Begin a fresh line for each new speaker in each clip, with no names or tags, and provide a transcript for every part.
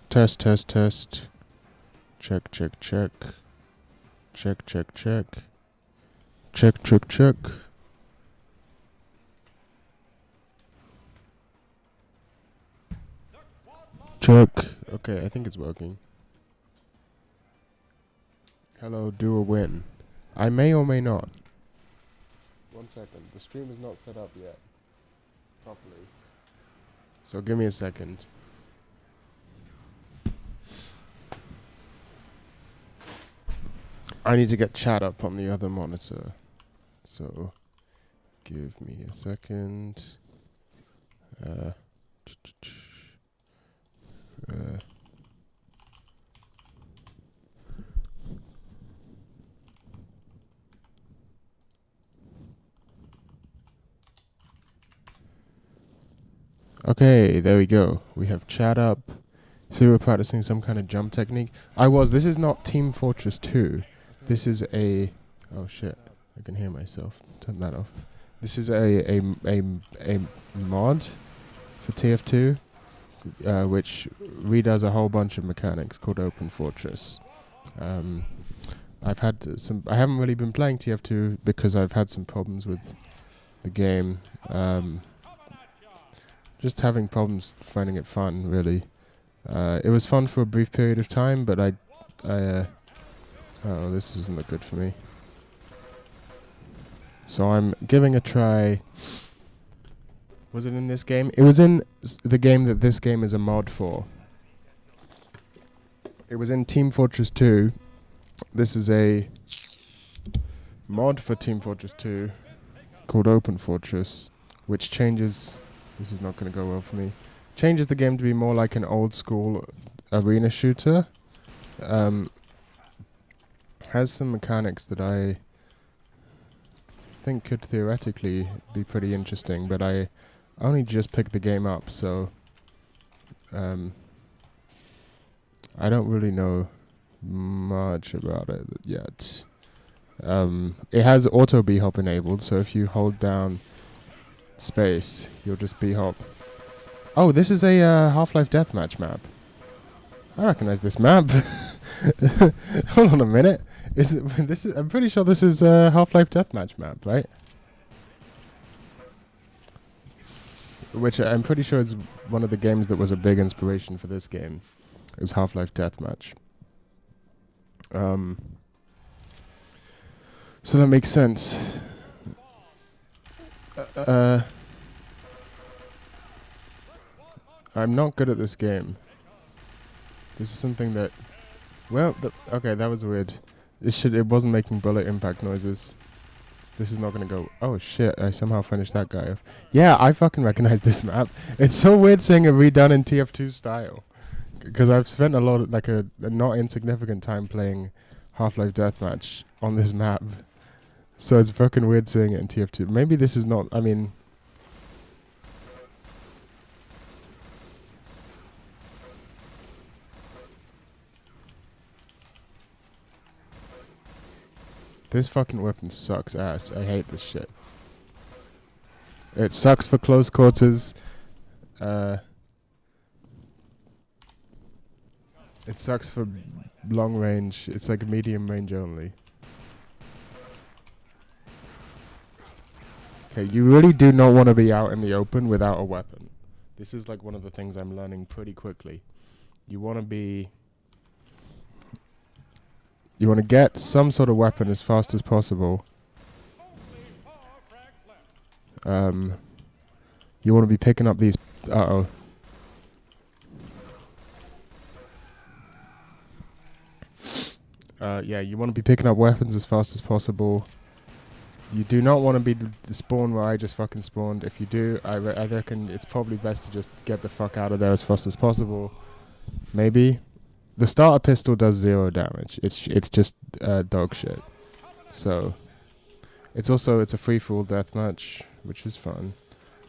Test, test, test. Check, check, check. Check, check, check. Check, check, check. Check. Okay, I think it's working. Hello, do a win. I may or may not. 1 second. The stream is not set up yet. Properly. So give me a second. I need to get chat up on the other monitor. So give me a second. Okay, there we go. We have chat up. So we're practicing some kind of jump technique. This is not Team Fortress 2. This is a... Oh shit, I can hear myself. Turn that off. This is a mod for TF2, which redoes a whole bunch of mechanics called Open Fortress. I haven't really been playing TF2 because I've had some problems with the game. Just having problems finding it fun, really. It was fun for a brief period of time, but oh, this doesn't look good for me. So I'm giving a try. Was it in this game? It was in the game that this game is a mod for. It was in Team Fortress 2. This is a mod for Team Fortress 2 called Open Fortress, which changes... This is not going to go well for me. Changes the game to be more like an old school arena shooter. Has some mechanics that I think could theoretically be pretty interesting, but I only just picked the game up, so I don't really know much about it yet. It has auto b-hop enabled, so if you hold down space, you'll just b-hop. Oh, this is a Half-Life Deathmatch map. I recognize this map. Hold on a minute. I'm pretty sure this is a Half-Life Deathmatch map, right? Which I'm pretty sure is one of the games that was a big inspiration for this game. It was Half-Life Deathmatch. So that makes sense. I'm not good at this game. This is something that... Well, okay, that was weird. It wasn't making bullet impact noises. This is not gonna go... Oh shit, I somehow finished that guy off. Yeah, I fucking recognize this map. It's so weird seeing it redone in TF2 style. Because I've spent a lot of, like a not insignificant time playing Half-Life Deathmatch on this map. So it's fucking weird seeing it in TF2. Maybe this is not... I mean... This fucking weapon sucks ass. I hate this shit. It sucks for close quarters. It sucks for long range. It's like medium range only. Okay, you really do not want to be out in the open without a weapon. This is like one of the things I'm learning pretty quickly. You want to be... You want to get some sort of weapon as fast as possible. You want to be picking up these... Uh-oh. Yeah, you want to be picking up weapons as fast as possible. You do not want to be the spawn where I just fucking spawned. If you do, I reckon it's probably best to just get the fuck out of there as fast as possible. Maybe. The starter pistol does 0 damage. It's just dog shit. So it's a free-for-all deathmatch, which is fun.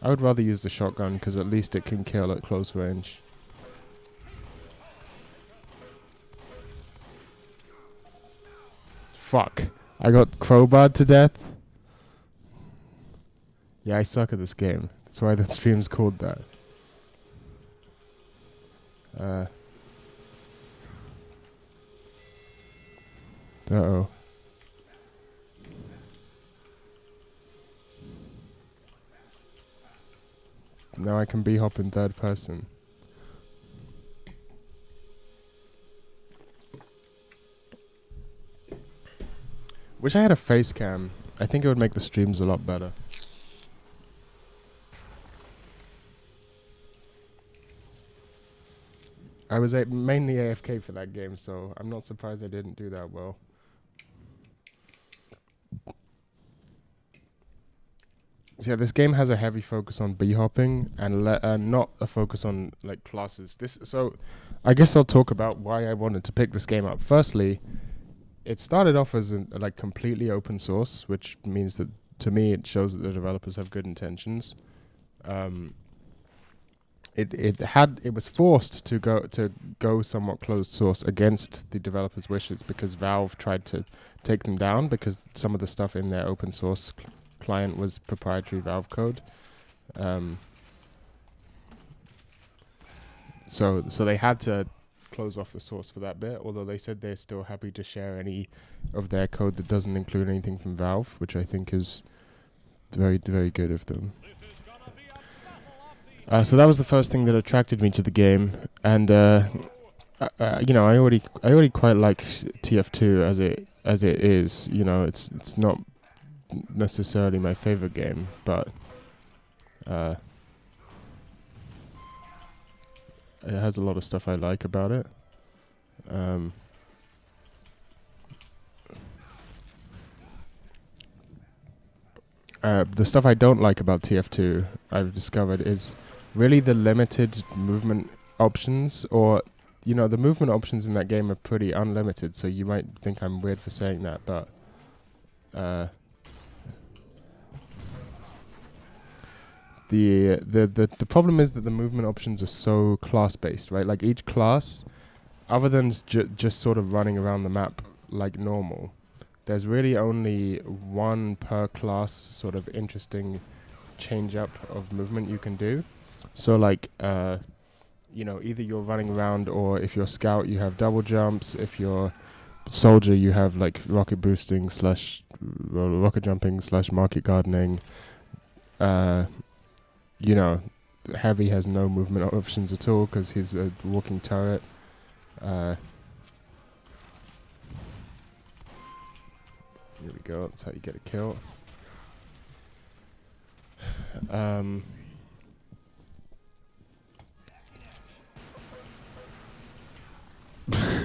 I would rather use the shotgun because at least it can kill at close range. Fuck. I got crowbarred to death. Yeah, I suck at this game. That's why the stream's called that. Uh-oh. Now I can b-hop in third person. Wish I had a face cam. I think it would make the streams a lot better. I was mainly AFK for that game, so I'm not surprised I didn't do that well. So yeah, this game has a heavy focus on b-hopping and not a focus on like classes. So I guess I'll talk about why I wanted to pick this game up. Firstly, it started off as like completely open source, which means that to me it shows that the developers have good intentions. It was forced to go somewhat closed source against the developers' wishes because Valve tried to take them down because some of the stuff in their open source client was proprietary Valve code. So they had to close off the source for that bit, although they said they're still happy to share any of their code that doesn't include anything from Valve, which I think is very, very good of them. So that was the first thing that attracted me to the game, and you know, I already quite like TF2 as it is. You know, it's not necessarily my favorite game, but it has a lot of stuff I like about it. The stuff I don't like about TF2, I've discovered, is really the limited movement options, or, you know, the movement options in that game are pretty unlimited, so you might think I'm weird for saying that, but the problem is that the movement options are so class-based, right? Like each class, other than just sort of running around the map like normal, there's really only one per class sort of interesting change up of movement you can do. So like, you know, either you're running around, or if you're scout, you have double jumps. If you're soldier, you have like rocket boosting / rocket jumping / market gardening. You know, heavy has no movement options at all because he's a walking turret. Here we go, that's how you get a kill.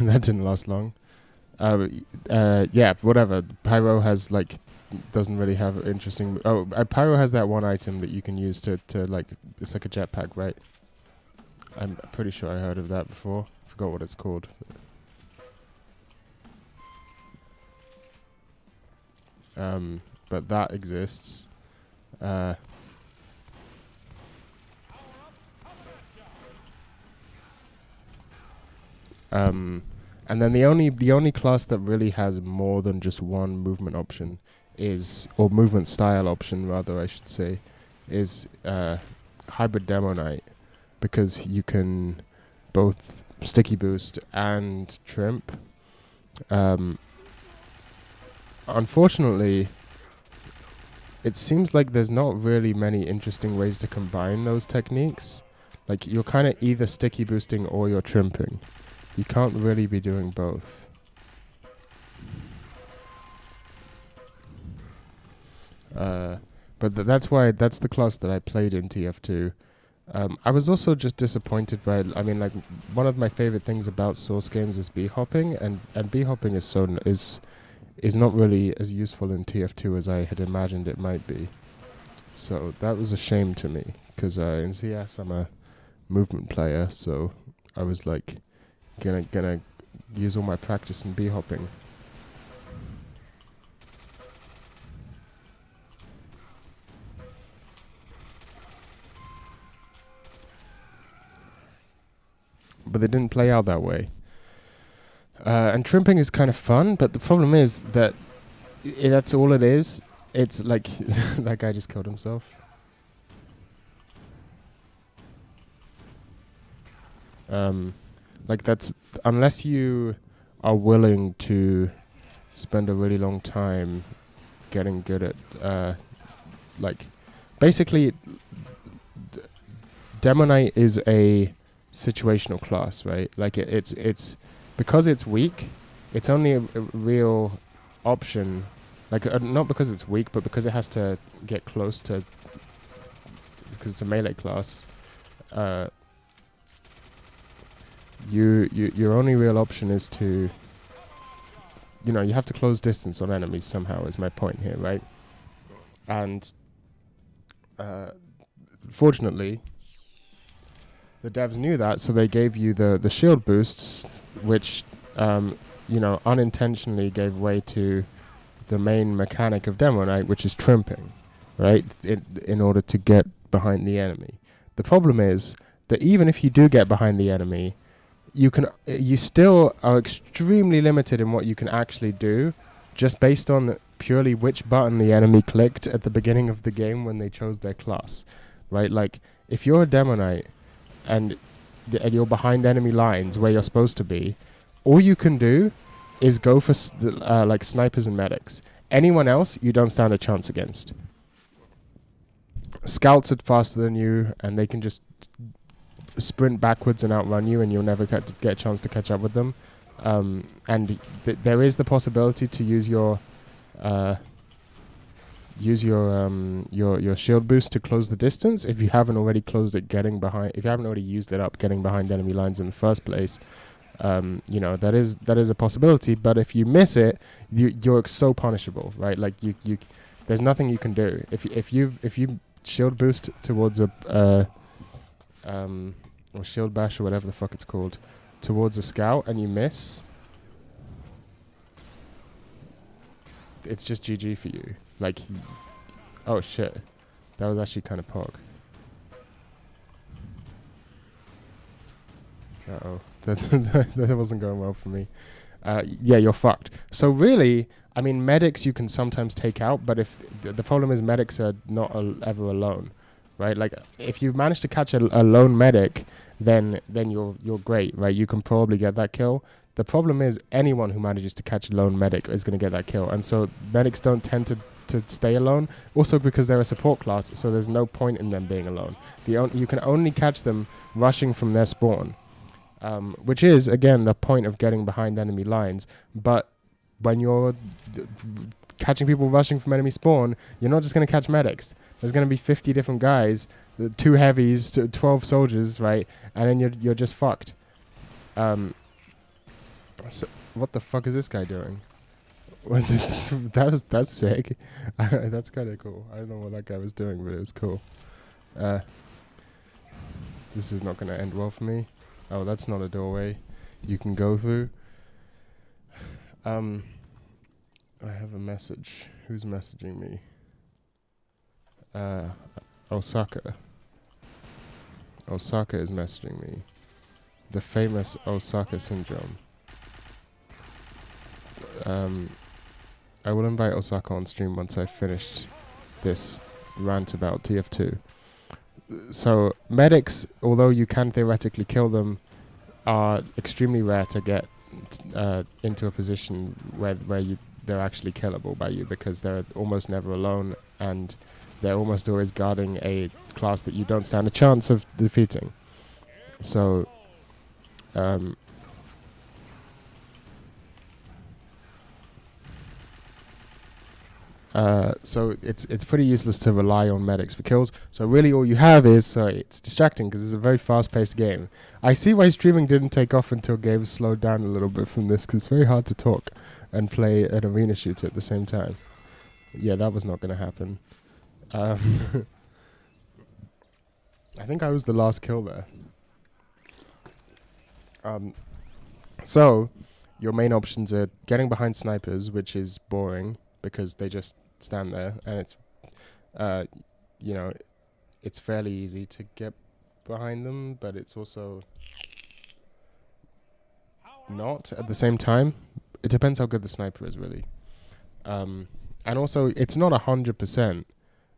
That didn't last long. Yeah, whatever. Pyro has like, doesn't really have interesting. Pyro has that one item that you can use to like, it's like a jetpack, right? I'm pretty sure I heard of that before. Forgot what it's called. But that exists. And then the only class that really has more than just one movement option is, or movement style option rather, I should say, is Hybrid Demo Knight, because you can both sticky boost and trimp. Unfortunately, it seems like there's not really many interesting ways to combine those techniques. Like, you're kind of either sticky boosting or you're trimping. You can't really be doing both. But that's the class that I played in TF2. I was also just disappointed by, I mean, like, one of my favorite things about Source games is b-hopping, and b-hopping is not really as useful in TF2 as I had imagined it might be. So that was a shame to me, because in CS I'm a movement player, so I was like gonna use all my practice in b-hopping. But it didn't play out that way. And trimping is kind of fun, but the problem is that That's all it is. It's like that guy just killed himself. Like that's unless you are willing to spend a really long time getting good at like basically Demonite is a situational class, right? Like it's because it's weak, it's only a real option. Like not because it's weak, but because it has to get close to, because it's a melee class. Your only real option is to, you have to close distance on enemies somehow. Is my point here, right? And fortunately, the devs knew that, so they gave you the shield boosts, which unintentionally gave way to the main mechanic of Demo Knight, which is trimping, right? In order to get behind the enemy. The problem is that even if you do get behind the enemy, you still are extremely limited in what you can actually do, just based on purely which button the enemy clicked at the beginning of the game when they chose their class, right? Like if you're a Demo Knight and you're behind enemy lines where you're supposed to be, all you can do is go for like snipers and medics. Anyone else, you don't stand a chance against. Scouts are faster than you, and they can just sprint backwards and outrun you, and you'll never get a chance to catch up with them. And there is the possibility to use your shield boost to close the distance if you haven't already closed it if you haven't already used it up getting behind enemy lines in the first place. That is a possibility, but if you miss it, you're so punishable, right? Like you there's nothing you can do if you shield boost towards a or shield bash or whatever the fuck it's called towards a scout and you miss, it's just GG for you. Like, oh shit, that was actually kind of pog. Uh-oh. That wasn't going well for me. Yeah, you're fucked. So really, I mean, medics you can sometimes take out, but if the problem is medics are not ever alone, right? Like, if you manage to catch a lone medic, then you're great, right? You can probably get that kill. The problem is anyone who manages to catch a lone medic is going to get that kill, and so medics don't tend to stay alone. Also because they're a support class, so there's no point in them being alone. You can only catch them rushing from their spawn. Which is, again, the point of getting behind enemy lines. But when you're catching people rushing from enemy spawn, you're not just going to catch medics. There's going to be 50 different guys, 2 heavies, 12 soldiers, right? And then you're just fucked. So what the fuck is this guy doing? That's sick. That's kind of cool. I don't know what that guy was doing, but it was cool. This is not going to end well for me. Oh, that's not a doorway you can go through. I have a message. Who's messaging me? Osaka. Osaka is messaging me. The famous Osaka syndrome. I will invite Osaka on stream once I've finished this rant about TF2. So medics, although you can theoretically kill them, are extremely rare to get into a position where they're actually killable by you, because they're almost never alone and they're almost always guarding a class that you don't stand a chance of defeating. So so it's pretty useless to rely on medics for kills. So really all you have is, it's distracting because it's a very fast-paced game. I see why streaming didn't take off until games slowed down a little bit from this, because it's very hard to talk and play an arena shooter at the same time. Yeah, that was not going to happen. I think I was the last kill there. So your main options are getting behind snipers, which is boring because they just stand there, and it's it's fairly easy to get behind them, but it's also not at the same time. It depends how good the sniper is, really. And also, it's not 100%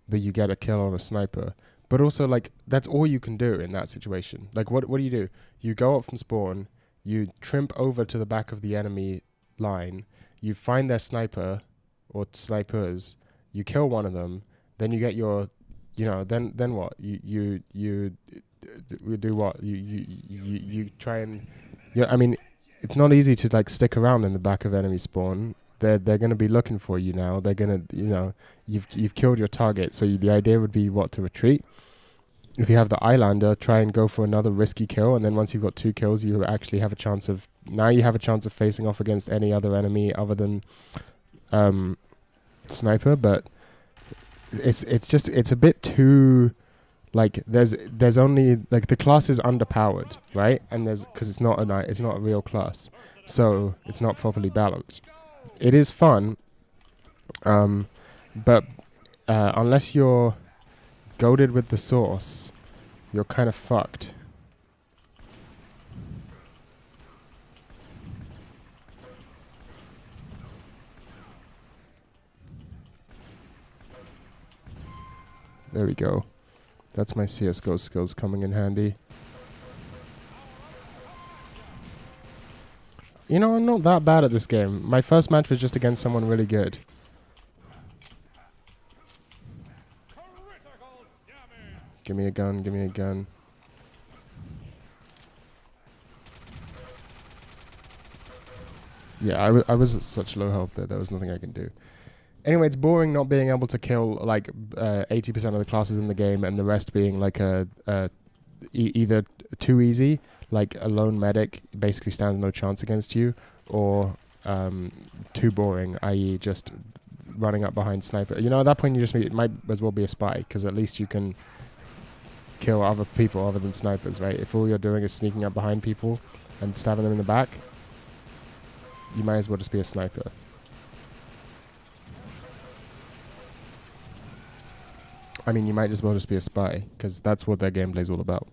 that you get a kill on a sniper, but also like that's all you can do in that situation. Like what do? You go up from spawn, you trimp over to the back of the enemy line, you find their sniper or snipers, you kill one of them, then you get your, then what? You do what? You try and, yeah. I mean, it's not easy to like stick around in the back of enemy spawn. They're going to be looking for you now. They're going to, you've killed your target. So the idea would be what, to retreat. If you have the Islander, try and go for another risky kill, and then once you've got 2 kills, you actually have a chance of facing off against any other enemy other than sniper. But it's a bit too, like there's only like the class is underpowered, right? And because it's not a real class, so it's not properly balanced. It is fun, but unless you're goated with the sauce, you're kind of fucked. There we go. That's my CSGO skills coming in handy. I'm not that bad at this game. My first match was just against someone really good. Give me a gun, give me a gun. Yeah, I was at such low health there was nothing I can do. Anyway, it's boring not being able to kill like 80% of the classes in the game, and the rest being like either too easy, like a lone medic basically stands no chance against you, or too boring, i.e. just running up behind sniper. At that point it might as well be a spy, because at least you can kill other people other than snipers, right? If all you're doing is sneaking up behind people and stabbing them in the back, you might as well just be a sniper. I mean, you might as well just be a spy, because that's what their gameplay is all about.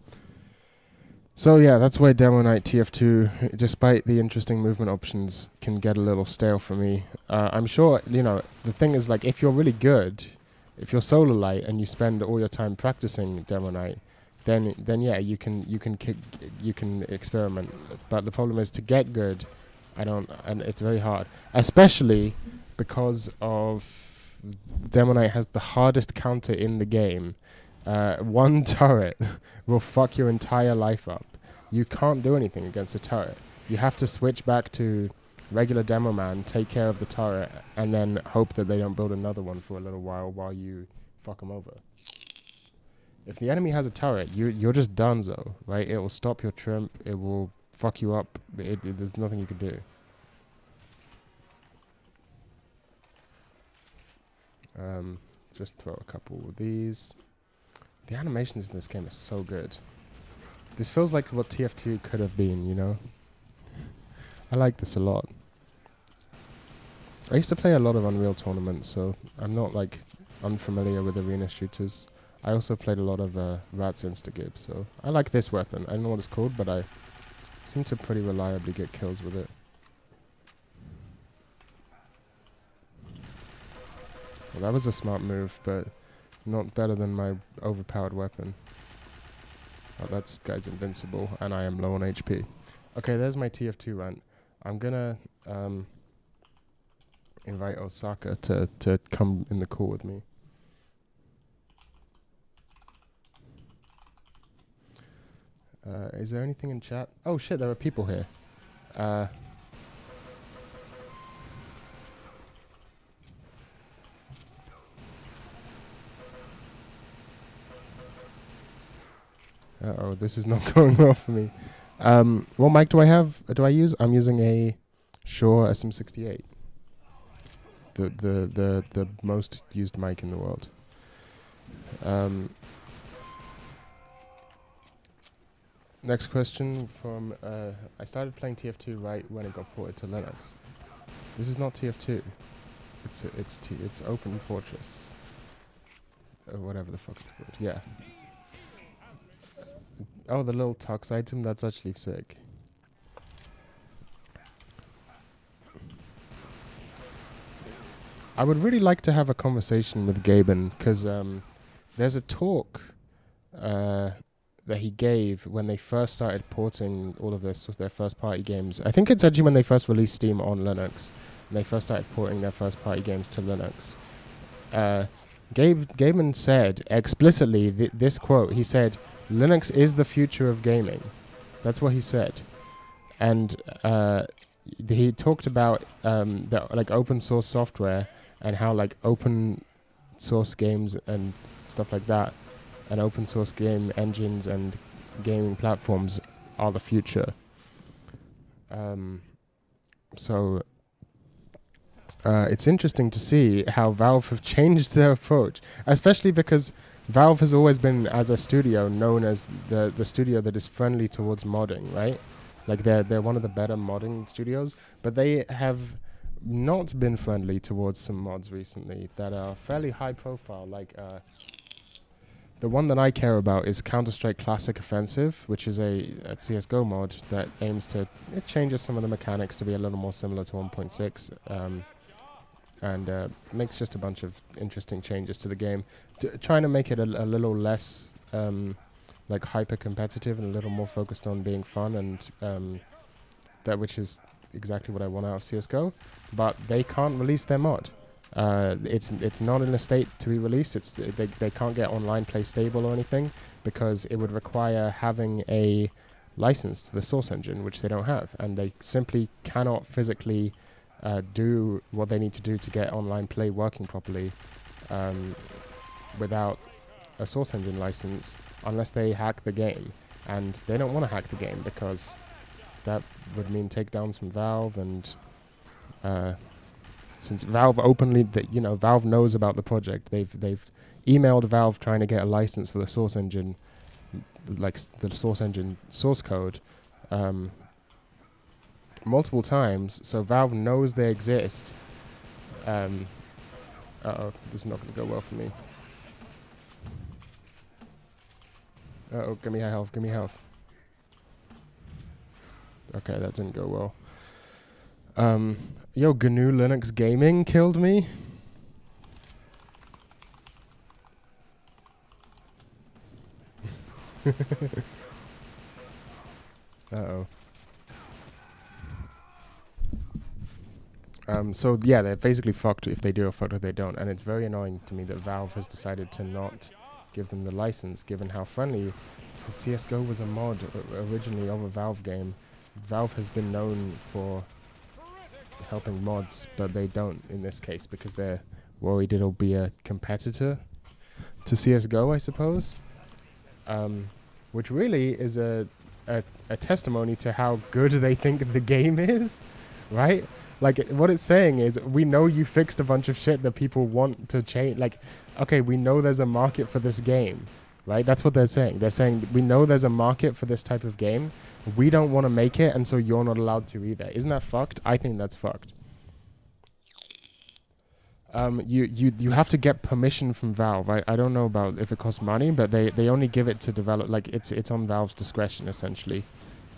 So yeah, that's why Demo Knight TF2, despite the interesting movement options, can get a little stale for me. I'm sure, the thing is, like, if you're really good, if you're solo light and you spend all your time practicing Demo Knight, then yeah, you can experiment. But the problem is, to get good, and it's very hard, especially because of Demo Knight has the hardest counter in the game. One turret will fuck your entire life up. You can't do anything against a turret. You have to switch back to regular Demo Man, take care of the turret, and then hope that they don't build another one for a little while you fuck them over. If the enemy has a turret, you're just donezo, right? It will stop your trimp. It will fuck you up. There's nothing you can do. Just throw a couple of these. The animations in this game are so good. This feels like what TF2 could have been, I like this a lot. I used to play a lot of Unreal tournaments, so I'm not like unfamiliar with arena shooters. I also played a lot of Rats Instagib, so I like this weapon. I don't know what it's called, but I seem to pretty reliably get kills with it. Well, that was a smart move, but not better than my overpowered weapon. Oh, that guy's invincible, and I am low on HP. Okay, there's my TF2 rant. I'm gonna invite Osaka to come in the call with me. Is there anything in chat? Oh shit, there are people here. Uh-oh, this is not going well for me. What mic do I use? I'm using a Shure SM68. The most used mic in the world. Next question from I started playing TF2 right when it got ported to Linux. This is not TF2. It's Open Fortress. Or whatever the fuck it's called. Yeah. Oh, the little tux item, that's actually sick. I would really like to have a conversation with Gaben because there's a talk that he gave when they first started porting all of their first party games. I think it's actually when they first released Steam on Linux, and they first started porting their first party games to Linux. Gaben said explicitly this quote. He said, "Linux is the future of gaming." That's what he said, and he talked about the like open source software and how like open source games and stuff like that, and open source game engines and gaming platforms are the future. So it's interesting to see how Valve have changed their approach, especially because Valve has always been, as a studio, known as the studio that is friendly towards modding, right? Like they're one of the better modding studios, but they have not been friendly towards some mods recently that are fairly high profile. Like the one that I care about is Counter-Strike Classic Offensive, which is a CS:GO mod that aims to it changes some of the mechanics to be a little more similar to 1.6. And makes just a bunch of interesting changes to the game, trying to make it a little less like hyper competitive and a little more focused on being fun, and that which is exactly what I want out of CS:GO. But they can't release their mod. It's not in a state to be released. They can't get online play stable or anything because it would require having a license to the source engine, which they don't have, and they simply cannot physically do what they need to do to get online play working properly without a source engine license unless they hack the game. And they don't want to hack the game because that would mean takedowns from Valve, and since Valve openly, Valve knows about the project. They've emailed Valve trying to get a license for the source engine, like the source engine source code, multiple times, so Valve knows they exist. Uh-oh, this is not going to go well for me. Uh-oh, give me health, give me health. Okay, that didn't go well. Yo, GNU Linux Gaming killed me. Uh-oh. So yeah, they're basically fucked if they do or fucked if they don't, and it's very annoying to me that Valve has decided to not give them the license, given how friendly CS:GO was a mod originally of a Valve game. Valve has been known for helping mods, but they don't in this case because they're worried it'll be a competitor to CS:GO, I suppose. Which really is a testimony to how good they think the game is, right? Like, what it's saying is, we know you fixed a bunch of shit that people want to change. Like, okay, we know there's a market for this game, right? That's what they're saying. They're saying, we know there's a market for this type of game. We don't want to make it, and so you're not allowed to either. Isn't that fucked? I think that's fucked. You have to get permission from Valve. I don't know about if it costs money, but they only give it to develop. Like, it's on Valve's discretion, essentially.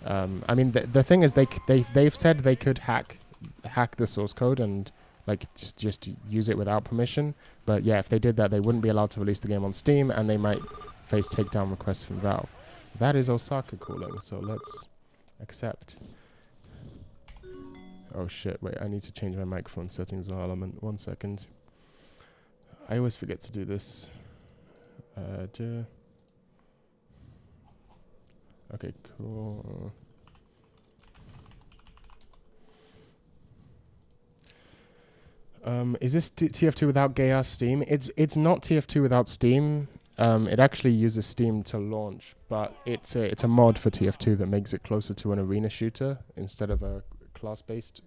I mean, the thing is, they've said they could hack the source code and like just use it without permission, but yeah, if they did that, they wouldn't be allowed to release the game on Steam, and they might face takedown requests from Valve. That is Osaka calling, so let's accept. Oh shit, wait, I need to change my microphone settings on Element. 1 second. I always forget to do this. Okay, cool. Is this TF2 without gay-ass Steam? It's not TF2 without Steam. It actually uses Steam to launch, but it's a mod for TF2 that makes it closer to an arena shooter instead of a class-based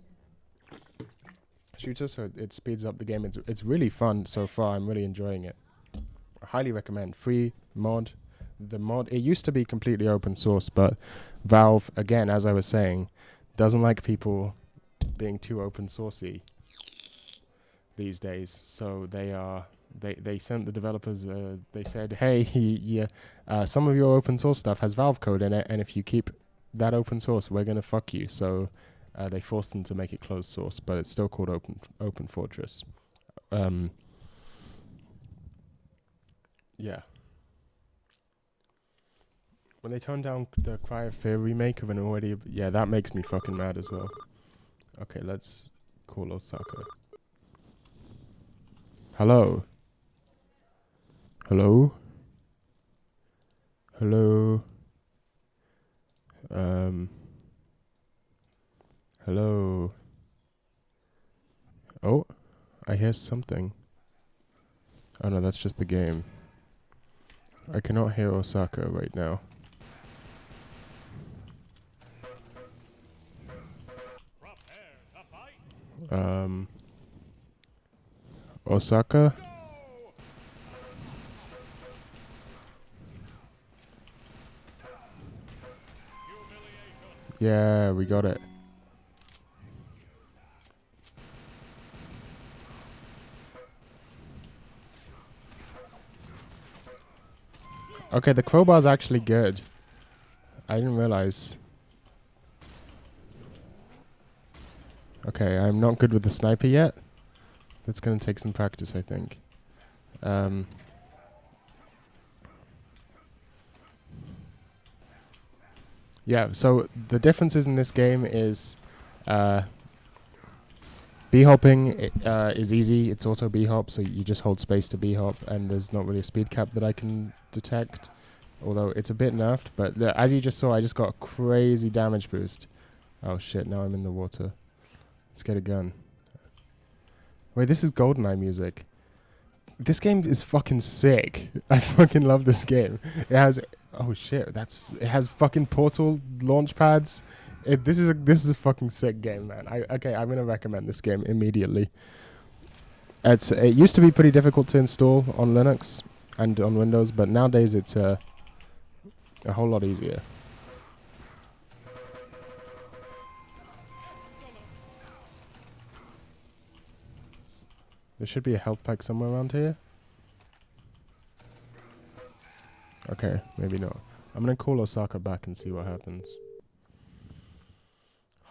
shooter, so it speeds up the game. It's really fun so far. I'm really enjoying it. I highly recommend. Free mod. The mod, it used to be completely open source, but Valve, again, as I was saying, doesn't like people being too open sourcey these days. So they sent the developers, they said, hey, some of your open source stuff has Valve code in it, and if you keep that open source, we're going to fuck you. So they forced them to make it closed source, but it's still called Open Fortress. yeah. When they turn down the Cry of Fear remake of an already, yeah, that makes me fucking mad as well. Okay, let's call Osaka. Hello. Hello. Hello. Hello. Oh, I hear something. Oh no, that's just the game. I cannot hear Osaka right now. Osaka? Yeah, we got it. Okay, the crowbar's actually good. I didn't realize. Okay, I'm not good with the sniper yet. That's gonna take some practice, I think. Yeah, so the differences in this game is B-hopping is easy. It's auto B-hop, so you just hold space to B-hop, and there's not really a speed cap that I can detect, although it's a bit nerfed. But as you just saw, I just got a crazy damage boost. Oh shit, now I'm in the water. Let's get a gun. Wait, this is GoldenEye music. This game is fucking sick. I fucking love this game. It has... Oh shit, it has fucking portal launch pads. This is a fucking sick game, man. Okay, I'm gonna recommend this game immediately. It used to be pretty difficult to install on Linux and on Windows, but nowadays it's a whole lot easier. There should be a health pack somewhere around here. Okay, maybe not. I'm gonna call Osaka back and see what happens.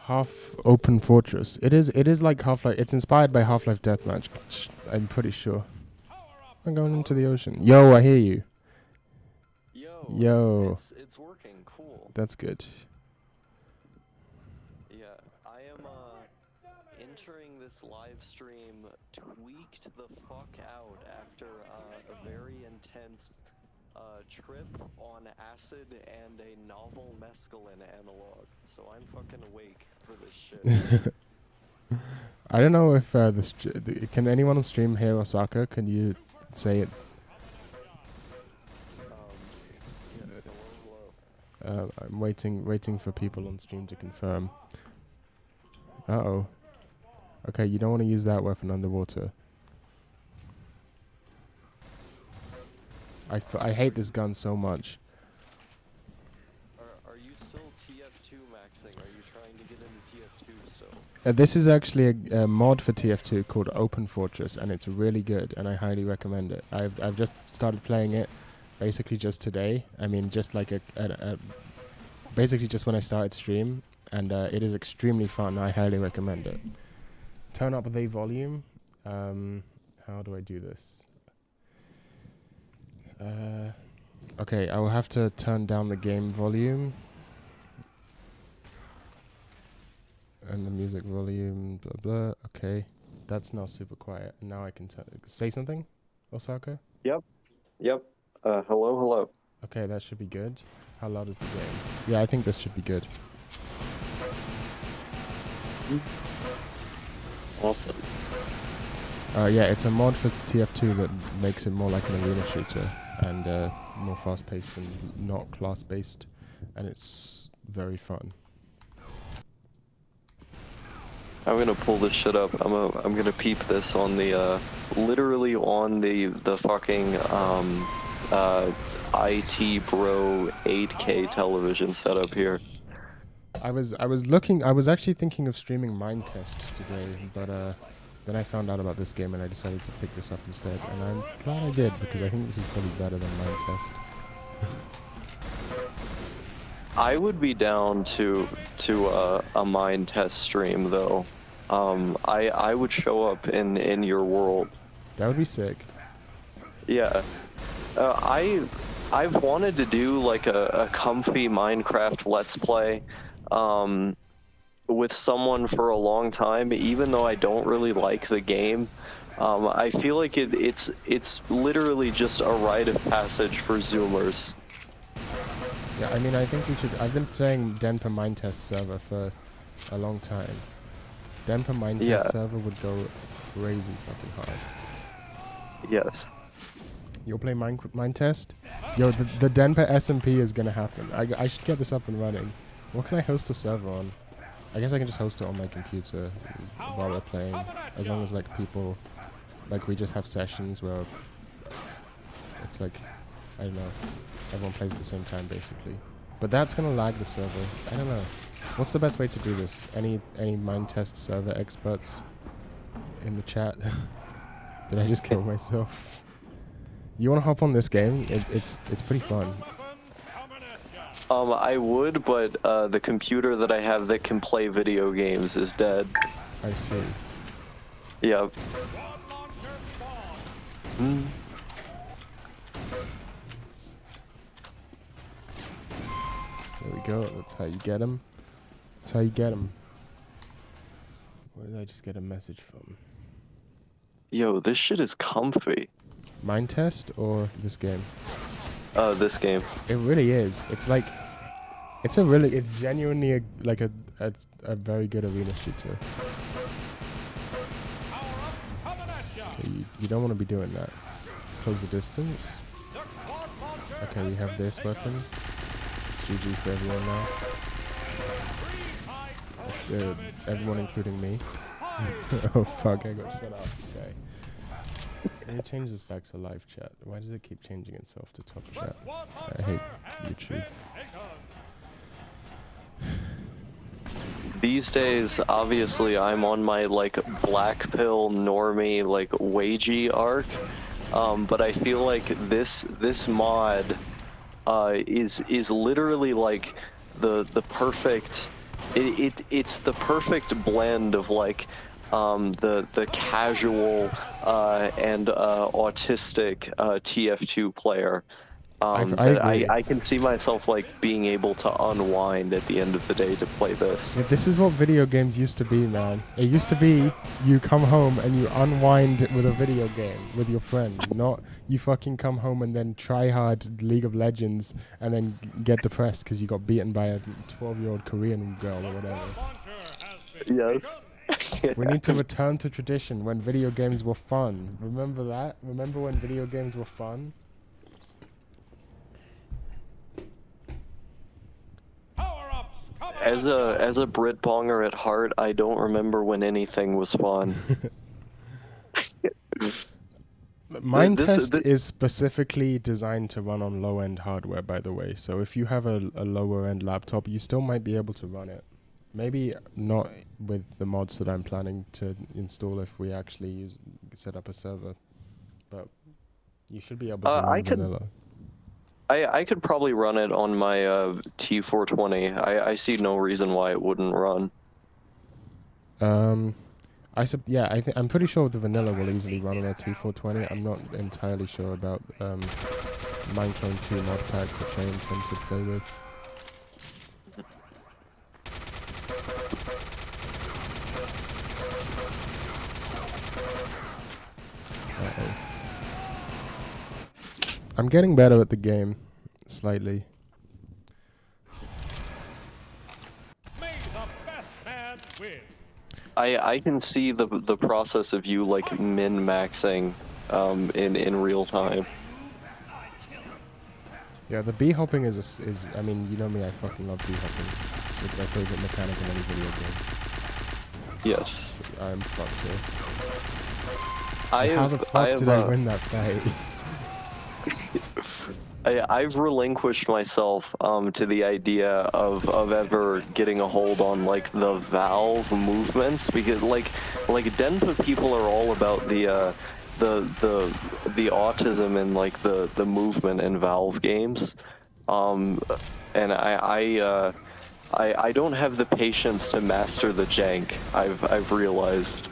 Half open fortress. It is like Half-Life. It's inspired by Half-Life Deathmatch. I'm pretty sure. I'm going into the ocean. Yo, I hear you. Yo.
It's working. Cool.
That's good.
Yeah, I am entering this live stream tweaked the fuck out after a very intense trip on acid and a novel mescaline analog. So I'm fucking awake for this shit.
I don't know if can anyone on stream hear Osaka? Can you say it?
Yes, hello.
I'm waiting for people on stream to confirm. Uh-oh. Okay, you don't want to use that weapon underwater. I hate this gun so much.
Are you still TF2 maxing? Are you trying to get into TF2 still?
This is actually a mod for TF2 called Open Fortress, and it's really good, and I highly recommend it. I've just started playing it, basically just today. I mean, just like basically just when I started stream, and it is extremely fun. I highly recommend it. Turn up the volume. How do I do this? Okay, I will have to turn down the game volume. And the music volume, blah blah. Okay, that's now super quiet. Now I can say something, Osaka?
Yep. Hello.
Okay, that should be good. How loud is the game? Yeah, I think this should be good.
Awesome.
Yeah, it's a mod for TF2 that makes it more like an arena shooter and more fast-paced and not class-based, and it's very fun.
I'm gonna pull this shit up. I'm gonna peep this on the literally on the fucking IT Bro 8K television setup here.
I was actually thinking of streaming Mind Test today, but then I found out about this game and I decided to pick this up instead, and I'm glad I did because I think this is probably better than Mind Test.
I would be down to a Mind Test stream though. I would show up in your world
That would be sick.
Yeah. I've wanted to do like a comfy Minecraft Let's Play with someone for a long time, even though I don't really like the game. I feel like it's literally just a rite of passage for Zoomers.
Yeah, I mean, I think we should. I've been saying Denpa Mind Test server for a long time. Denpa Mind Test server would go crazy fucking hard.
Yes.
You'll play Mind Test? Yo, the Denpa SMP is gonna happen. I should get this up and running. What can I host a server on? I guess I can just host it on my computer while we're playing. As long as like people, like we just have sessions where it's like, I don't know, everyone plays at the same time basically. But that's gonna lag the server. I don't know. What's the best way to do this? Any Mind Test server experts in the chat? Did I just kill myself? You wanna hop on this game? It's pretty fun.
I would, but the computer that I have that can play video games is dead.
I see.
Yep.
There we go. That's how you get him. That's how you get him. Where did I just get a message from?
Yo, this shit is comfy.
Mind Test or this game?
This game.
It really is. It's like, it's genuinely a very good arena shooter. You don't want to be doing that. Let's close the distance. Okay, we have this weapon. It's GG for everyone now. That's good. Everyone including me. Oh fuck, I got shut out this guy. Let me change this back to live chat. Why does it keep changing itself to top chat? I hate YouTube.
These days, obviously, I'm on my like black pill normie like wagey arc, but I feel like this mod is literally like the perfect. It's the perfect blend of like the casual and autistic TF2 player. I can see myself like being able to unwind at the end of the day to play this.
Yeah, this is what video games used to be, man. It used to be you come home and you unwind with a video game with your friend, not you fucking come home and then try hard League of Legends and then get depressed because you got beaten by a 12-year-old Korean girl or whatever.
Yes.
We need to return to tradition when video games were fun. Remember that? Remember when video games were fun?
As a Brit bonger at heart, I don't remember when anything was fun.
Mind Test is specifically designed to run on low-end hardware, by the way. So if you have a lower-end laptop, you still might be able to run it. Maybe not with the mods that I'm planning to install if we actually set up a server. But you should be able to run vanilla.
I could probably run it on my T420. I see no reason why it wouldn't run.
I'm pretty sure the vanilla will easily run on a T420. I'm not entirely sure about Minecraft 2 mod pack, which I intend to play with. I'm getting better at the game, slightly.
May the best man win.
I can see the process of you like min-maxing in real time.
Yeah, the bee hopping is I mean, you know me, I fucking love bee hopping. It's like my favorite mechanic in any video game.
Yes.
So I'm fucked here. How the fuck did I win that fight?
I've relinquished myself to the idea of ever getting a hold on like the Valve movements, because like Denpa people are all about the autism and like the movement in Valve games, and I don't have the patience to master the jank. I've realized.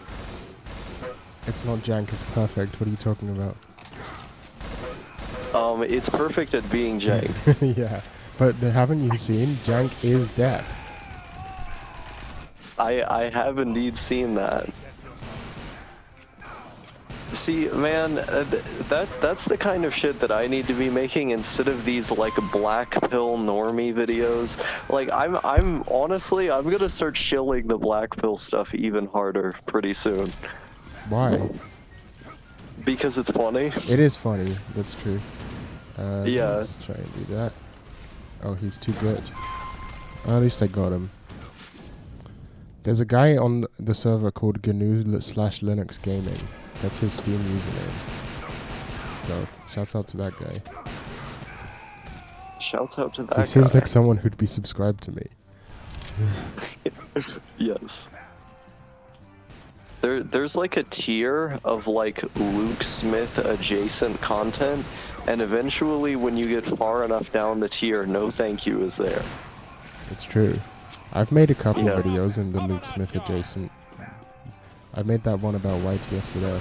It's not jank, it's perfect. What are you talking about?
It's perfect at being jank.
Yeah, but haven't you seen? Jank is death.
I have indeed seen that. See, man, that's the kind of shit that I need to be making instead of these like black pill normie videos. Like I'm honestly, I'm gonna start shilling the black pill stuff even harder pretty soon.
Why?
Because it's funny.
It is funny. That's true.
Yeah.
Let's try and do that. Oh, he's too good. At least I got him. There's a guy on the server called GNU/Linux Gaming. That's his Steam username. So, shouts out to that guy.
Shouts out to that
He seems
guy.
like someone who'd be subscribed to me.
Yes. There's like a tier of like Luke Smith adjacent content, and eventually when you get far enough down the tier, no thank you is there.
It's true. I've made a couple
Yes.
videos in the Luke Smith adjacent. I made that one about YTFs today.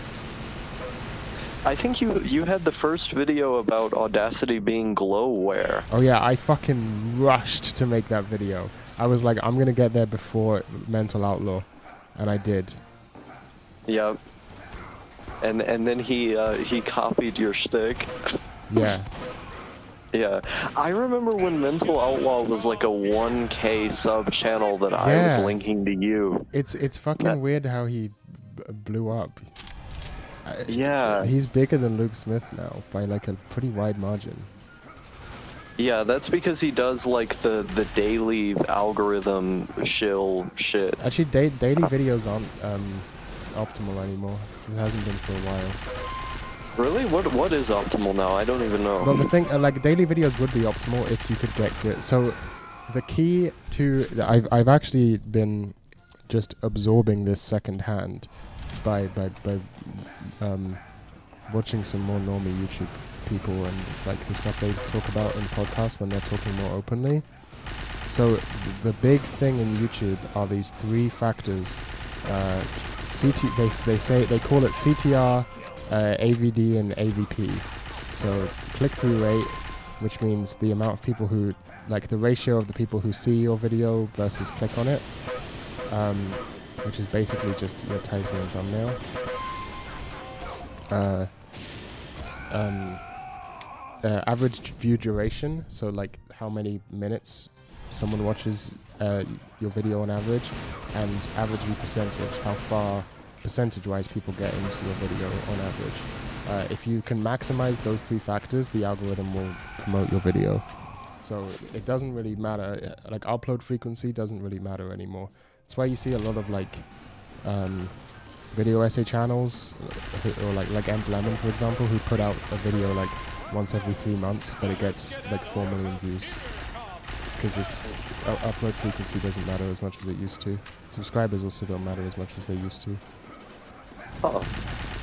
I think you had the first video about Audacity being glowware.
Oh yeah, I fucking rushed to make that video. I was like, I'm gonna get there before Mental Outlaw, and I did.
Yep. And then he copied your shtick.
Yeah.
Yeah, I remember when Mental Outlaw was like a 1K sub channel that I was
Yeah.
linking to you.
It's fucking
That-
weird how he blew up.
Yeah.
He's bigger than Luke Smith now by like a pretty wide margin.
Yeah, that's because he does like the daily algorithm shill shit.
Actually, daily videos aren't optimal anymore. It hasn't been for a while.
Really? What is optimal now? I don't even know.
Well, the thing, like daily videos would be optimal if you could get grit. So, the key to I've actually been just absorbing this secondhand by watching some more normie YouTube people and like the stuff they talk about in podcasts when they're talking more openly. So the big thing in YouTube are these three factors. They call it CTR, AVD, and AVP. So click-through rate, which means the amount of people who, like the ratio of the people who see your video versus click on it, which is basically just your title and thumbnail. Average view duration, so like how many minutes someone watches your video on average, and average view percentage, how far percentage-wise people get into your video on average. If you can maximize those three factors, the algorithm will promote your video. So it doesn't really matter, like upload frequency doesn't really matter anymore. That's why you see a lot of like video essay channels, or like Emp Lemon, for example, who put out a video like once every 3 months, but it gets like 4 million views. Because it's upload frequency doesn't matter as much as it used to. Subscribers also don't matter as much as they used to.
Oh.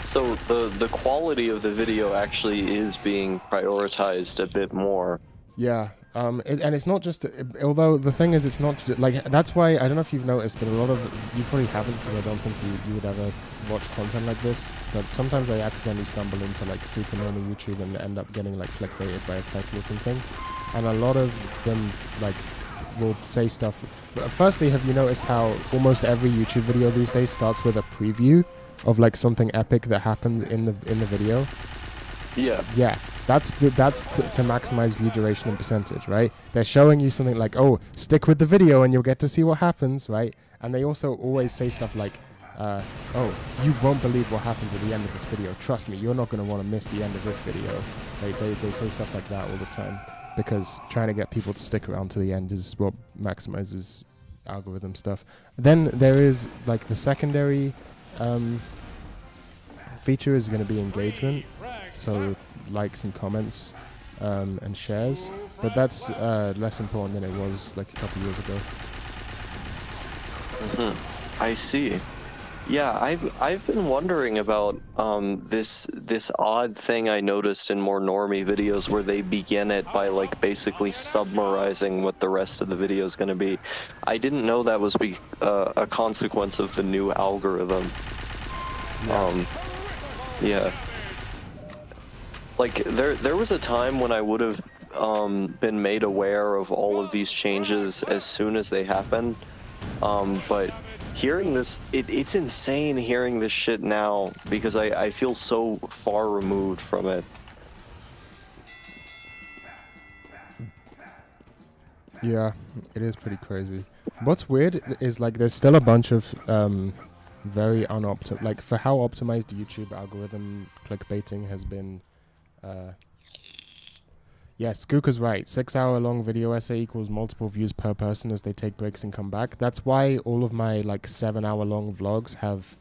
So the quality of the video actually is being prioritized a bit more.
Yeah, and it's not just, although the thing is, it's not just, like, that's why, I don't know if you've noticed, but a lot of, you probably haven't, because I don't think you would ever watch content like this, but sometimes I accidentally stumble into like super normal YouTube and end up getting like clickbaited by a title or something, and a lot of them like will say stuff. Firstly, have you noticed how almost every YouTube video these days starts with a preview of like something epic that happens in the video?
Yeah.
Yeah, that's to maximize view duration and percentage, right? They're showing you something like, oh, stick with the video and you'll get to see what happens, right? And they also always say stuff like, oh, you won't believe what happens at the end of this video. Trust me, you're not going to want to miss the end of this video. They say stuff like that all the time, because trying to get people to stick around to the end is what maximizes algorithm stuff. Then there is like the secondary feature is going to be engagement, so likes and comments and shares, but that's less important than it was like a couple years ago.
I see. Yeah, I've been wondering about this odd thing I noticed in more normie videos where they begin it by like basically summarizing what the rest of the video is going to be. I didn't know that was a consequence of the new algorithm.
Yeah.
Yeah. Like there was a time when I would have been made aware of all of these changes as soon as they happened. But hearing this, it's insane hearing this shit now because I feel so far removed from it.
Yeah, it is pretty crazy. What's weird is like there's still a bunch of very unoptimized, like for how optimized YouTube algorithm clickbaiting has been. Yes, Skooka's right. 6-hour-long video essay equals multiple views per person as they take breaks and come back. That's why all of my like 7-hour-long vlogs have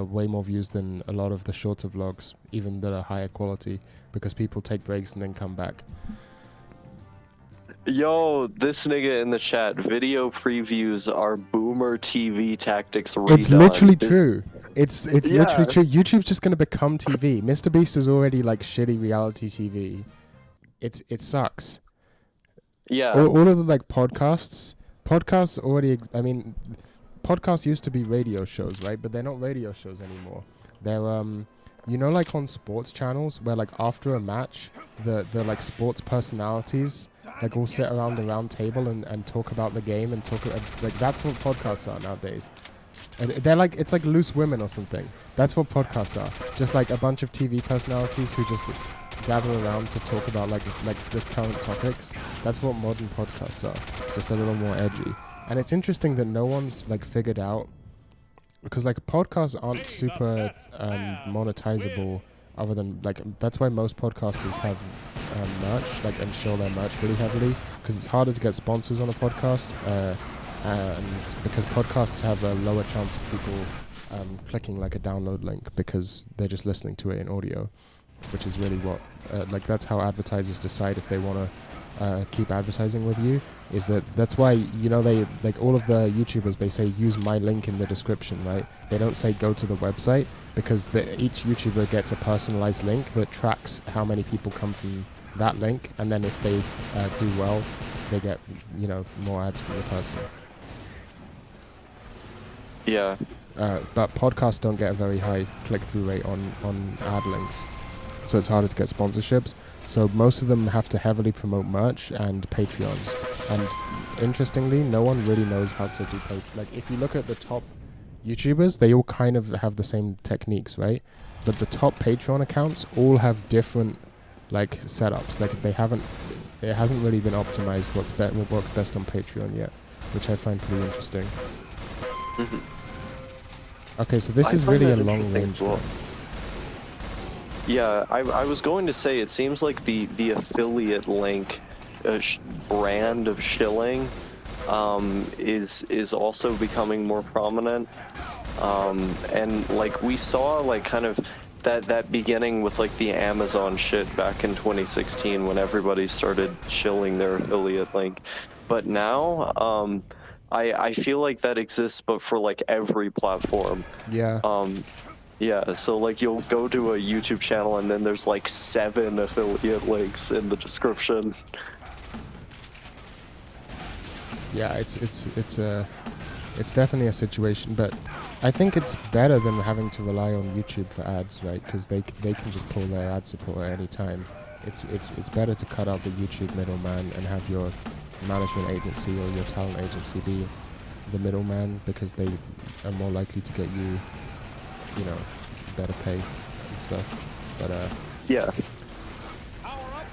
way more views than a lot of the shorter vlogs, even that are higher quality, because people take breaks and then come back.
Yo, this nigga in the chat, video previews are boomer TV tactics redone.
It's literally true. It's
Yeah.
literally true. YouTube's just gonna become TV. Mr. Beast is already like shitty reality TV. It sucks.
Yeah.
All of the like podcasts already. I mean, podcasts used to be radio shows, right? But they're not radio shows anymore. They're you know, like on sports channels where like after a match, the like sports personalities like all sit around the round table and talk about the game and talk like that's what podcasts are nowadays. And they're like, it's like Loose Women or something. That's what podcasts are. Just like a bunch of TV personalities who just gather around to talk about like the current topics. That's what modern podcasts are. Just a little more edgy. And it's interesting that no one's like figured out, because like podcasts aren't super monetizable, other than like that's why most podcasters have merch, like, and show their merch really heavily, because it's harder to get sponsors on a podcast, and because podcasts have a lower chance of people clicking like a download link because they're just listening to it in audio, which is really what like that's how advertisers decide if they want to keep advertising with you. Is that's why, you know, they like all of the YouTubers, they say use my link in the description, right? They don't say go to the website, because each YouTuber gets a personalized link that tracks how many people come from that link, and then if they do well, they get, you know, more ads from the person.
Yeah.
But podcasts don't get a very high click-through rate on ad links, so it's harder to get sponsorships. So most of them have to heavily promote merch and Patreons. And interestingly, no one really knows how to do like if you look at the top YouTubers, they all kind of have the same techniques, right? But the top Patreon accounts all have different like setups. Like it hasn't really been optimized what works best on Patreon yet, which I find pretty interesting.
Mm-hmm.
Okay, so this is really a long range.
Yeah, I was going to say, it seems like the affiliate link brand of shilling is also becoming more prominent, and like we saw like kind of that beginning with like the Amazon shit back in 2016 when everybody started shilling their affiliate link, but now I feel like that exists but for like every platform.
Yeah.
Yeah, so like you'll go to a YouTube channel and then there's like 7 affiliate links in the description.
Yeah, it's definitely a situation, but I think it's better than having to rely on YouTube for ads, right? Because they can just pull their ad support at any time. It's better to cut out the YouTube middleman and have your management agency or your talent agency be the middleman, because they are more likely to get you know, better pay and stuff. But
yeah,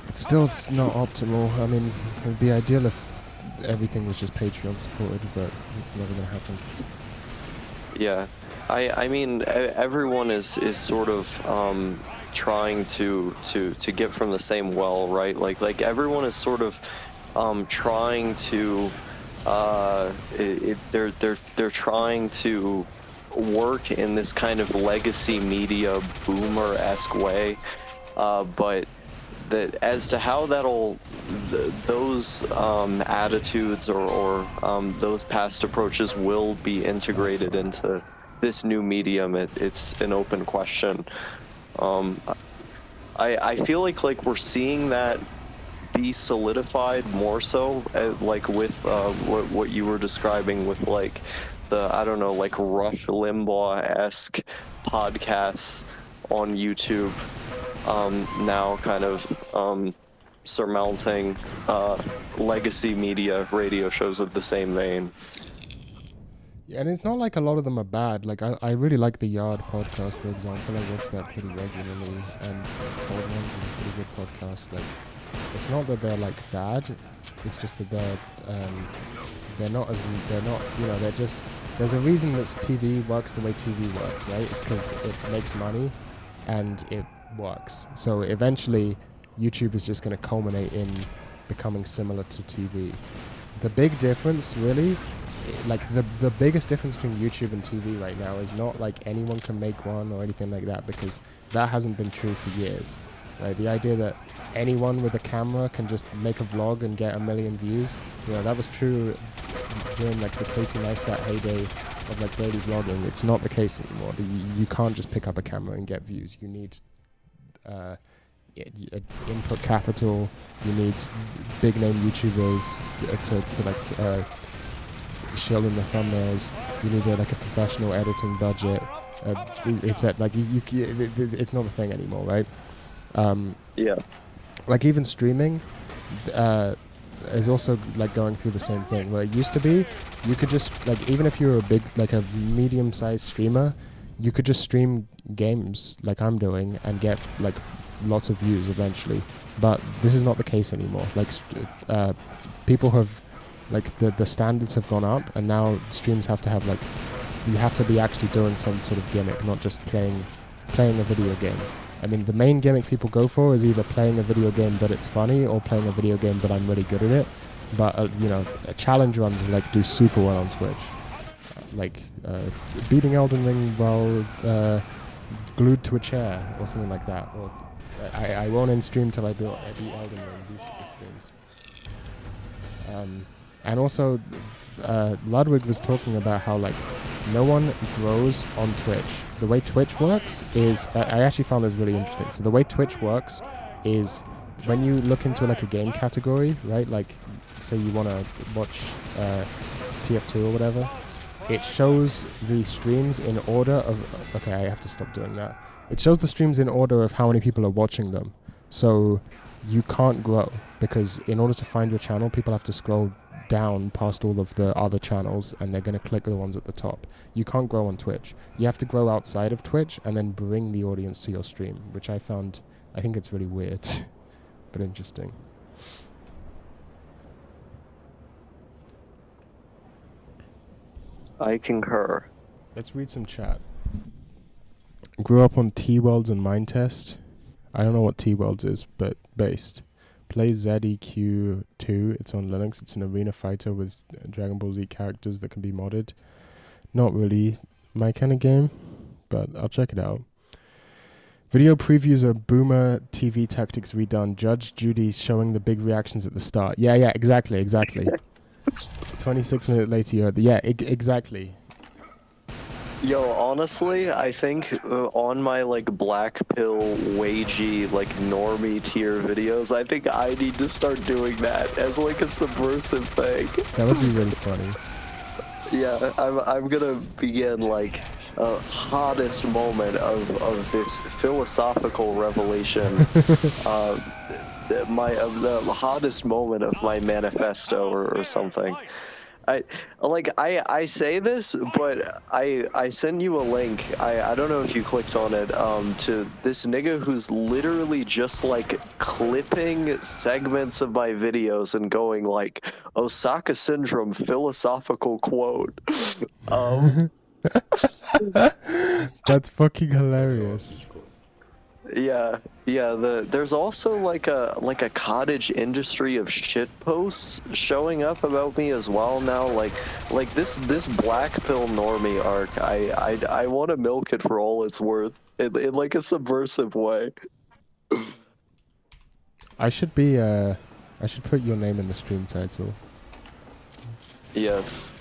it's still not optimal. I mean, it would be ideal if everything was just Patreon supported, but it's never gonna happen.
yeah. I mean, everyone is sort of trying to get from the same well, right? Like everyone is sort of trying to they're trying to work in this kind of legacy media boomer-esque way, but as to how those attitudes or those past approaches will be integrated into this new medium, it's an open question. I feel like we're seeing that be solidified more so, like with what you were describing with like the, I don't know, like Rush Limbaugh-esque podcasts on YouTube, now kind of surmounting legacy media radio shows of the same vein.
Yeah, and it's not like a lot of them are bad. Like I really like the Yard podcast, for example. I watch that pretty regularly, and Cold Ones is a pretty good podcast. Like, it's not that they're like bad. It's just that they're not, you know, they're just, there's a reason that TV works the way TV works, right? It's because it makes money and it works. So eventually YouTube is just going to culminate in becoming similar to TV. The big difference, really, like the biggest difference between YouTube and TV right now is not like anyone can make one or anything like that, because that hasn't been true for years. Right? The idea that anyone with a camera can just make a vlog and get 1 million views, you know, that was true during like the Casey Neistat heyday of like daily vlogging. It's not the case anymore. You can't just pick up a camera and get views. You need input capital. You need big name YouTubers to like show them the thumbnails. You need like a professional editing budget. It's that like it's not a thing anymore, right?
Yeah.
Like even streaming is also like going through the same thing. Where it used to be, you could just like, even if you were a big, like a medium-sized streamer, you could just stream games like I'm doing and get like lots of views eventually. But this is not the case anymore. Like people have, like the standards have gone up, and now streams have to have like, you have to be actually doing some sort of gimmick, not just playing a video game. I mean, the main gimmick people go for is either playing a video game but it's funny, or playing a video game but I'm really good at it. But you know, challenge runs like do super well on Twitch, like beating Elden Ring while glued to a chair or something like that. Or I won't end stream till I beat Elden Ring. These streams. And also, Ludwig was talking about how like no one grows on Twitch. The way Twitch works is, I actually found this really interesting. So the way Twitch works is when you look into like a game category, right? Like say you want to watch TF2 or whatever, it shows the streams in order of, okay, I have to stop doing that. It shows the streams in order of how many people are watching them. So you can't grow, because in order to find your channel, people have to scroll down past all of the other channels, and they're going to click the ones at the top. You can't grow on Twitch. You have to grow outside of Twitch and then bring the audience to your stream, which I think it's really weird, but interesting.
I concur.
Let's read some chat. Grew up on T-Worlds and Mindtest. I don't know what T-Worlds is, but based. Plays ZEQ2. It's on Linux. It's an arena fighter with Dragon Ball Z characters that can be modded. Not really my kind of game, but I'll check it out. Video previews are Boomer TV Tactics redone. Judge Judy showing the big reactions at the start. Yeah, exactly. 26 minutes later, you're exactly.
Yo, honestly, I think on my like black pill, wagey, like normie tier videos, I think I need to start doing that as like a subversive thing.
That would be really funny.
Yeah, I'm gonna begin like a hottest moment of this philosophical revelation. The hottest moment of my manifesto or something. I say this, but I send you a link. I don't know if you clicked on it, to this nigga who's literally just like clipping segments of my videos and going like Osaka syndrome philosophical quote.
That's fucking hilarious.
Yeah. There's also like a cottage industry of shit posts showing up about me as well now. Like this black pill normie arc. I want to milk it for all it's worth in like a subversive way.
I should put your name in the stream title.
Yes.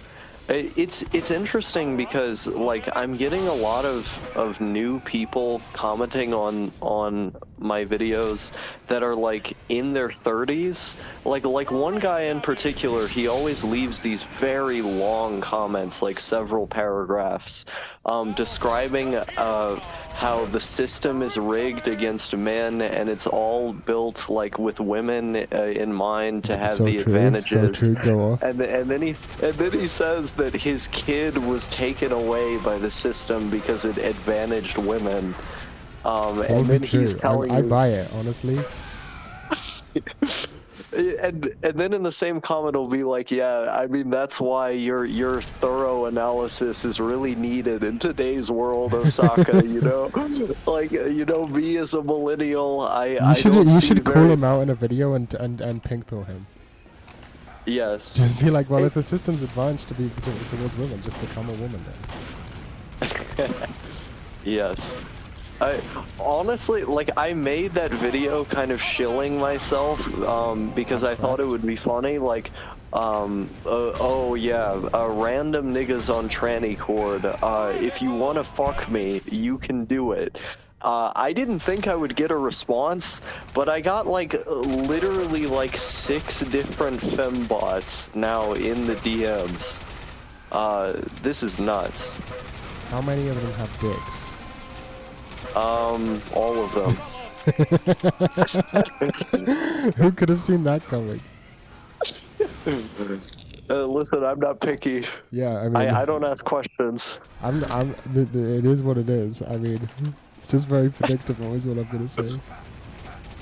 It's interesting because like I'm getting a lot of new people commenting on my videos that are like in their 30s. Like one guy in particular, he always leaves these very long comments, like several paragraphs, describing how the system is rigged against men, and it's all built like with women in mind to have
So
the
true,
advantages.
so true. Go off.
And then he says that his kid was taken away by the system because it advantaged women. And then he's telling
I buy it, honestly.
And then in the same comment it'll be like, yeah, I mean that's why your thorough analysis is really needed in today's world, Osaka. You know, like me as a millennial,
You should call him out in a video and pink pill him.
Yes.
Just be like, well, if the system's advanced towards women, just become a woman then.
Yes. I honestly, like, I made that video kind of shilling myself because I thought it would be funny, like, oh yeah, random niggas on tranny cord, if you want to fuck me, you can do it. I didn't think I would get a response, but I got like literally like 6 different fembots now in the DMs. This is nuts.
How many of them have dicks?
All of them.
Who could have seen that coming?
Listen, I'm not picky.
Yeah, I mean,
I don't ask questions.
It is what it is. I mean, it's just very predictable, is what I'm gonna say.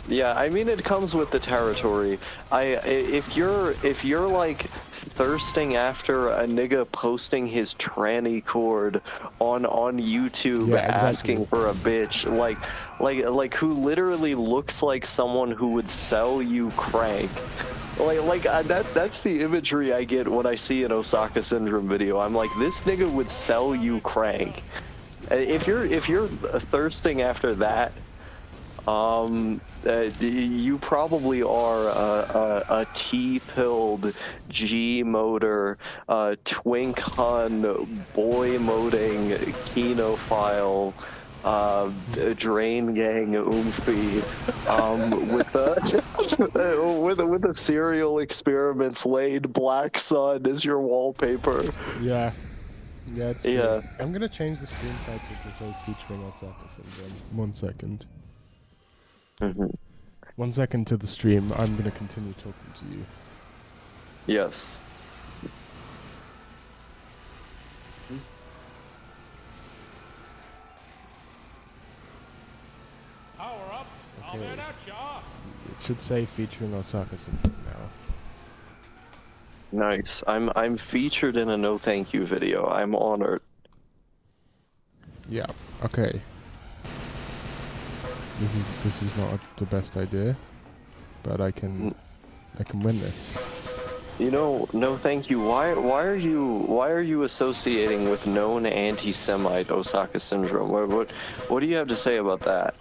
Yeah, I mean it comes with the territory. If you're like thirsting after a nigga posting his tranny cord on YouTube,
Yeah, exactly.
asking for a bitch, like who literally looks like someone who would sell you crank. That's the imagery I get when I see an Osaka Syndrome video. I'm like, this nigga would sell you crank. If you're thirsting after that, you probably are a T-pilled G-motor, twink hun, boy moding, kenophile, drain gang oomphy, with a serial experiments laid black sun as your wallpaper.
Yeah. Yeah, it's true.
Yeah.
I'm gonna change the screen title to say featuring Osaka Syndrome. 1 second.
Mm-hmm.
1 second to the stream. I'm gonna continue talking to you.
Yes.
Power up.
Okay.
Coming at ya.
It should say featuring Osaka Syndrome now.
Nice. I'm featured in a no thank you video. I'm honored.
Yeah. Okay. This is not the best idea, but I can win this.
You know, no thank you. Why are you associating with known anti-Semite Osaka Syndrome? What do you have to say about that?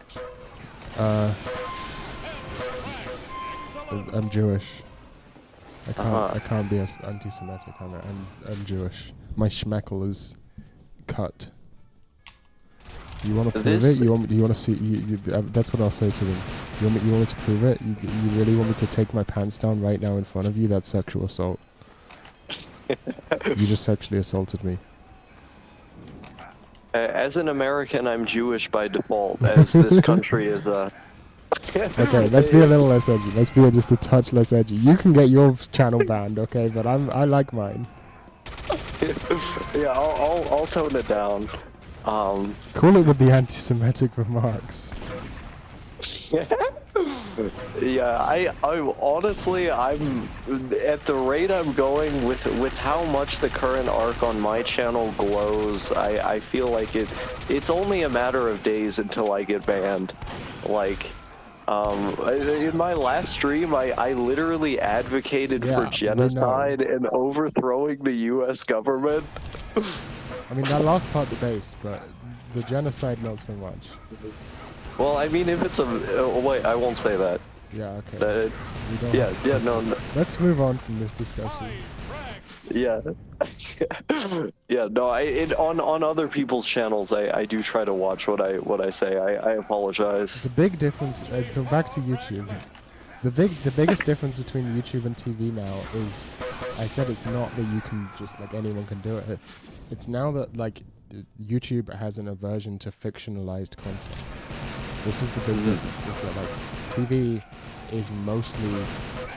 I'm Jewish.
Uh-huh.
I can't be anti-Semitic. I'm Jewish. My schmeckle is cut. You want to prove it? You want to see? That's what I'll say to them. You want me to prove it? You really want me to take my pants down right now in front of you? That's sexual assault. You just sexually assaulted me.
As an American, I'm Jewish by default, as this country is a...
Okay, let's be a little less edgy. Let's be just a touch less edgy. You can get your channel banned, okay? But I like mine.
Yeah, I'll tone it down.
Call it with the anti-Semitic remarks.
Yeah, I honestly, I'm at the rate I'm going with how much the current arc on my channel glows. I feel like it's only a matter of days until I get banned. Like, in my last stream, I literally advocated for genocide and overthrowing the U.S. government.
I mean, that last part's based, but the genocide not so much.
Well, I mean, if it's a... wait, I won't say that.
Yeah, okay.
No.
Let's move on from this discussion.
Yeah. Yeah, no, on other people's channels, I do try to watch what I say. I apologize.
The big difference... so back to YouTube. The biggest difference between YouTube and TV now is... I said it's not that you can just... like, anyone can do it. It's now that, like... YouTube has an aversion to fictionalized content. This is the big difference, is that like TV is mostly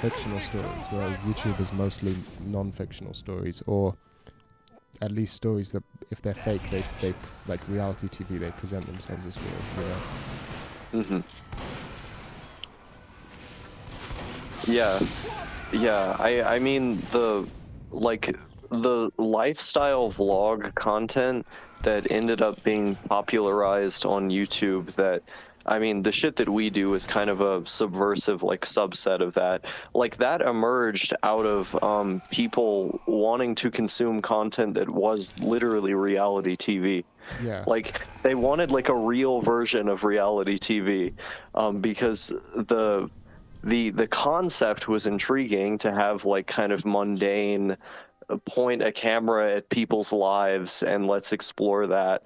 fictional stories, whereas YouTube is mostly non-fictional stories, or at least stories that, if they're fake, they like reality TV, they present themselves as real, you know?
Yeah, I mean the lifestyle vlog content that ended up being popularized on YouTube, that I mean the shit that we do is kind of a subversive like subset of that. Like that emerged out of people wanting to consume content that was literally reality TV.
Yeah.
Like they wanted like a real version of reality TV, because the concept was intriguing, to have like kind of mundane, point a camera at people's lives and let's explore that.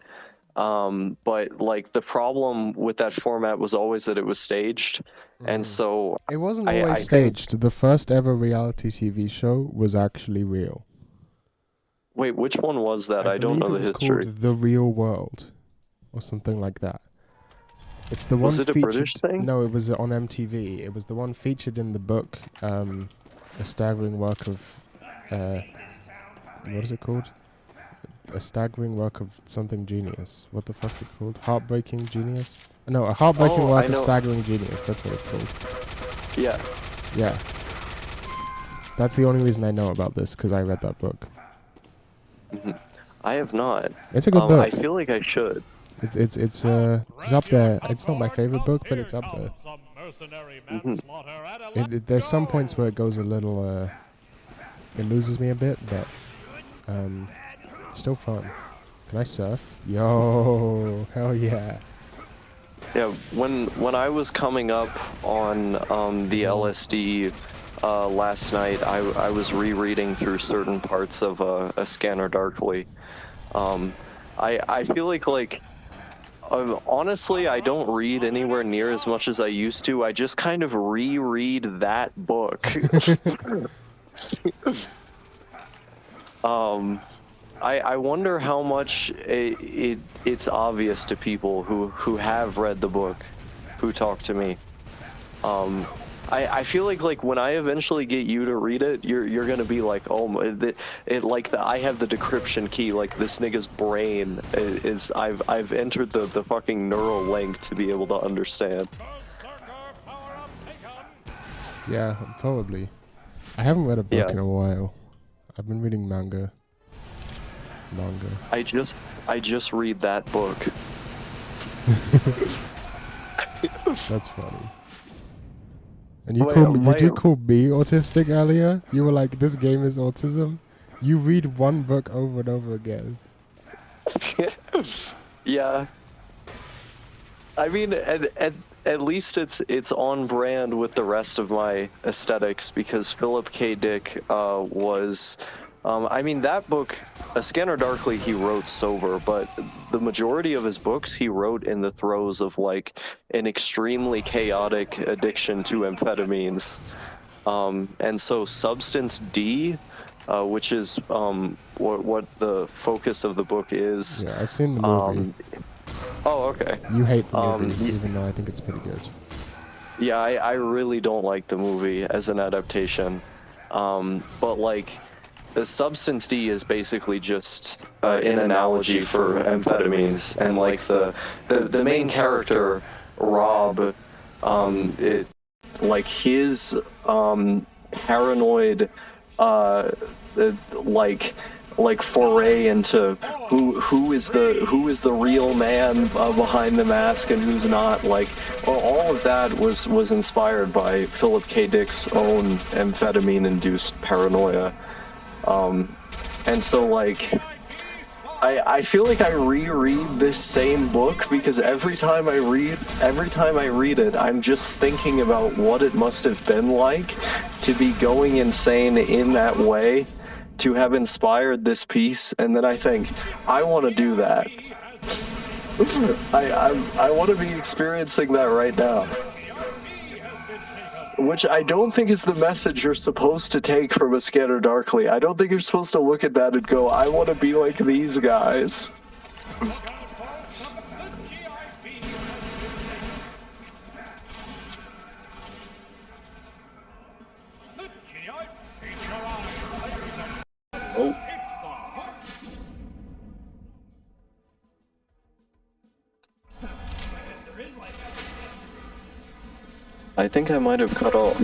But like the problem with that format was always that it was staged, and so
It wasn't
I
always staged. The first ever reality TV show was actually real.
wait, which one was that? I don't
believe
know
it
the
was
history.
called The Real World, or something like that. It's the
Was
one
it a
featured.
British thing?
No, it was on MTV. It was the one featured in the book, A Staggering Work of, what is it called? A Staggering Work of something Genius. What the fuck's it called? Heartbreaking Genius? No, A Heartbreaking Work of Staggering Genius. That's what it's called.
Yeah.
Yeah. That's the only reason I know about this, because I read that book.
I have not.
It's a good book.
I feel like I should.
It's up there. It's not my favorite book, but it's up there.
Some mercenary manslaughter at a
There's some points where it goes a little, it loses me a bit, but it's still fun. Can I surf? Yo, hell yeah.
Yeah, when I was coming up on the LSD last night, I was rereading through certain parts of A Scanner Darkly. I feel like honestly, I don't read anywhere near as much as I used to. I just kind of reread that book. I wonder how much it's obvious to people who have read the book, who talk to me. I feel like when I eventually get you to read it, you're gonna be like, oh, I have the decryption key. Like this nigga's brain is I've entered the fucking neural link to be able to understand.
Yeah, probably. I haven't read a book in a while. I've been reading manga.
I just read that book.
That's funny. And you did call me autistic earlier? You were like, this game is autism? You read one book over and over again.
Yeah. I mean, at least it's on brand with the rest of my aesthetics, because Philip K. Dick was... I mean, that book, A Scanner Darkly, he wrote sober, but the majority of his books he wrote in the throes of, like, an extremely chaotic addiction to amphetamines. And so Substance D, which is what the focus of the book is...
Yeah, I've seen the movie.
Oh, okay.
You hate the movie, even though I think it's pretty good.
Yeah, I really don't like the movie as an adaptation. But, like... The Substance D is basically just an analogy for amphetamines, and like the main character, Rob, like his paranoid like foray into who is the real man behind the mask and who's not, like all of that was inspired by Philip K. Dick's own amphetamine-induced paranoia. And so, like, I feel like I reread this same book because every time I read it, I'm just thinking about what it must have been like to be going insane in that way, to have inspired this piece, and then I think, I want to do that. I want to be experiencing that right now. Which I don't think is the message you're supposed to take from A Scanner Darkly. I don't think you're supposed to look at that and go, I want to be like these guys.
Oh. I think I might have cut off.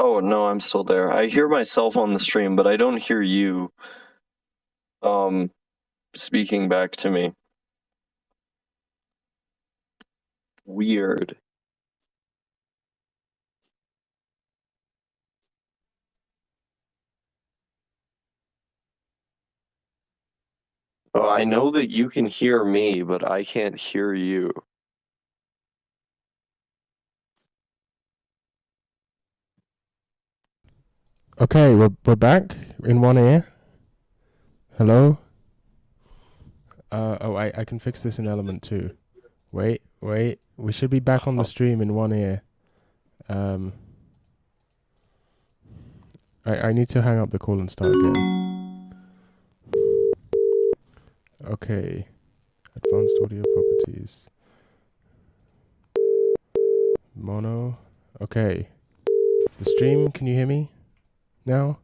Oh, no, I'm still there. I hear myself on the stream, but I don't hear you speaking back to me. Weird. Oh, I know that you can hear me, but I can't hear you.
Okay, we're back in one ear. Hello? Oh, I can fix this in Element 2. Wait. We should be back on the stream in one ear. I need to hang up the call and start again. Okay. Advanced audio properties. Mono. Okay. The stream, can you hear me now?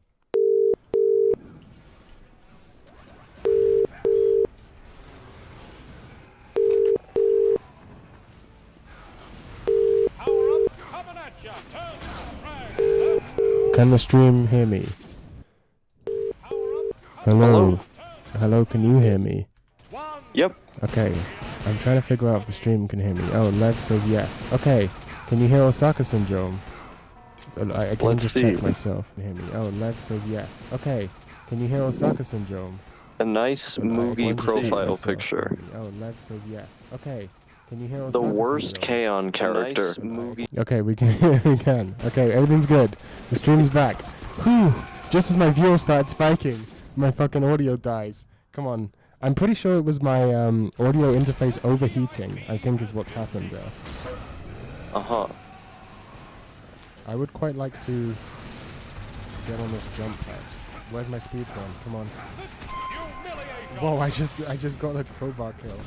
Can the stream hear me? Hello? Hello, can you hear me?
Yep.
Okay. I'm trying to figure out if the stream can hear me. Oh, Lev says yes. Okay. Can you hear Osaka Syndrome? I can just check myself and hear me. Oh, Lev says yes. Okay. Can you hear Osaka Syndrome?
A nice movie profile picture.
Oh, Lev says yes. Okay. Can you hear
The
Osaka
worst
Syndrome?
K-On character.
Nice movie.
Okay, we can. Okay, everything's good. The stream's back. Whew! Just as my viewers started spiking, my fucking audio dies. Come on. I'm pretty sure it was my audio interface overheating, I think is what's happened there.
Uh-huh.
I would quite like to get on this jump pad. Where's my speed gun? Come on. Whoa, I just got a crowbar kill.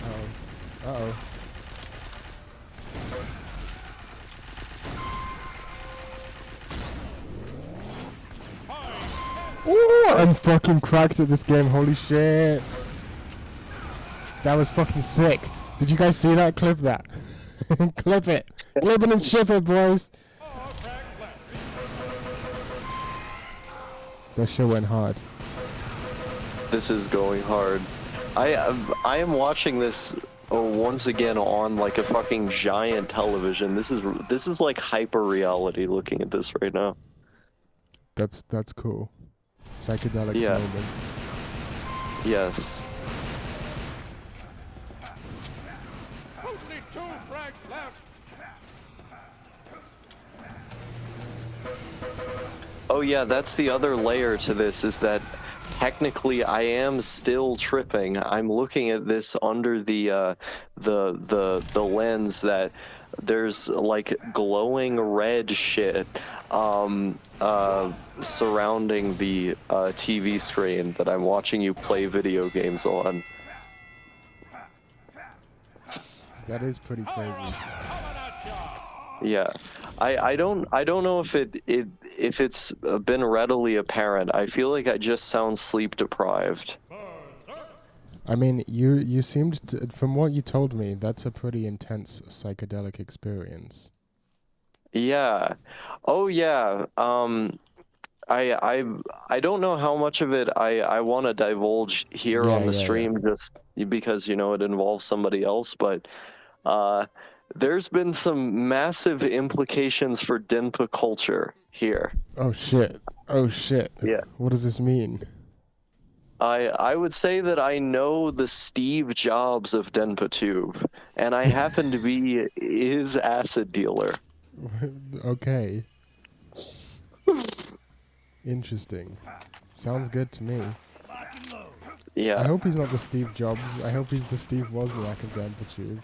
Uh-oh. Uh-oh. Ooh, I'm fucking cracked at this game, holy shit. That was fucking sick. Did you guys see that? Clip that. Clip it. Clip it and ship it, boys. That shit went hard.
This is going hard. I am watching this once again on like a fucking giant television. This is like hyper reality looking at this right now.
That's cool. Psychedelics
Yeah.
moment.
Yes.
Only 2 frags left.
Oh yeah, that's the other layer to this, is that technically I am still tripping. I'm looking at this under the lens that there's like glowing red shit surrounding the TV screen that I'm watching you play video games on.
That is pretty crazy.
Yeah. I don't know if it's been readily apparent. I feel like I just sound sleep deprived.
I mean, you seemed to, from what you told me, that's a pretty intense psychedelic experience.
Yeah. Oh yeah. I don't know how much of it I want to divulge here on the stream, just because, you know, it involves somebody else, but there's been some massive implications for Denpa culture here.
Oh shit. Oh shit.
Yeah.
What does this mean?
I would say that I know the Steve Jobs of Denpa Tube, and I happen to be his acid dealer.
Okay. Interesting. Sounds good to me.
Yeah.
I hope he's not the Steve Jobs. I hope he's the Steve Wozniak of the Amplitude.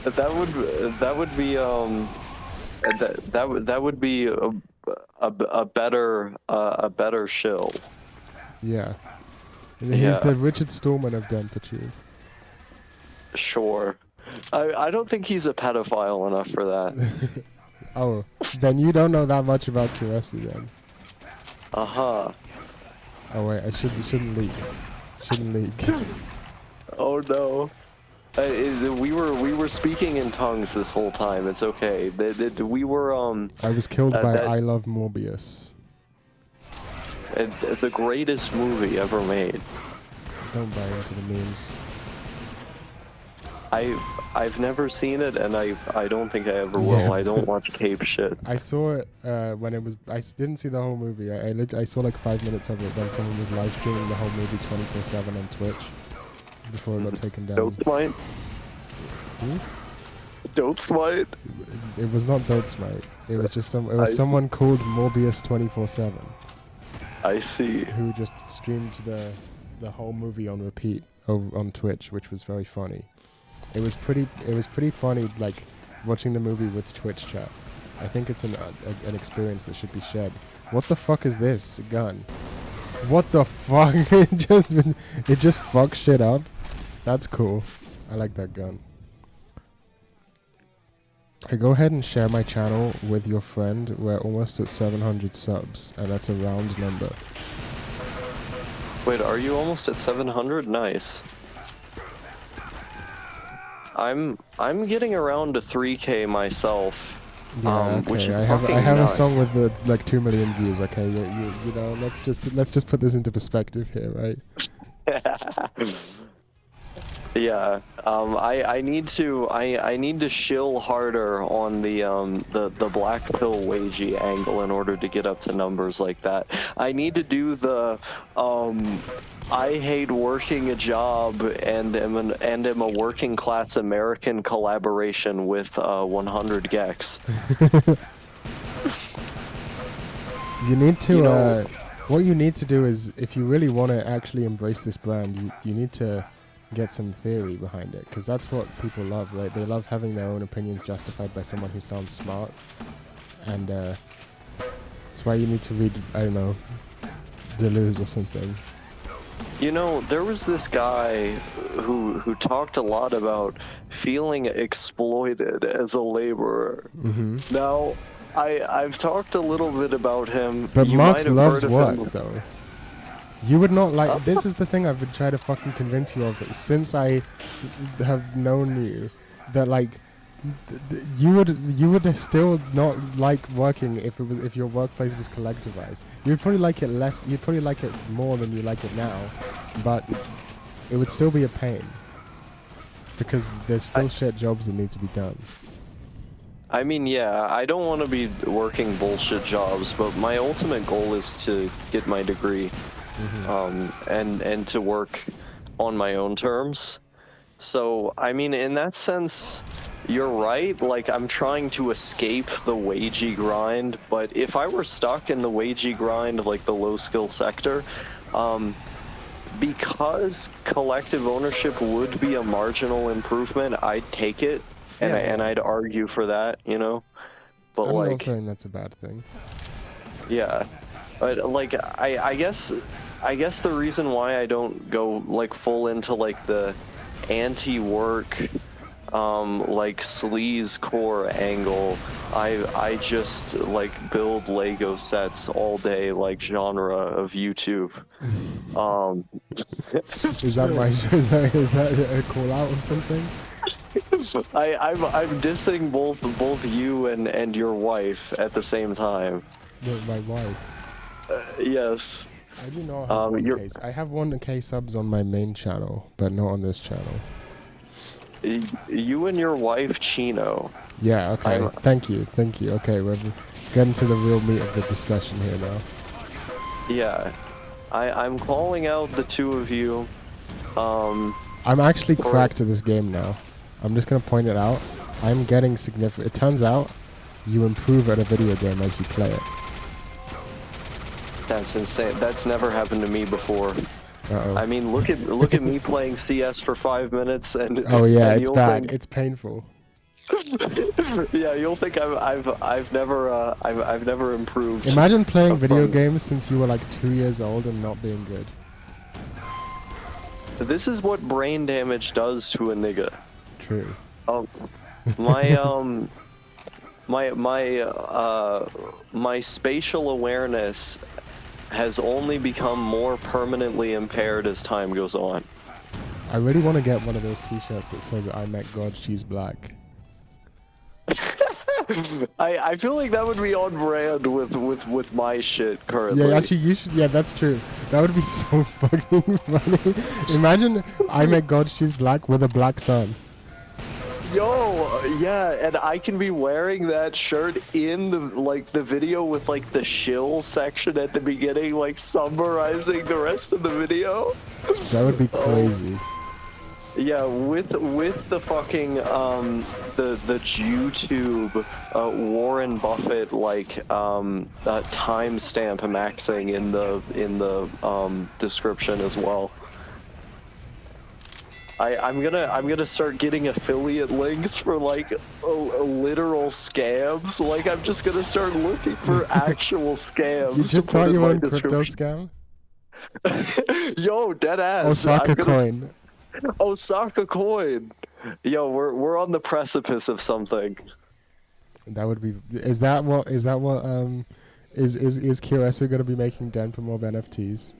That would be that would be a better shill.
Yeah. He's
Yeah.
the Richard Stallman of the Amplitude.
Sure. I don't think he's a pedophile enough for that.
Oh, then you don't know that much about Kuresi then.
Uh-huh.
Oh wait, shouldn't leak. Shouldn't leak.
Oh no. We were speaking in tongues this whole time. It's okay. We were
I was killed by I Love Morbius.
the greatest movie ever made.
Don't buy into the memes.
I've never seen it, and I don't think I ever will.
Yeah.
I don't watch cape shit.
I saw it when it was. Didn't see the whole movie. I saw like 5 minutes of it when someone was live streaming the whole movie 24/7 on Twitch before it got taken down.
Don't smite.
Hmm?
Don't smite.
It was not Don't Smite. It was just someone called Morbius 24/7
I see.
who just streamed the whole movie on repeat over on Twitch, which was very funny. It was pretty funny, like watching the movie with Twitch chat. I think it's an experience that should be shared. What the fuck is this? A gun? What the fuck? it just fucks shit up. That's cool. I like that gun. Okay, go ahead and share my channel with your friend. We're almost at 700 subs, and that's a round number.
Wait, are you almost at 700? Nice. I'm getting around to 3K myself.
Yeah, okay.
Which is
I have a song with like 2 million views. Okay, you know, let's just put this into perspective here, right?
Yeah. I need to shill harder on the black pill wagey angle in order to get up to numbers like that. I need to do the I hate working a job and am a working class American collaboration with 100 gex.
You need to
You know-
what you need to do is, if you really want to actually embrace this brand, you need to get some theory behind it, because that's what people love, right? They love having their own opinions justified by someone who sounds smart, and that's why you need to read, I don't know, Deleuze or something.
You know, there was this guy who talked a lot about feeling exploited as a laborer.
Mm-hmm.
Now, I've talked a little bit about him.
But
You
Marx
might have
loves
heard of
work,
him.
though. You would not like. This is the thing I've been trying to fucking convince you of since I have known you, that like you would still not like working if your workplace was collectivized. You'd probably like it less. You'd probably like it more than you like it now, but it would still be a pain because there's still shit jobs that need to be done.
I mean, yeah, I don't want to be working bullshit jobs, but my ultimate goal is to get my degree. And to work on my own terms. So, I mean, in that sense, you're right. Like, I'm trying to escape the wagey grind, but if I were stuck in the wagey grind, like the low skill sector, because collective ownership would be a marginal improvement, I'd take it, and I'd argue for that, you know? But
I'm
like,
not saying that's a bad thing.
yeah, but like I guess the reason why I don't go like full into like the anti-work like sleaze core angle, I just like build Lego sets all day, like genre of YouTube.
Is that a call out or something?
I'm dissing both you and your wife at the same time.
No, my wife.
Yes.
I do not have 1K. I have 1K subs on my main channel, but not on this channel.
You and your wife, Chino.
Yeah, okay. Thank you. Okay, we're getting to the real meat of the discussion here now.
Yeah. I'm calling out the two of you.
I'm actually cracked at this game now. I'm just gonna point it out. I'm getting significant. It turns out you improve at a video game as you play it.
That's insane. That's never happened to me before.
Uh-oh.
I mean, look at me playing CS for 5 minutes, and
Oh yeah,
and
it's
you'll
bad.
think-
It's painful.
yeah, you'll think I've never improved.
Imagine playing video
From-
games since you were like 2 years old and not being good.
This is what brain damage does to a nigga.
True.
My my spatial awareness has only become more permanently impaired as time goes on.
I really want to get one of those t-shirts that says "I met God, she's black."
I feel like that would be on brand with my shit currently.
Yeah, actually, you should. Yeah, that's true. That would be so fucking funny. Imagine "I met God, she's black" with a black sun.
Yo, yeah, and I can be wearing that shirt in the video with like the shill section at the beginning, like summarizing the rest of the video.
That would be crazy.
Yeah, with the fucking the YouTube Warren Buffett like timestamp maxing in the description as well. I'm gonna start getting affiliate links for like literal scams. Like I'm just gonna start looking for actual scams.
You just
to put
thought
in
you
my
were in crypto
description.
scam?
Yo, dead ass.
Osaka coin.
Osaka coin. Yo, we're on the precipice of something.
That would be. Is that what? Is QSO gonna be making Den from more NFTs?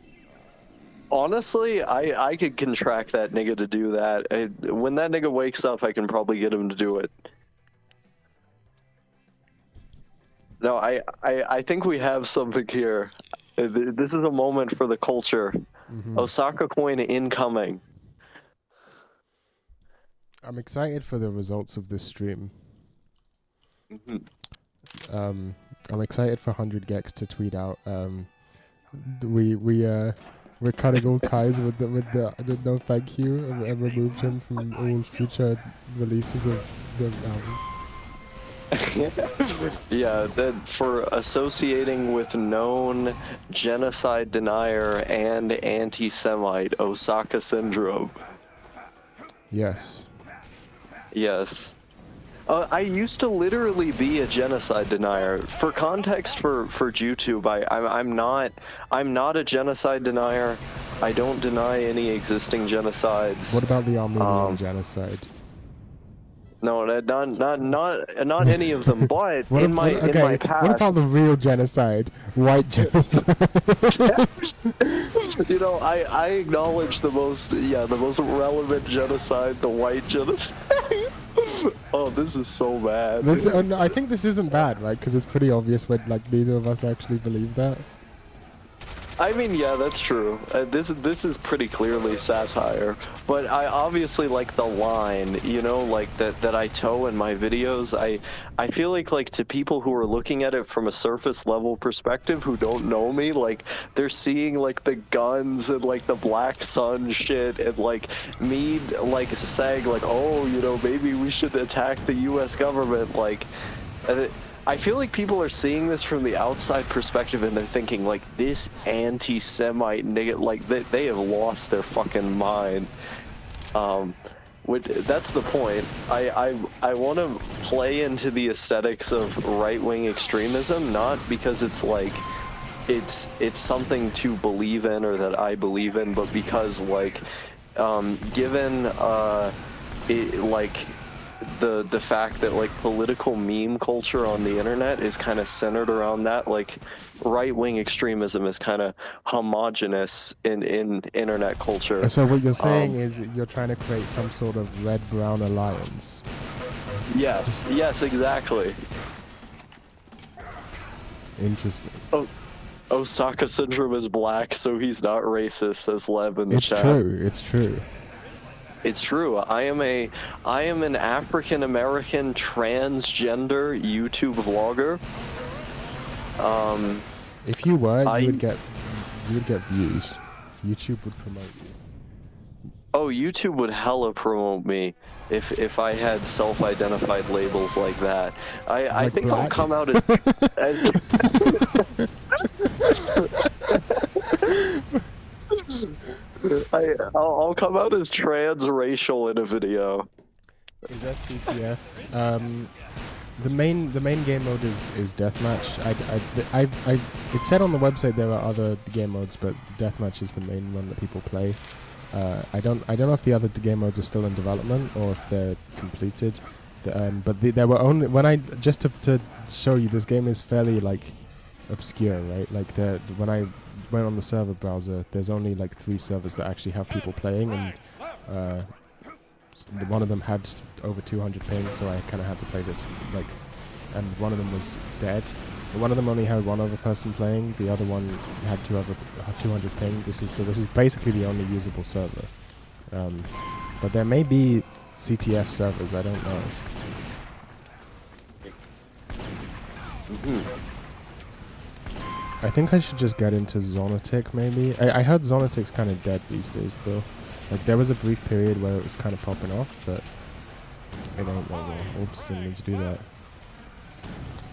Honestly, I could contract that nigga to do that. When that nigga wakes up, I can probably get him to do it. No, I think we have something here. This is a moment for the culture.
Mm-hmm.
Osaka coin incoming.
I'm excited for the results of this stream.
Mm-hmm.
I'm excited for 100 Gex to tweet out. We're cutting all ties with the no thank you and removed him from all future releases of the album.
Yeah, that for associating with known genocide denier and anti-Semite Osaka syndrome.
Yes.
Yes. I used to literally be a genocide denier. For context, for YouTube, I'm not a genocide denier. I don't deny any existing genocides.
What about the Armenian genocide?
No, not any of them. But in my past,
what about the real genocide, white genocide?
You know, I acknowledge the most relevant genocide, the white genocide. Oh, this is so bad.
No, I think this isn't bad, right? Because it's pretty obvious when like neither of us actually believe that.
I mean, yeah, that's true. This is pretty clearly satire, but I obviously like the line, you know, like that I toe in my videos. I feel like to people who are looking at it from a surface level perspective who don't know me, like they're seeing like the guns and like the black sun shit and like me like saying like, oh, you know, maybe we should attack the U.S. government, like. I feel like people are seeing this from the outside perspective and they're thinking like this anti-Semite nigga, like they have lost their fucking mind. That's the point. I want to play into the aesthetics of right-wing extremism, not because it's like it's something to believe in or that I believe in, but because like given the fact that like political meme culture on the internet is kind of centered around that, like right-wing extremism is kind of homogenous in internet culture.
So what you're saying is you're trying to create some sort of red-brown alliance.
Yes, exactly.
Interesting.
Oh, Osaka syndrome is black, so he's not racist, says Lev in the chat.
It's true.
It's true. I am an African American transgender YouTube vlogger.
If you were, you would get views. YouTube would promote you.
Oh, YouTube would hella promote me if I had self-identified labels like that. I think
black?
I'll come out as I'll come out as transracial in a video.
Is that CTF? The main game mode is deathmatch. It said on the website there are other game modes, but deathmatch is the main one that people play. I don't know if the other game modes are still in development or if they're completed. But there were only just to show you, this game is fairly like obscure, right? Like when I went on the server browser, there's only like 3 servers that actually have people playing, and one of them had over 200 ping, so I kind of had to play this like, and one of them was dead. One of them only had 1 other person playing. The other one had 200 ping. This is basically the only usable server. But there may be CTF servers. I don't know. I think I should just get into Zonatic maybe. I heard Zonatic's kind of dead these days though. Like there was a brief period where it was kind of popping off, but I don't know more. Oops, didn't mean to do that.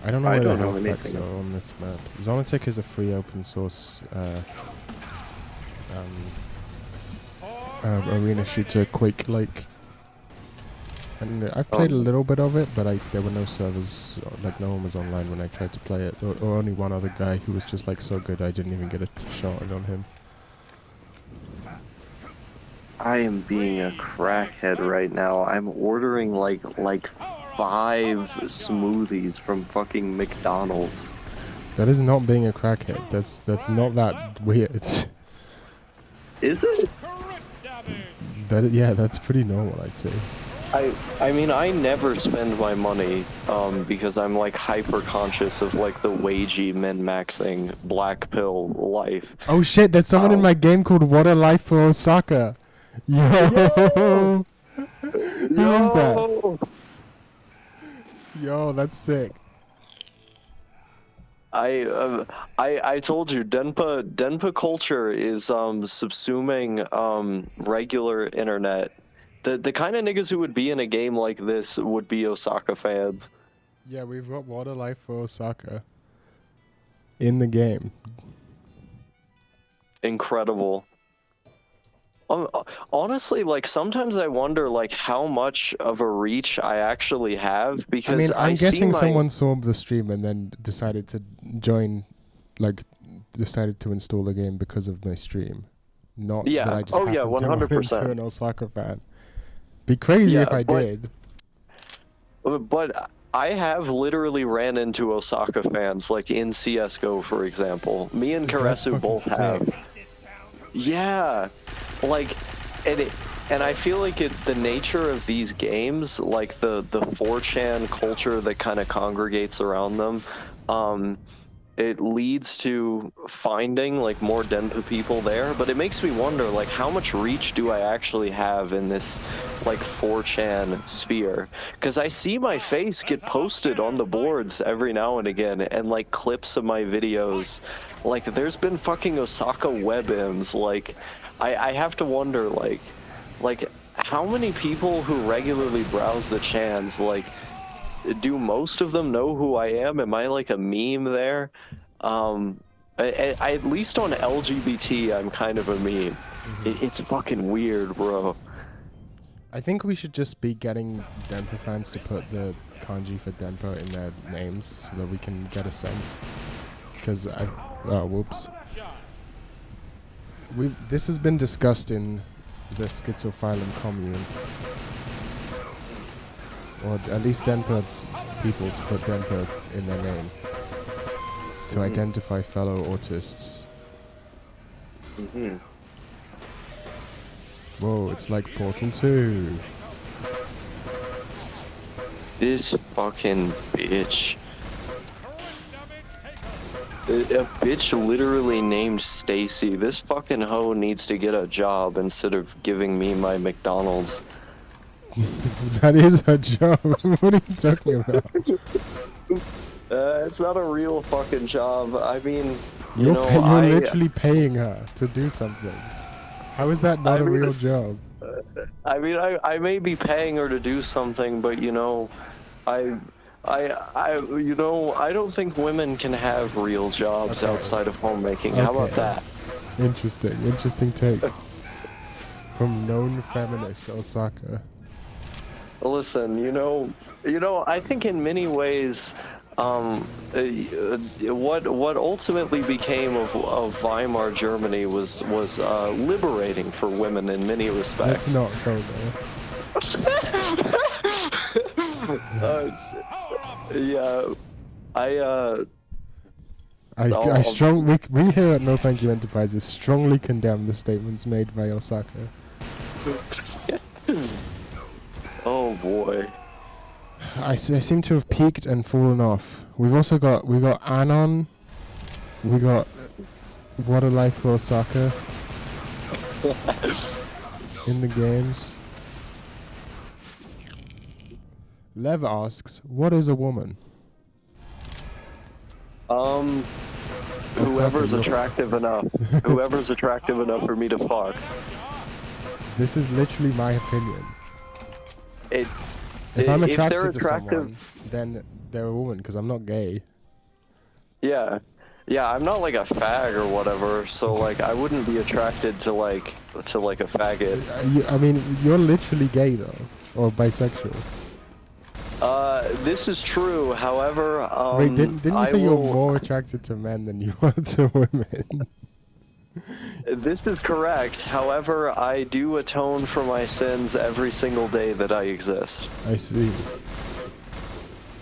I don't know where the health packs are on this map. Zonatic is a free open source arena shooter, Quake like. And I've played a little bit of it, but there were no servers, like no one was online when I tried to play it, or only one other guy who was just like so good I didn't even get a shot on him.
I am being a crackhead right now. I'm ordering like 5 smoothies from fucking McDonald's.
That is not being a crackhead. That's not that weird.
Is it?
Yeah, that's pretty normal, I'd say.
I mean, I never spend my money because I'm like hyper conscious of like the wagey min-maxing black pill life.
Oh shit, there's someone in my game called What a Life for Osaka. Yo! Who is that? Yo, that's sick.
I told you, Denpa culture is subsuming regular internet. The kind of niggas who would be in a game like this would be Osaka fans.
Yeah, we've got What a Life for Osaka in the game.
Incredible. Honestly, like sometimes I wonder like how much of a reach I actually have, because
I mean, I'm guessing someone saw the stream and then decided to join, like decided to install the game because of my stream. Not that I just happened to run into an Osaka fan. Be crazy if I did.
But I have literally ran into Osaka fans, like in CSGO, for example. Me and Karesu both have. Yeah, like, and I feel like the nature of these games, like the 4chan culture that kind of congregates around them, it leads to finding like more Denpa people there, but it makes me wonder like how much reach do I actually have in this like 4chan sphere? Because I see my face get posted on the boards every now and again, and like clips of my videos. Like there's been fucking Osaka web-ins. Like I have to wonder like how many people who regularly browse the chans, like, do most of them know who I am? Am I like a meme there? At least on LGBT, I'm kind of a meme. It's fucking weird, bro.
I think we should just be getting Denpa fans to put the kanji for Denpa in their names so that we can get a sense. Because whoops. This has been discussed in the Schizophilum commune. Or at least Denpa people to put Denpa in their name. To identify fellow autists. Whoa, it's like Portal 2.
This fucking bitch. A bitch literally named Stacy. This fucking hoe needs to get a job instead of giving me my McDonald's.
That is her job. What are you talking about?
It's not a real fucking job. I mean,
you're literally paying her to do something. How is that not a real job? I
mean, I may be paying her to do something, but you know, you know, I don't think women can have real jobs
Okay.
outside of homemaking. How about
Okay.
that?
Interesting take. From known feminist Osaka.
Listen, I think in many ways, what ultimately became of Weimar Germany was liberating for women in many
Let's
respects.
not go there.
Yeah, I
I strongly, we here at No Thank You Enterprises strongly condemn the statements made by Osaka.
oh boy.
I seem to have peaked and fallen off. We got Anon. We got What a Life for Osaka in the games. Lev asks, what is a woman?
Whoever's
you're-
attractive enough. Whoever's attractive enough for me to fuck.
This is literally my opinion.
If
I'm
they're
attracted to
attractive,
someone, then they're a woman because I'm not gay.
yeah, I'm not like a fag or whatever, so like I wouldn't be attracted to like a faggot.
I mean, you're literally gay though, or bisexual.
This is true. However,
Wait, didn't you say you're
will-
more attracted to men than you are to women?
This is correct. However, I do atone for my sins every single day that I exist.
I see.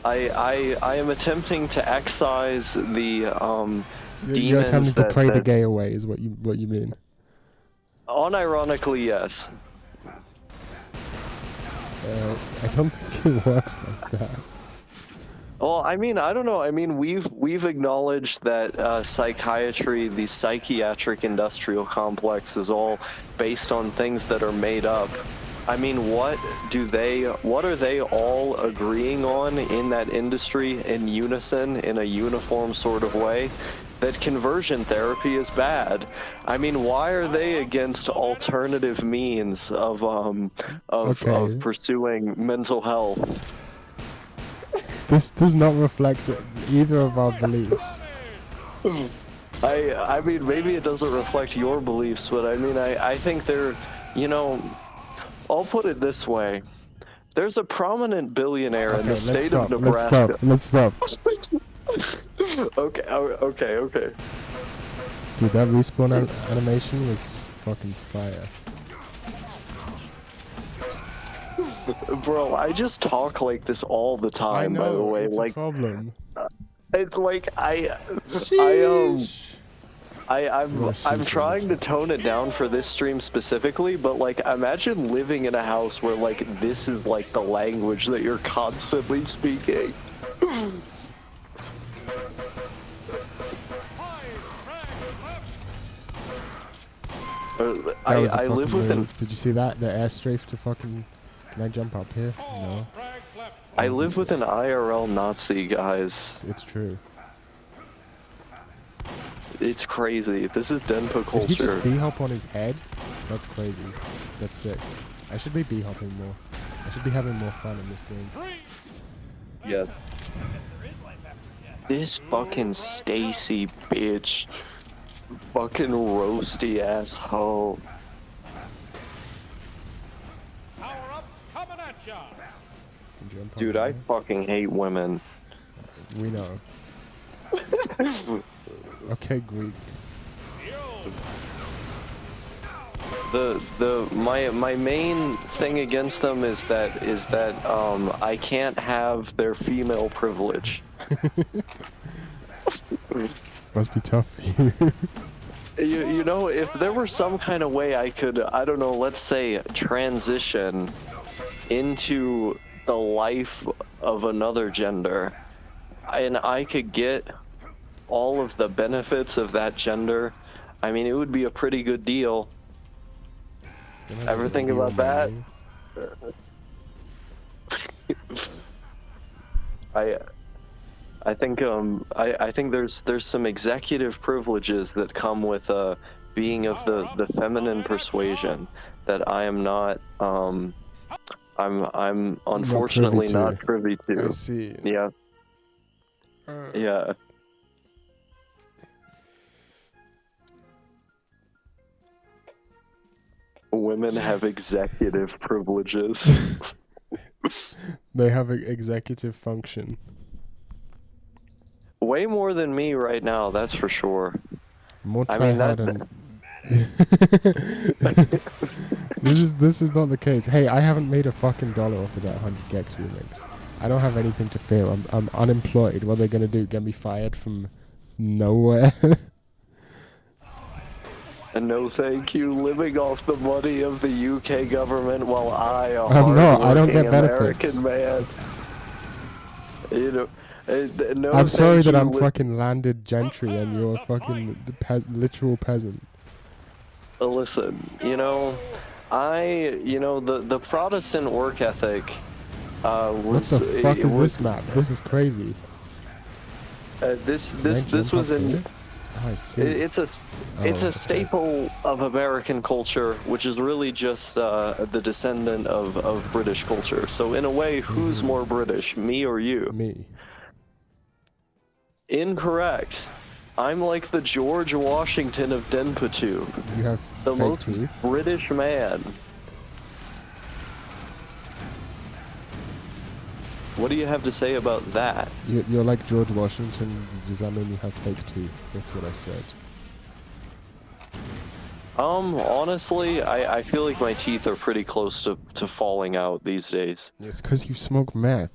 I am attempting to excise the
You're
demons
attempting to
that,
pray the
that
gay away, is what you mean.
unironically, yes.
I don't think it works like that.
Well, I mean, I don't know. I mean, we've acknowledged that psychiatry, the psychiatric industrial complex, is all based on things that are made up. I mean, what are they all agreeing on in that industry in unison, in a uniform sort of way? That conversion therapy is bad. I mean, why are they against alternative means of
Okay.
pursuing mental health?
This does not reflect either of our beliefs.
I mean, maybe it doesn't reflect your beliefs, but I mean, I think they're, I'll put it this way. There's a prominent billionaire in
Okay,
the
let's
state
stop.
of
Let's
Nebraska.
stop.
Okay.
Dude, that respawn animation was fucking fire.
Bro, I just talk like this all the time, by the way.
It's
Like,
a problem.
it's like I'm trying to tone it down for this stream specifically, but like imagine living in a house where like this is like the language that you're constantly speaking.
That was a
I live
fucking
within
move. Did you see that? The air strafe to fucking... Can I jump up here? No.
I live with an IRL Nazi, guys.
It's true.
It's crazy. This is Denpa
Did he just
culture.
b-hop on his head? That's crazy. That's sick. I should be b-hopping more. I should be having more fun in this game.
Yes. This fucking Stacy bitch. Fucking roasty ass hoe.
Power-ups coming at ya.
Jump up
Dude, I
there.
fucking hate women.
We know. Okay, Greek.
My main thing against them is that I can't have their female privilege.
Must be tough for you.
You know, if there were some kind of way I could, I don't know, let's say transition into the life of another gender, and I could get all of the benefits of that gender, I mean, it would be a pretty good deal. Ever think about that? I think I think there's some executive privileges that come with being of the feminine persuasion that I am not I'm unfortunately not privy to.
I see.
Yeah. Yeah. Women have executive privileges.
They have an executive function.
Way more than me right now, that's for sure.
More
I
try
mean,
hard
that-
and this is not the case. Hey, I haven't made a fucking dollar off of that 100 Gex remix. I don't have anything to fear. I'm unemployed. What are they gonna do? Get me fired from nowhere?
No, thank you. Living off the money of the UK government while I don't
get
hardworking
benefits.
American man. You know, no,
I'm sorry
thank
that
you,
I'm fucking landed gentry and you're a fucking literal peasant.
Listen, the Protestant work ethic
What
was.
the fuck is this map? This is crazy.
This was in.
Oh, I see.
It's a
okay.
staple of American culture, which is really just the descendant of British culture. So in a way, who's more British, me or you?
Me.
Incorrect. I'm like the George Washington of Denpatu,
You have
the
fake
most
teeth.
British man. What do you have to say about that?
You're like George Washington. Does that mean you have fake teeth? That's what I said.
Honestly, I feel like my teeth are pretty close to falling out these days.
It's because you smoke meth.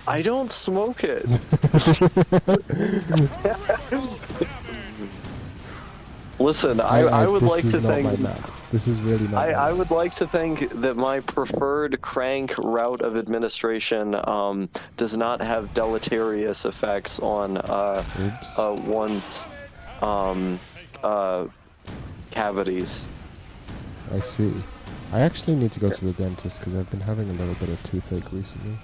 I don't smoke it. Listen, I would like to think.
This is really not.
I would like to think that my preferred crank route of administration does not have deleterious effects on one's cavities.
I see. I actually need to go to the dentist because I've been having a little bit of toothache recently.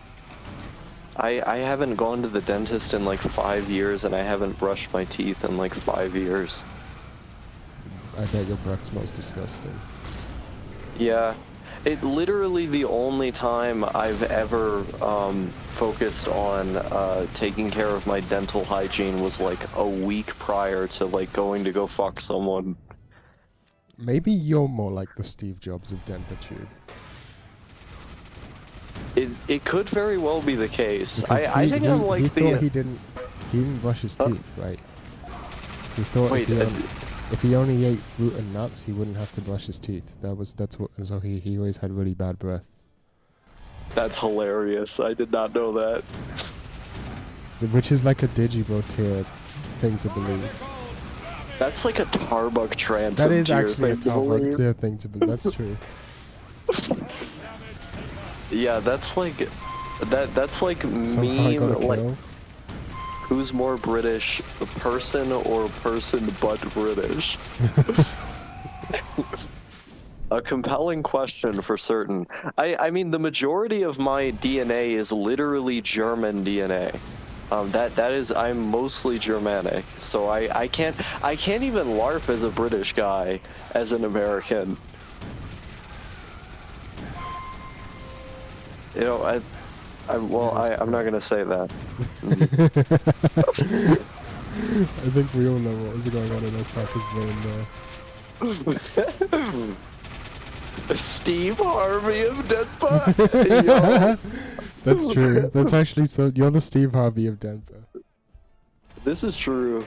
I haven't gone to the dentist in like 5 years, and I haven't brushed my teeth in like 5 years.
I bet your breath smells disgusting.
Yeah. It literally the only time I've ever focused on taking care of my dental hygiene was like a week prior to like going to go fuck someone.
Maybe you're more like the Steve Jobs of Denpatube.
It could very well be the case.
Because
I think I'm like
he didn't brush his teeth, right? He thought
Wait,
if he only ate fruit and nuts, he wouldn't have to brush his teeth. So he always had really bad breath.
That's hilarious. I did not know that.
Which is like a Digibro tier thing to believe.
That's like a Tarbuk transom.
That is
tier
actually a
thing to
Tarbuk
believe.
tier thing to believe. That's true.
Yeah, that's like
Somehow I
meme
got a
like
kill.
who's more British, person or person but British? A compelling question for certain. I mean, the majority of my DNA is literally German DNA. That is, I'm mostly Germanic, so I can't even LARP as a British guy as an American. You know, I'm not gonna say that.
I think we all know what was going on in Osaka's brain there.
Steve Harvey of Denpa.
That's true. That's actually so. You're the Steve Harvey of Denver.
This is true.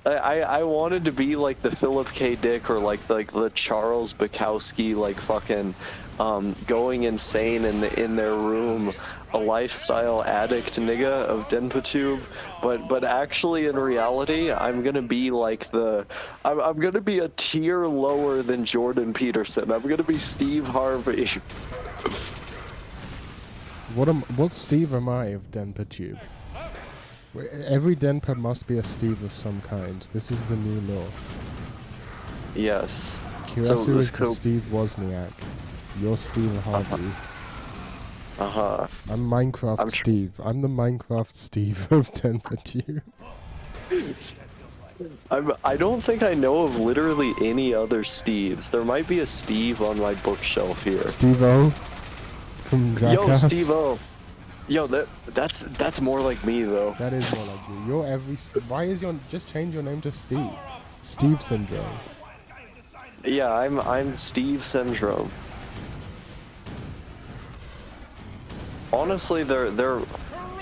I wanted to be like the Philip K. Dick or like the Charles Bukowski, like fucking going insane in their room, a lifestyle addict nigga of Denpatube, but actually in reality I'm gonna be like I'm gonna be a tier lower than Jordan Peterson. I'm gonna be Steve Harvey.
What Steve am I of Denpatube? Every Denpa must be a Steve of some kind. This is the new law.
Yes.
Kirasu is the Steve Wozniak. You're Steve Harvey. I'm Minecraft Steve. I'm the Minecraft Steve of Denpatube.
I don't think I know of literally any other Steves. There might be a Steve on my bookshelf here.
Steve-O? from
Yo,
Jackass.
Steve-O. Yo, that's more like me though.
That is more like you. You're every. Why is your just change your name to Steve? Steve Syndrome.
Yeah, I'm Steve Syndrome. Honestly, they're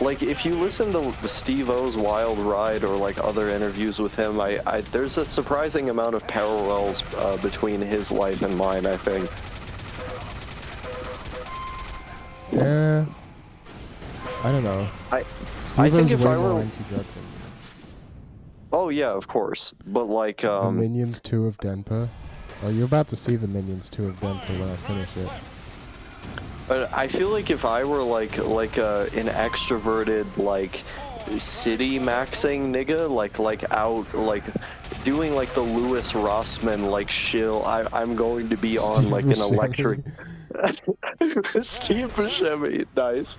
like, if you listen to the Steve-O's Wild Ride or like other interviews with him, I there's a surprising amount of parallels between his life and mine, I think.
Yeah. I don't know.
I
Steve-O's
think if
way
I
more
were,
anti-drug than you.
oh yeah, of course, but like
The Minions 2 of Denver. Oh, you're about to see the Minions 2 of Denver when I finish it.
But I feel like if I were like an extroverted like city maxing nigga, like out like doing like the Louis Rossman like shill, I'm going to be on
Steve
like an
Buscemi.
electric. Steve Buscemi, nice.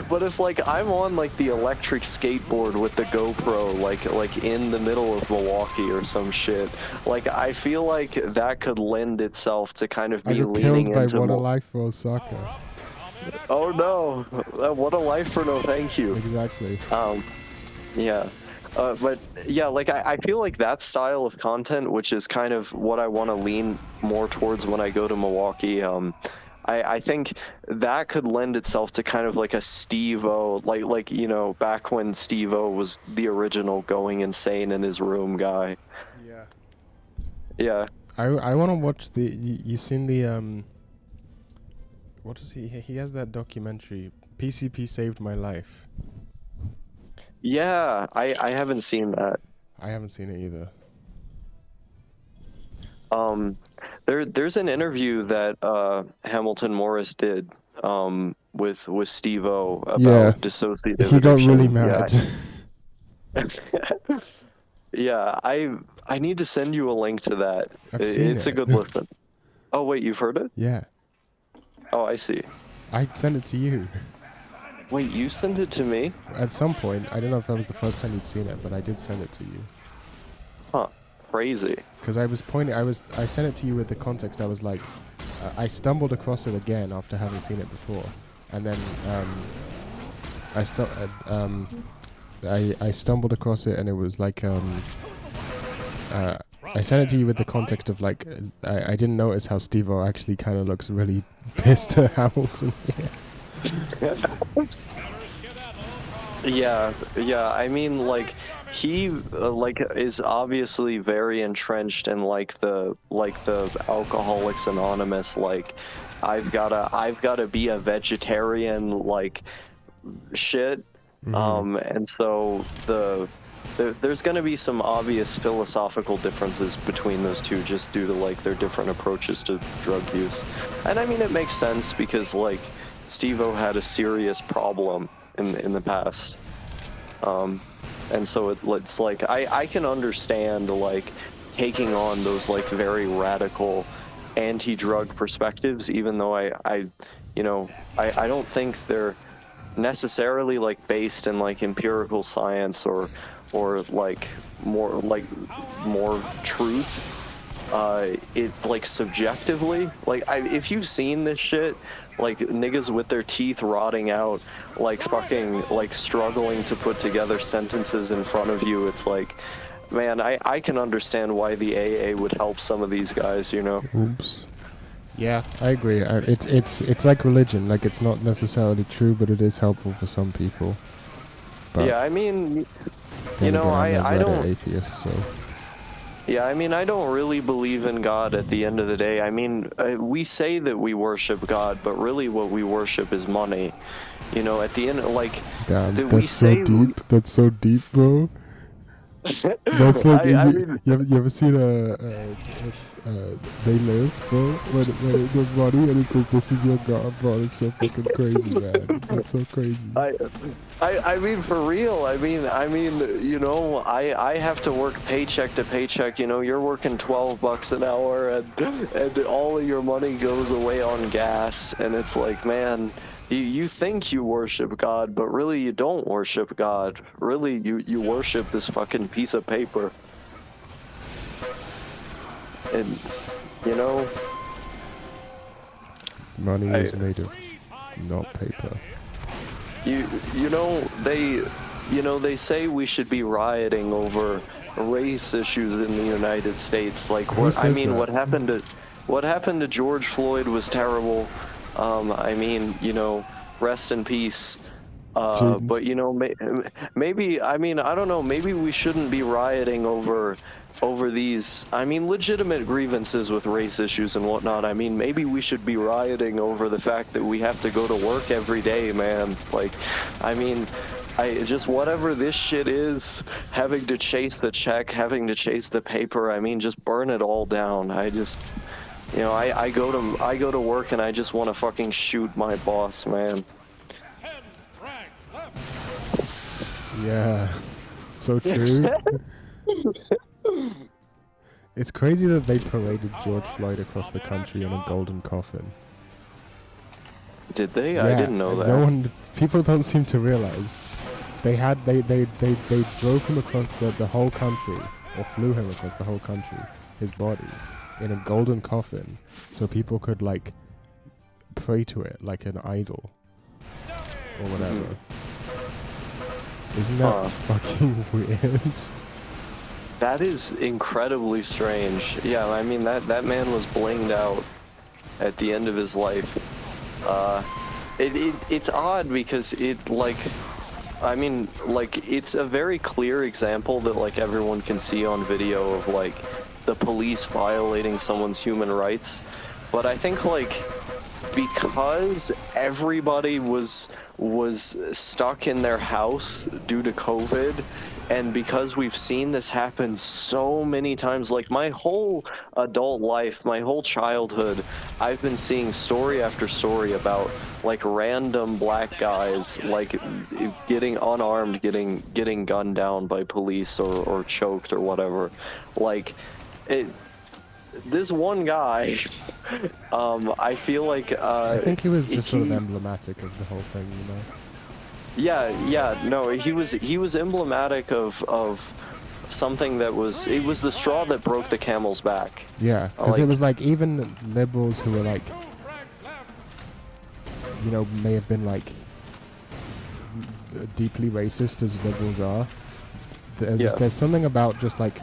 But if like I'm on like the electric skateboard with the GoPro, like in the middle of Milwaukee or some shit, like I feel like that could lend itself to kind of
I
me
got
leaning
killed by
into
What a
more.
Life for Osaka.
Oh no! What a life for no thank you.
Exactly.
Yeah. But yeah, like I feel like that style of content, which is kind of what I want to lean more towards when I go to Milwaukee. I think that could lend itself to kind of like a Steve-O, like you know, back when Steve-O was the original going insane in his room guy.
Yeah.
Yeah.
I want to watch the. You seen the What is he? He has that documentary. PCP Saved My Life.
Yeah, I haven't seen that.
I haven't seen it either.
There's an interview that Hamilton Morris did with Steve-O about
Yeah.
dissociative
He got
addiction.
really mad.
Yeah, yeah, I need to send you a link to that.
I've seen
It's a
it.
good listen. Oh wait, you've heard it?
Yeah.
Oh, I see.
I sent it to you.
Wait, you sent it to me?
At some point. I don't know if that was the first time you'd seen it, but I did send it to you.
Huh. Crazy.
Because I was pointing, I sent it to you with the context. I was like, I stumbled across it again after having seen it before, and then I stumbled across it, and it was like I sent it to you with the context of like I didn't notice how Steve-O actually kind of looks really pissed at Hamilton.
Yeah, I mean, like, he like is obviously very entrenched in like the Alcoholics Anonymous, like I've gotta be a vegetarian like shit. And so there's gonna be some obvious philosophical differences between those two just due to like their different approaches to drug use. And I mean, it makes sense because like Steve-O had a serious problem in the past. And so it's like I can understand like taking on those like very radical anti-drug perspectives, even though I don't think they're necessarily like based in like empirical science or like more truth. It's like subjectively, like if you've seen this shit, like niggas with their teeth rotting out, like fucking like struggling to put together sentences in front of you, it's like, man, I can understand why the AA would help some of these guys, you know.
Oops. Yeah, I agree. It's like religion. Like it's not necessarily true, but it is helpful for some people. But
Yeah, I mean,
then
you know,
again, I'm a
I
Reddit
don't.
atheist, so
Yeah, I mean, I don't really believe in God at the end of the day. I mean, we say that we worship God, but really what we worship is money. You know, at the end, like,
damn,
that we
that's so
say.
deep. That's so deep, bro. That's like
I mean,
you ever seen They Live, bro? When the money and it says this is your God, bro. It's so fucking crazy, man. That's so crazy.
I mean, for real. I mean, you know, I have to work paycheck to paycheck. You know, you're working $12 an hour, and all of your money goes away on gas, and it's like, man. You think you worship God, but really you don't worship God. Really, you worship this fucking piece of paper. And, you know...
Money is made of not paper.
They say we should be rioting over race issues in the United States. Like,
Who says that?
what happened to George Floyd was terrible. Rest in peace.
Jeez.
But maybe I don't know. Maybe we shouldn't be rioting over these legitimate grievances with race issues and whatnot. I mean, maybe we should be rioting over the fact that we have to go to work every day, man. Like, I just, whatever this shit is, having to chase the check, having to chase the paper, just burn it all down. I just, I go to work and I just want to fucking shoot my boss, man.
10 frag left.
Yeah, so true. It's crazy that they paraded George Floyd across the country in a golden coffin.
Did they?
Yeah,
I didn't know that.
People don't seem to realize. They drove him across the whole country, or flew him across the whole country, his body, in a golden coffin, so people could, like, pray to it like an idol, or whatever. Isn't that fucking weird?
That is incredibly strange. Yeah, that man was blinged out at the end of his life. It's odd because it's a very clear example that, like, everyone can see on video of, like, the police violating someone's human rights. But I think, like, because everybody was stuck in their house due to COVID, and because we've seen this happen so many times, like, my whole adult life, my whole childhood, I've been seeing story after story about, like, random black guys, like, getting unarmed, getting gunned down by police or choked or whatever. Like, this one guy, I feel like
I think he was just sort of emblematic of the whole thing, you know.
No, he was emblematic of something that was, it was the straw that broke the camel's back.
Yeah, because it was like, even liberals who were like, may have been like deeply racist as liberals are. There's something about just like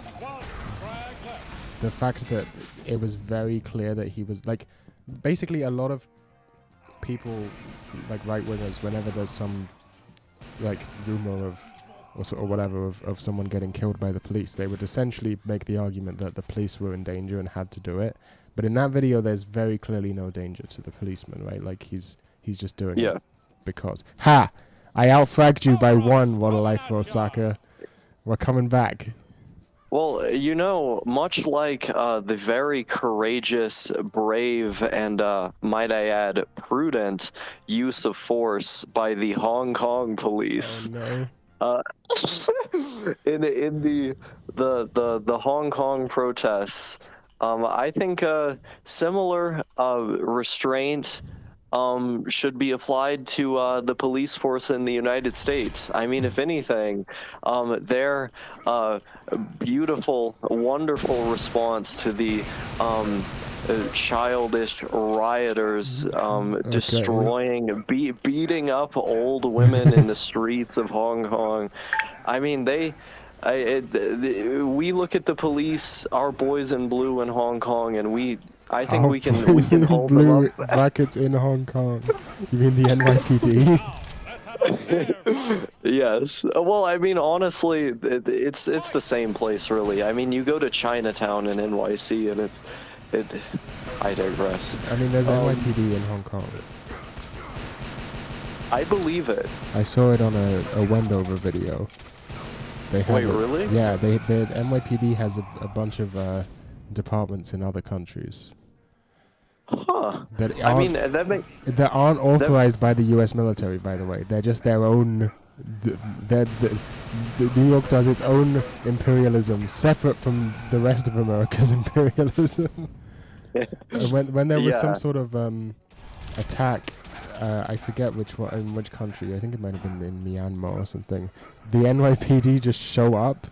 the fact that it was very clear that he was like, basically a lot of people, like right wingers, whenever there's some like rumor or whatever of someone getting killed by the police, they would essentially make the argument that the police were in danger and had to do it. But in that video, there's very clearly no danger to the policeman, right? Like he's just doing it because I outfragged you by 1, What a Life for Osaka. We're coming back.
Well, much like the very courageous, brave, and might I add, prudent use of force by the Hong Kong police.
Oh, no.
In the Hong Kong protests, I think similar restraint should be applied to the police force in the United States. I mean, if anything, their beautiful, wonderful response to the childish rioters destroying, beating up old women in the streets of Hong Kong. I mean, we look at the police, our boys in blue in Hong Kong, and I think we can hold
blue
them up.
brackets in Hong Kong. You mean the NYPD?
Yes. Well, I mean, honestly, it's the same place, really. I mean, you go to Chinatown in NYC, and I digress.
I mean, there's NYPD in Hong Kong.
I believe it.
I saw it on a Wendover video.
Wait, really?
Yeah, the NYPD has a bunch of departments in other countries.
Huh.
That aren't authorized by the U.S. military, by the way. They're just their own. The New York does its own imperialism, separate from the rest of America's imperialism. When there was some sort of attack, I forget in which country. I think it might have been in Myanmar or something. The NYPD just show up.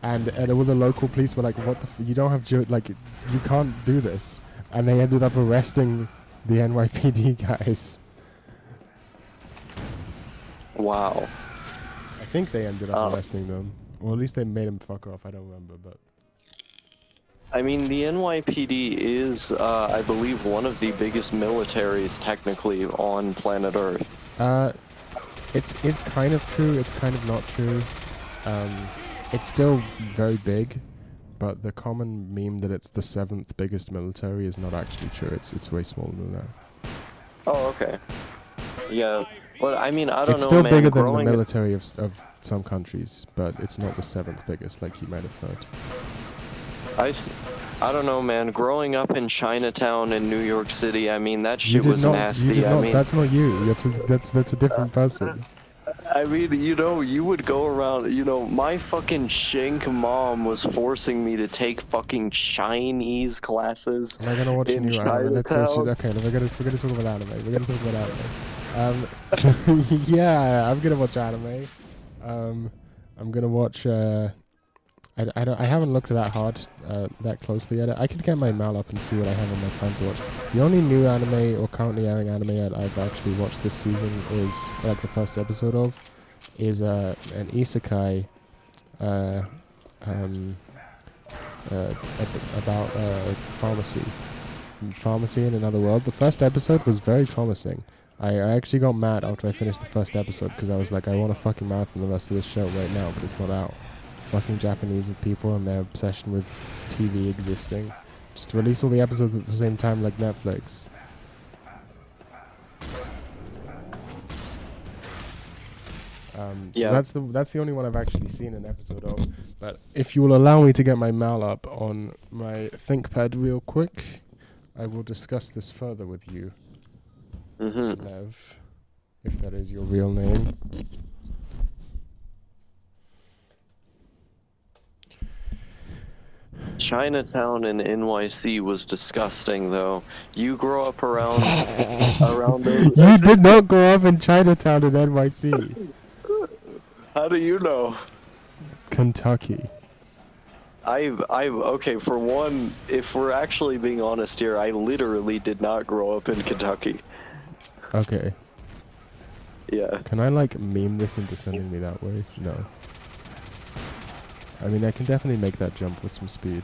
And all the local police were like, "What the? You don't have you can't do this." And they ended up arresting The NYPD guys.
Wow.
I think they ended up arresting them. Or at least they made him fuck off. I don't remember, but...
I mean, the NYPD is, I believe, one of the biggest militaries, technically, on planet Earth.
It's kind of true, it's kind of not true. It's still very big, but the common meme that it's the 7th biggest military is not actually true. It's way smaller than that.
Oh, okay. Yeah, well, I mean, I don't know,
It's still
man,
bigger than the
growing-
military of some countries, but it's not the 7th biggest, like you might have heard.
I don't know, man. Growing up in Chinatown in New York City, I mean, that shit was nasty. I mean,
that's not you. That's a different person.
I mean, you know, you would go around, you know, my fucking shink mom was forcing me to take fucking Chinese classes.
Am I gonna watch a
in
new anime? Let's okay, we're gonna talk about anime. We're gonna talk about anime. Yeah, I'm gonna watch anime. I'm gonna watch. I haven't looked that hard, that closely at it. I could get my mail up and see what I have on my plan to watch. The only new anime or currently airing anime that I've actually watched this season is, like, the first episode of, is an isekai, about pharmacy in another world. The first episode was very promising. I actually got mad after I finished the first episode because I was like, I want to fucking marathon the rest of this show right now, but it's not out. Fucking Japanese people and their obsession with TV existing. Just release all the episodes at the same time like Netflix.
Yeah.
So that's the only one I've actually seen an episode of. But if you will allow me to get my mail up on my ThinkPad real quick, I will discuss this further with you. Lev, if that is your real name.
Chinatown in NYC was disgusting, though. You grow up around around those.
You did not grow up in Chinatown in NYC.
How do you know?
Kentucky.
Okay, for one, if we're actually being honest here, I literally did not grow up in Kentucky.
Okay.
Yeah.
Can I, like, meme this into sending me that way? No. I mean, I can definitely make that jump with some speed.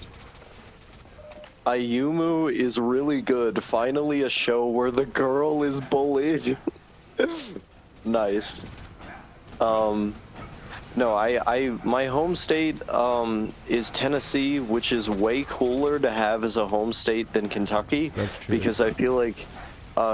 Ayumu is really good. Finally a show where the girl is bullied. Nice. No, my home state is Tennessee, which is way cooler to have as a home state than Kentucky.
That's true.
Because I feel like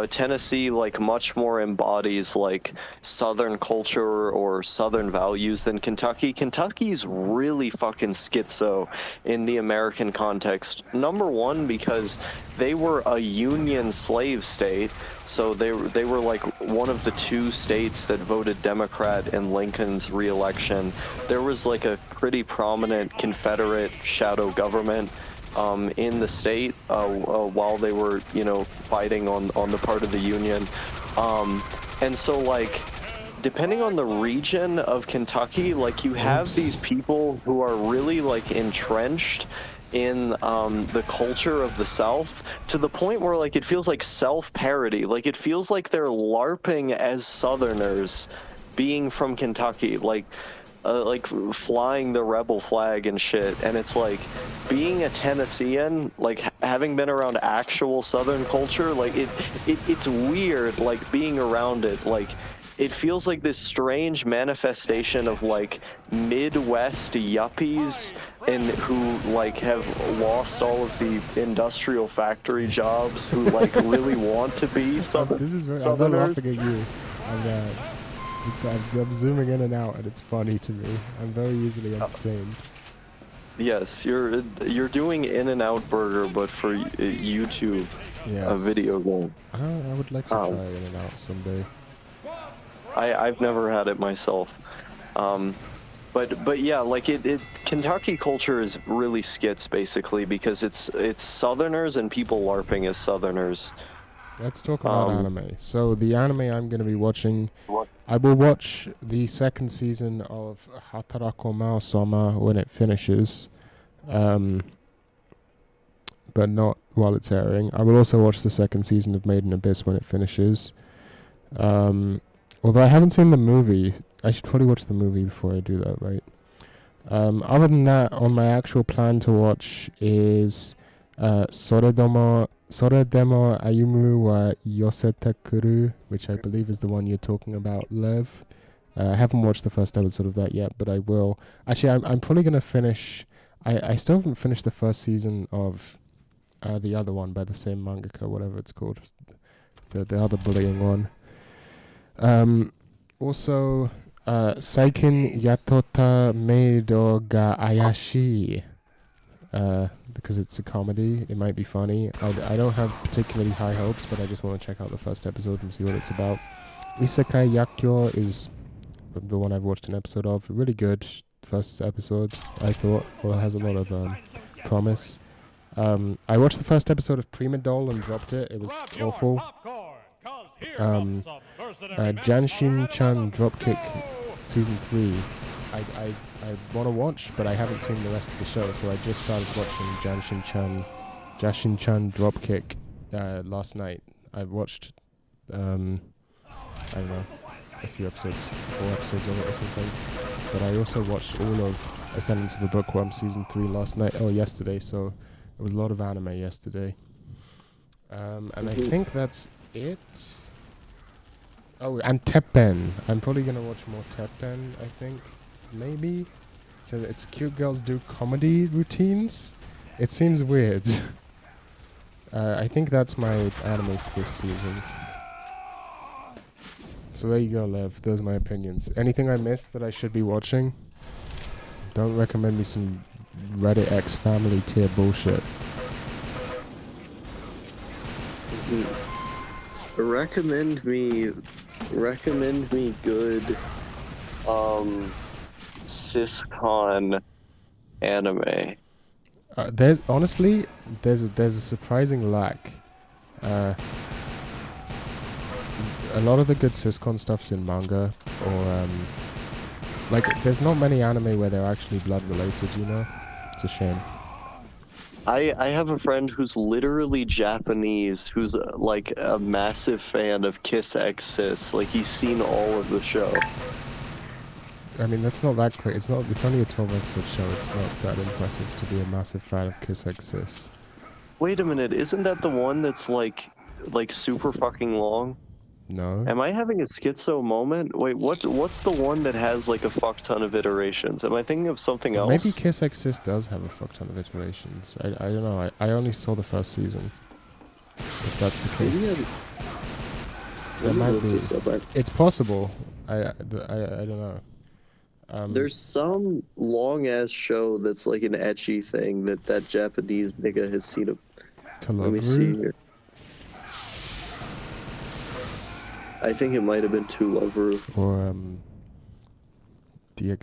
Tennessee, like, much more embodies, like, Southern culture or Southern values than Kentucky. Kentucky's really fucking schizo in the American context. Number one, because they were a Union slave state, so they were like one of the 2 states that voted Democrat in Lincoln's re-election. There was like a pretty prominent Confederate shadow government in the state while they were, you know, fighting on the part of the Union. And so, like, depending on the region of Kentucky, like, you have these people who are really, like, entrenched in the culture of the South to the point where, like, it feels like self-parody. Like, it feels like they're LARPing as Southerners being from Kentucky. Like flying the rebel flag and shit, and it's like being a Tennessean, like having been around actual Southern culture, like it's weird, like being around it, like it feels like this strange manifestation of like Midwest yuppies and who like have lost all of the industrial factory jobs, who like really want to be
This is very, I'm not laughing at you. I'm zooming in and out, and it's funny to me. I'm very easily entertained.
Yes, you're doing In-N-Out Burger, but for YouTube, a video game.
I would like to try In-N-Out someday.
I've never had it myself, but yeah, like Kentucky culture is really skits basically because it's Southerners and people LARPing as Southerners.
Let's talk about anime. So the anime I'm going to be watching, I will watch the 2nd season of Hatarakomao Sama when it finishes, but not while it's airing. I will also watch the second season of Made in Abyss when it finishes. Although I haven't seen the movie, I should probably watch the movie before I do that, right? Other than that, on my actual plan to watch is Soredemo Ayumu wa Yosete Kuru, which I believe is the one you're talking about, Lev. I haven't watched the first episode of that yet, but I will. Actually, I'm probably going to finish... I still haven't finished the first season of the other one by the same mangaka, whatever it's called. The other bullying one. Also, Saikin Yatota Meido ga Ayashi. Because it's a comedy, it might be funny. I don't have particularly high hopes, but I just want to check out the first episode and see what it's about. Isekai Yakyo is the one I've watched an episode of. Really good first episode, I thought. Well, it has a lot of promise. I watched the first episode of Prima Doll and dropped it. It was awful. Janshin-chan Dropkick Season 3. I want to watch, but I haven't seen the rest of the show, so I just started watching Janshin-chan Dropkick last night. I've watched, I don't know, a few episodes, 4 episodes of it or something. But I also watched all of Ascendance of a Bookworm Season 3 yesterday, so it was a lot of anime yesterday. And I think that's it. Oh, and Teppen. I'm probably going to watch more Teppen, I think. Maybe. So it's cute girls do comedy routines. It seems weird. I think that's my anime for this season. So there you go, Lev. Those are my opinions. Anything I missed that I should be watching? Don't recommend me some Reddit X family tier bullshit.
Recommend me good syscon anime.
There's a surprising lack. A lot of the good syscon stuff's in manga, or there's not many anime where they're actually blood related, you know? It's a shame.
I have a friend who's literally Japanese, who's like a massive fan of Kiss X Sis. Like, he's seen all of the show.
I mean, that's not that great. It's only a 12-episode show. It's not that impressive to be a massive fan of Kiss X Sis.
Wait a minute, isn't that the one that's like super fucking long?
No.
Am I having a schizo moment? Wait, what's the one that has like a fuck ton of iterations? Am I thinking of something else?
Maybe Kiss X Sis does have a fuck ton of iterations. I don't know. I only saw the first season. If that's the case. There might be. It's possible. I don't know.
There's some long ass show that's like an ecchi thing that Japanese nigga has seen. Let me see here. I think it might have been Two Loveru.
Or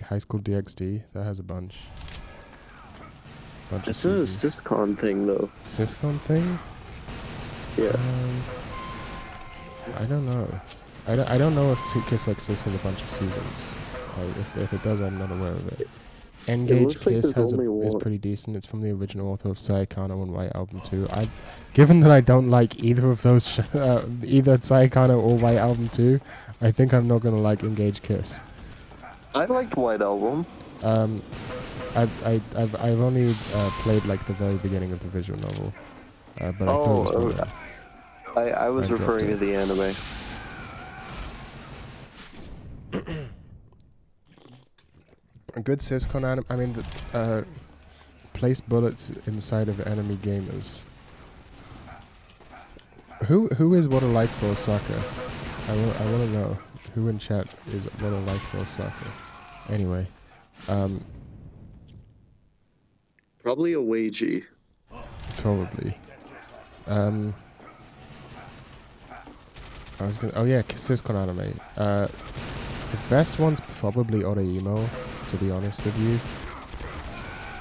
High School DxD. That has a bunch.
It's not a syscon thing though.
Syscon thing?
Yeah.
I don't know. I don't know if Kiss X Sis has a bunch of seasons. If it does, I'm not aware of it. Engage Kiss is pretty decent. It's from the original author of Saikano and White Album 2. Given that I don't like either of those, either Saikano or White Album 2, I think I'm not gonna like Engage Kiss.
I liked White Album.
I've only played like the very beginning of the visual novel, but I thought it was fun.
I was referring to the anime.
A good syscon anime. I mean, place bullets inside of enemy gamers. Who is What a Life for Osaka? I want to know who in chat is What a Life for Osaka. Anyway,
probably a Weiji.
Probably. Oh yeah, syscon anime. The best one's probably Oreimo, to be honest with you.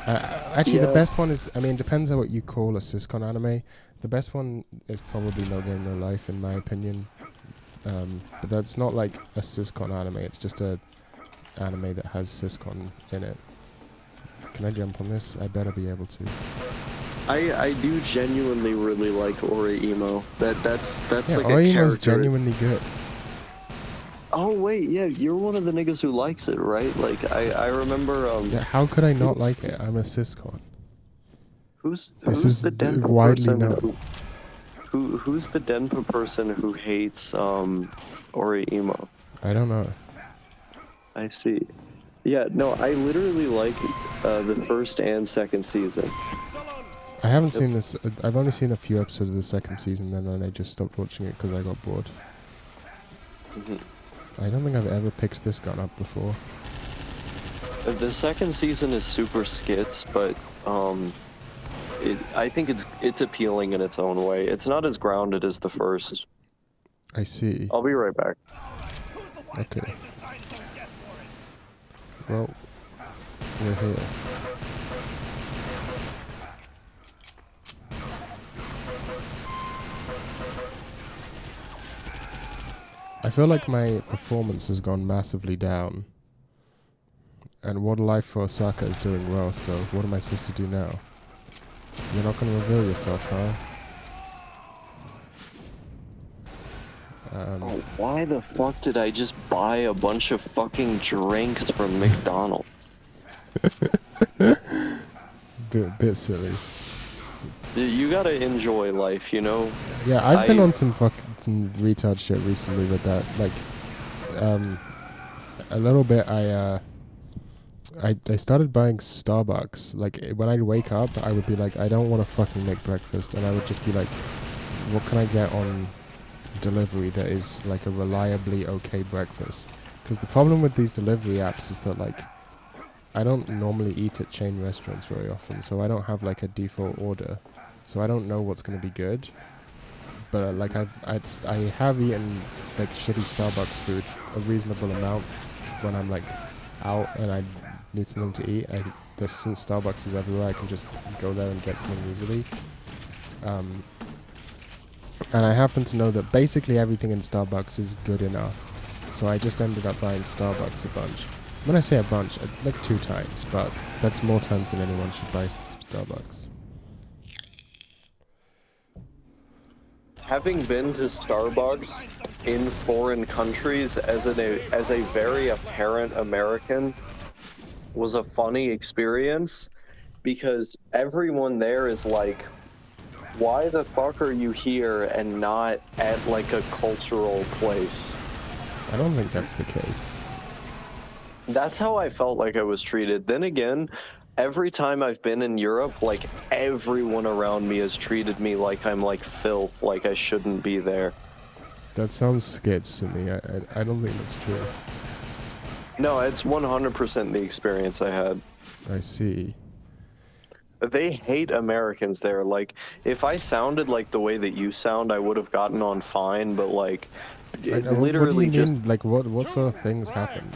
Actually, the best one is, I mean, depends on what you call a syscon anime. The best one is probably No Game No Life, in my opinion. But that's not like a syscon anime, it's just a anime that has syscon in it. Can I jump on this? I better be able to.
I do genuinely really like Ori Emo. That's
Yeah,
like a
Oimo's
character.
genuinely good.
Oh wait, yeah, you're one of the niggas who likes it, right? Like I remember
Yeah, how could I not like it? I'm a syscon.
who's
This
who's
is
the Denpa
widely
person
known.
who's the Denpa person who hates Ori Emo?
I don't know.
I see. Yeah, no, I literally like the first and second season.
I haven't seen this. I've only seen a few episodes of the second season, and then I just stopped watching it because I got bored. I don't think I've ever picked this gun up before.
The second season is super skits, but I think it's appealing in its own way. It's not as grounded as the first.
I see.
I'll be right back.
Okay. Well, we're here. I feel like my performance has gone massively down. And What Life for Osaka is doing well, so what am I supposed to do now? You're not going to reveal yourself, huh?
Oh, why the fuck did I just buy a bunch of fucking drinks from McDonald's?
Bit silly.
You gotta enjoy life, you know?
Yeah, I've been on some retard shit recently with that. Like, a little bit. I started buying Starbucks. Like when I'd wake up, I would be like, I don't want to fucking make breakfast, and I would just be like, what can I get on delivery that is like a reliably okay breakfast? Because the problem with these delivery apps is that like, I don't normally eat at chain restaurants very often, so I don't have like a default order. So I don't know what's going to be good, but like I have eaten like shitty Starbucks food a reasonable amount when I'm like out and I need something to eat. Since Starbucks is everywhere, I can just go there and get something easily. And I happen to know that basically everything in Starbucks is good enough, so I just ended up buying Starbucks a bunch. When I say a bunch, like 2 times, but that's more times than anyone should buy Starbucks.
Having been to Starbucks in foreign countries as a very apparent American was a funny experience, because everyone there is like, why the fuck are you here and not at like a cultural place?
I don't think that's the case.
That's how I felt like I was treated. Then again, every time I've been in Europe, like everyone around me has treated me like I'm like filth, like I shouldn't be there.
That sounds sketch to me. I don't think that's true.
No, it's 100% the experience I had.
I see.
They hate Americans there. Like, if I sounded like the way that you sound, I would have gotten on fine, but like, literally
what do you
just...
mean? Like, what sort of things happened?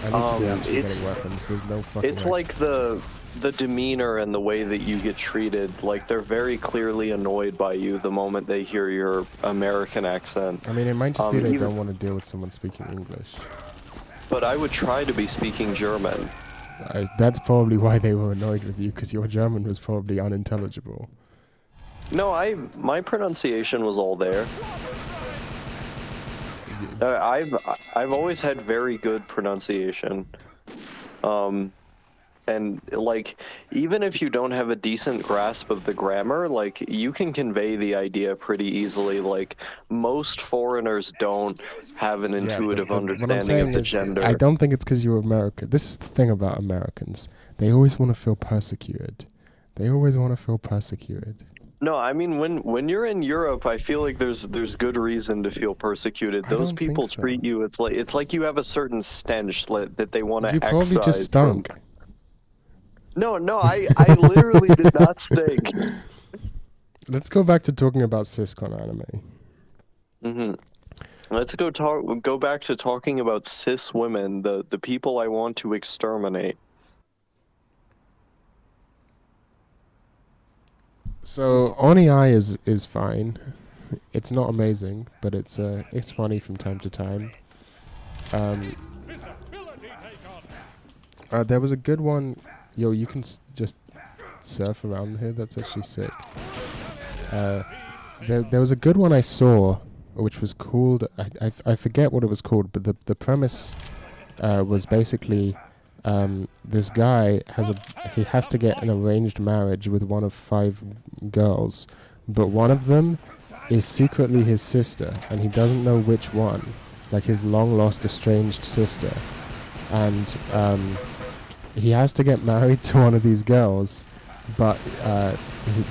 I need to be actually getting weapons. There's no fucking...
It's like the demeanor and the way that you get treated. Like, they're very clearly annoyed by you the moment they hear your American accent.
I mean, it might just be they don't want to deal with someone speaking English.
But I would try to be speaking German.
That's probably why they were annoyed with you, because your German was probably unintelligible.
No, my pronunciation was all there. I've always had very good pronunciation. And like, even if you don't have a decent grasp of the grammar, like, you can convey the idea pretty easily. Like, most foreigners don't have an intuitive understanding of the gender.
I don't think it's because you're American. This is the thing about Americans. They always want to feel persecuted. They always want to feel persecuted.
No, I mean, when you're in Europe, I feel like there's good reason to feel persecuted. Those people treat you, it's like you have a certain stench that they want to excise.
You probably just stunk.
No, I literally did not stink.
Let's go back to talking about Syscon anime.
Let's go back to talking about cis women, the people I want to exterminate.
So Oni-Eye is fine. It's not amazing, but it's funny from time to time. There was a good one. Yo, you can just surf around here. That's actually sick. There was a good one I saw, which was called, I forget what it was called, but the premise was basically this guy he has to get an arranged marriage with one of 5 girls, but one of them is secretly his sister, and he doesn't know which one, like his long lost estranged sister, and he has to get married to one of these girls, but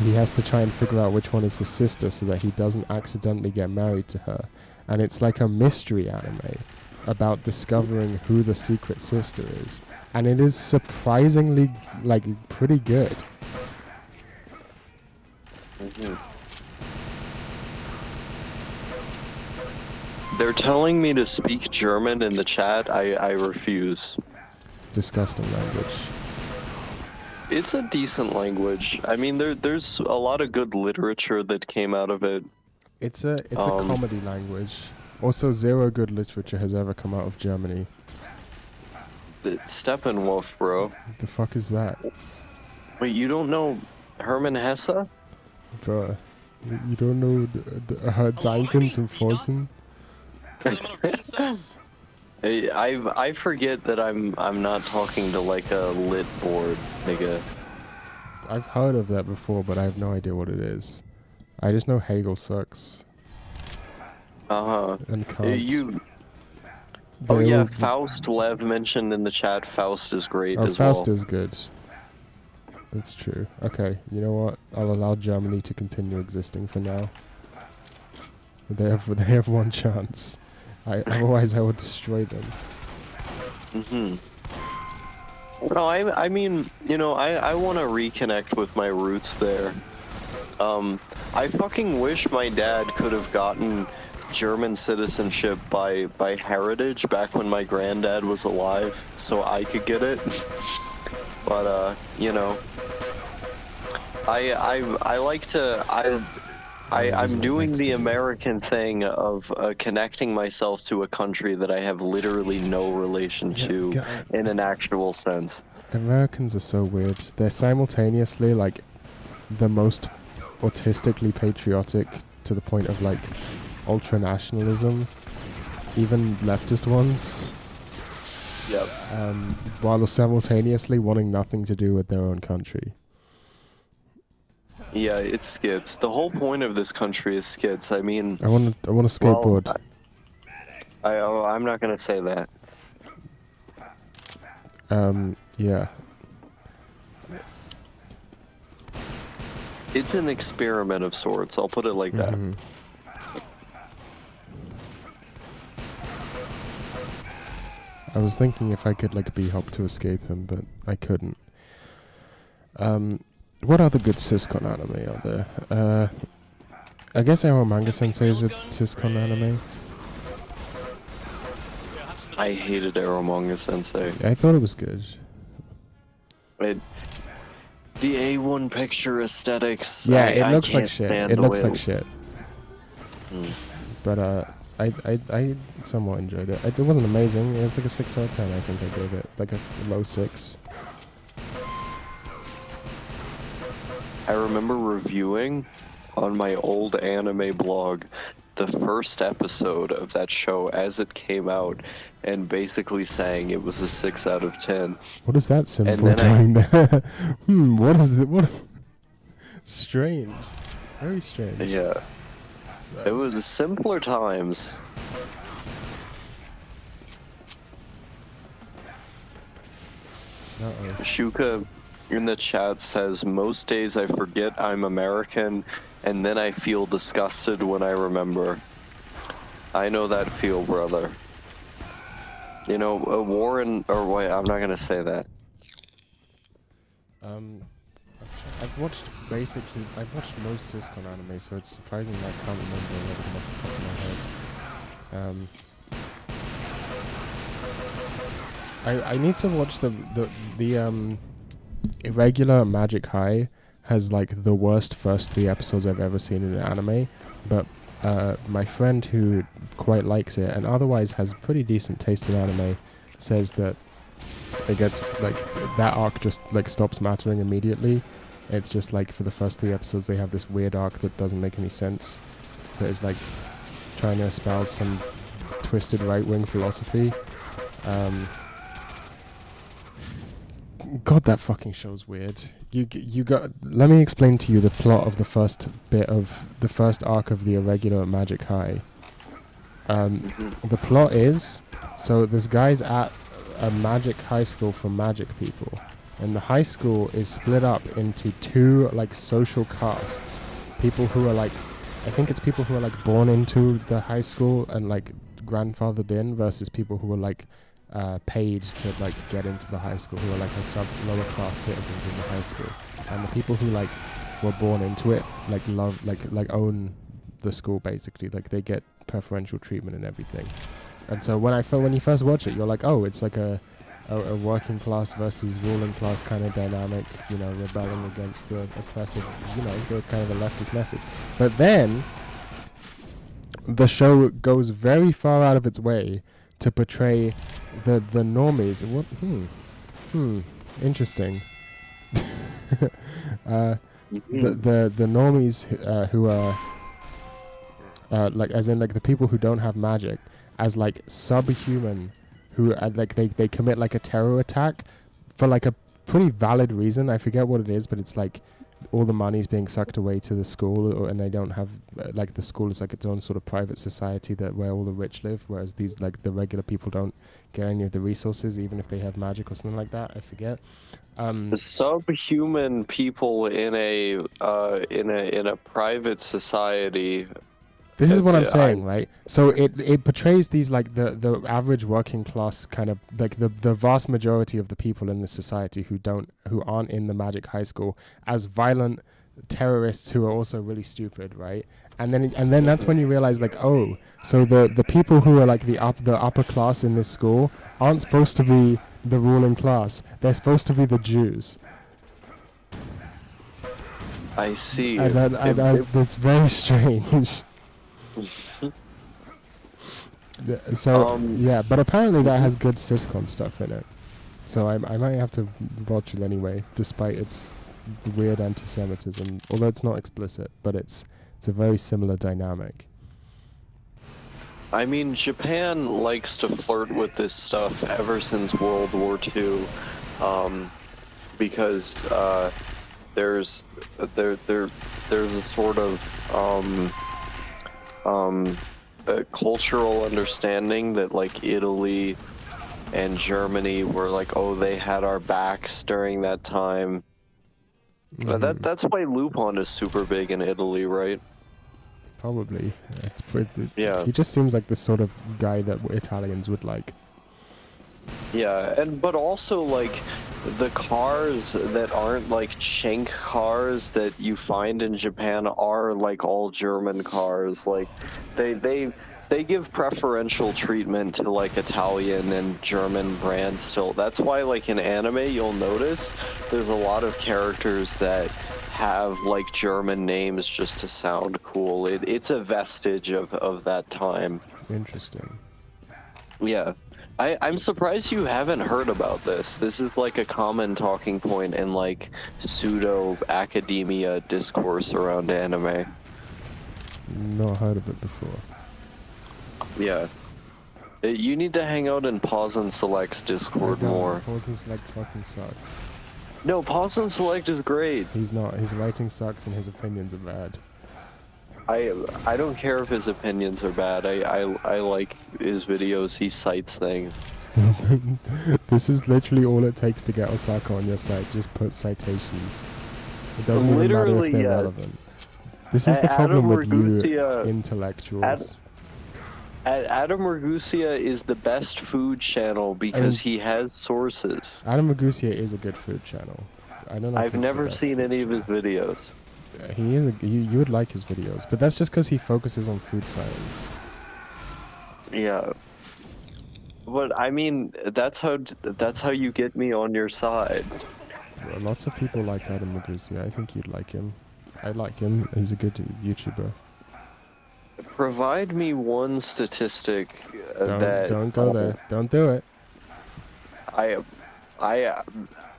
he has to try and figure out which one is his sister so that he doesn't accidentally get married to her. And it's like a mystery anime about discovering who the secret sister is. And it is surprisingly, like, pretty good.
They're telling me to speak German in the chat. I refuse.
Disgusting language.
It's a decent language. I mean, there's a lot of good literature that came out of it.
It's a comedy language. Also, zero good literature has ever come out of Germany.
Steppenwolf, bro.
What the fuck is that?
Wait, you don't know Hermann Hesse?
Bruh. You don't know Zeichens and Forsen?
I forget that I'm not talking to like a lit board, nigga.
I've heard of that before, but I have no idea what it is. I just know Hegel sucks. And Kant.
Oh yeah, Faust. Lev mentioned in the chat. Faust is great as well.
Faust is good. That's true. Okay, you know what? I'll allow Germany to continue existing for now. They have one chance. Otherwise, I would destroy them.
No, I mean, you know, I want to reconnect with my roots there. I fucking wish my dad could have gotten German citizenship by heritage back when my granddad was alive, so I could get it. But you know, I like to I'm doing the American thing of connecting myself to a country that I have literally no relation to in an actual sense.
Americans are so weird. They're simultaneously like the most autistically patriotic to the point of like ultra-nationalism, even leftist ones.
Yep.
While simultaneously wanting nothing to do with their own country.
Yeah, it's skits. The whole point of this country is skits. I mean,
I want to skateboard.
Well, I'm not gonna say that.
Yeah.
It's an experiment of sorts. I'll put it like that.
I was thinking if I could like B-hop to escape him, but I couldn't. What other good Syscon anime are there? I guess Arrow Manga Sensei is a Syscon anime.
I hated Arrow Manga Sensei.
I thought it was good.
The A1 picture aesthetics.
Yeah, it looks like shit. It looks like shit. But I somewhat enjoyed it. It wasn't amazing. It was like a 6 out of 10. I think I gave it like a low 6.
I remember reviewing on my old anime blog the first episode of that show as it came out and basically saying it was a 6 out of 10.
What is that symbol doing there? What is it? What? Strange. Very strange.
Yeah. It was simpler times.
Uh-oh.
Shuka in the chat says, most days I forget I'm American, and then I feel disgusted when I remember. I know that feel, brother. You know, Warren, or wait, I'm not gonna say that.
I've watched most Syscon anime, so it's surprising that I can't remember a lot of them off the top of my head. I need to watch the Irregular Magic High has like the worst first 3 episodes I've ever seen in an anime, but my friend who quite likes it and otherwise has pretty decent taste in anime says that it gets like that arc just like stops mattering immediately, It's just like for the first 3 episodes they have this weird arc that doesn't make any sense. That is like trying to espouse some twisted right-wing philosophy. God, that fucking show's weird. You got. Let me explain to you the plot of the first arc of the irregular Magic High. The plot is, so this guy's at a magic high school for magic people, and the high school is split up into 2 like social castes. People who are like, I think it's people who are like born into the high school and like grandfathered in, versus people who are like paid to like get into the high school, who are like a lower class citizens in the high school. And the people who like were born into it like love like own the school basically. Like they get preferential treatment and everything. And so when you first watch it, you're like, oh, it's like a working class versus ruling class kind of dynamic, you know, rebelling against the oppressive, you know, the kind of a leftist message. But then the show goes very far out of its way to portray the normies. What? Interesting. The normies who are like, as in like the people who don't have magic, as like subhuman, who like they commit like a terror attack for like a pretty valid reason. I forget what it is, but it's like all the money's being sucked away to the school, and they don't have like the school is like its own sort of private society that where all the rich live, whereas these like the regular people don't get any of the resources, even if they have magic or something like that. I forget.
The subhuman people in a private society.
This is what I'm saying, right? So it portrays these like the average working class kind of like the vast majority of the people in the society who aren't in the magic high school as violent terrorists who are also really stupid, right? And then that's when you realize like, oh, so the people who are like the upper class in this school aren't supposed to be the ruling class. They're supposed to be the Jews.
I see.
And that's very strange. So yeah, but apparently that has good syscon stuff in it, so I might have to watch it anyway, despite its weird anti-Semitism. Although it's not explicit, but it's a very similar dynamic.
I mean, Japan likes to flirt with this stuff ever since World War II, because there's a sort of a cultural understanding that like Italy and Germany were like, oh, they had our backs during that time. That's why Lupin is super big in Italy, right?
Probably.
Yeah.
He just seems like the sort of guy that Italians would like.
Yeah, but also like the cars that aren't like Schenk cars that you find in Japan are like all German cars. Like they give preferential treatment to like Italian and German brands still. That's why like in anime you'll notice there's a lot of characters that have like German names just to sound cool. It's a vestige of that time.
Interesting.
Yeah. I'm surprised you haven't heard about this. This is like a common talking point in like pseudo-academia discourse around anime.
Not heard of it before.
Yeah. You need to hang out in Pause and Select's Discord more.
Pause and Select fucking sucks.
No, Pause and Select is great.
He's not. His writing sucks and his opinions are bad.
I don't care if his opinions are bad. I like his videos. He cites things.
This is literally all it takes to get Osaka on your site. Just put citations. It doesn't even matter if they're relevant. This is the problem with you intellectuals.
Adam Ragusia is the best food channel because he has sources.
Adam Ragusia is a good food channel. I don't know.
I've never seen any of his videos.
He is. You would like his videos, but that's just because he focuses on food science.
Yeah. But I mean, that's how you get me on your side.
Well, lots of people like Adam Ragusia. I think you'd like him. I like him. He's a good YouTuber.
Provide me one statistic
Don't go there. Don't do it.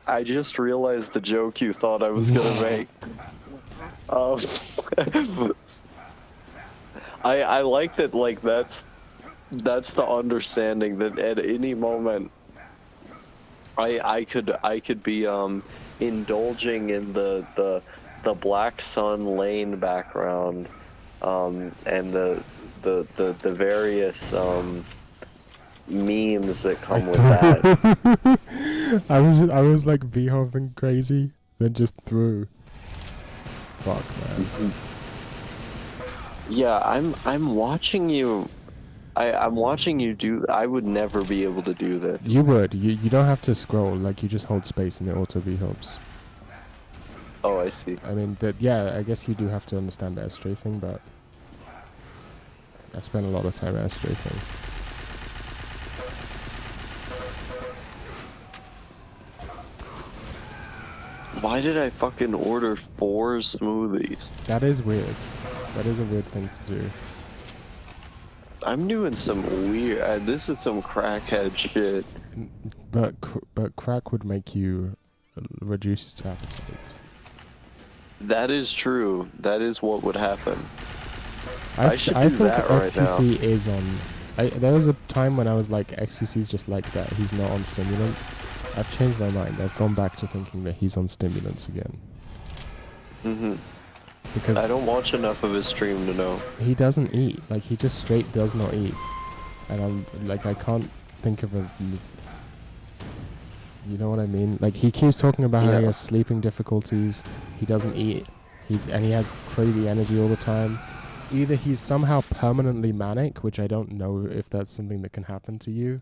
I just realized the joke you thought I was gonna make. Um, I like that. Like that's the understanding that at any moment, I could be indulging in the Black Sun Lane background, and the various memes that come with that.
I was like bee-hopping crazy, then just threw. Fuck, man.
Yeah, I'm watching you. I'm watching you do. I would never be able to do this.
You would. You don't have to scroll. Like you just hold space and it auto bee-hops.
Oh, I see.
I mean that. Yeah, I guess you do have to understand air strafing, but I've spent a lot of time air strafing.
Why did I fucking order 4 smoothies?
That is weird. That is a weird thing to do.
I'm doing some weird. This is some crackhead shit.
But crack would make you reduce appetite.
That is true. That is what would happen.
I
should
I
do
think
that right
XQC is on. There was a time when I was like, XQC's just like that. He's not on stimulants. I've changed my mind. I've gone back to thinking that he's on stimulants again. Because
I don't watch enough of his stream to know.
he doesn't eat. Like he just straight does not eat. And I'm like, I can't think of a. You know what I mean? Like he keeps talking about how he has sleeping difficulties. He doesn't eat. And he has crazy energy all the time. Either he's somehow permanently manic, which I don't know if that's something that can happen to you.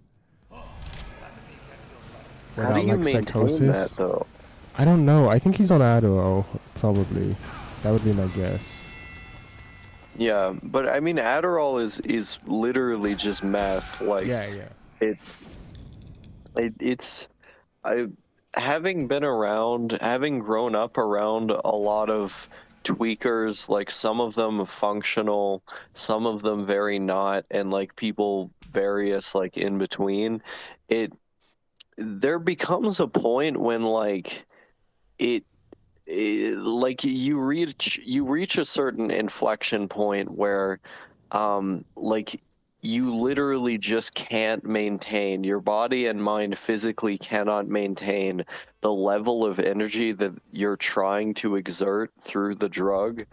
How do you
like
maintain
psychosis.
that though?
I don't know. I think he's on Adderall, probably. That would be my guess.
Yeah, but I mean Adderall is literally just meth. Like
Yeah.
it's having grown up around a lot of tweakers, like some of them functional, some of them very not, and like people various like in between. There becomes a point when like like you reach a certain inflection point where like you literally just can't maintain, your body and mind physically cannot maintain the level of energy that you're trying to exert through the drug.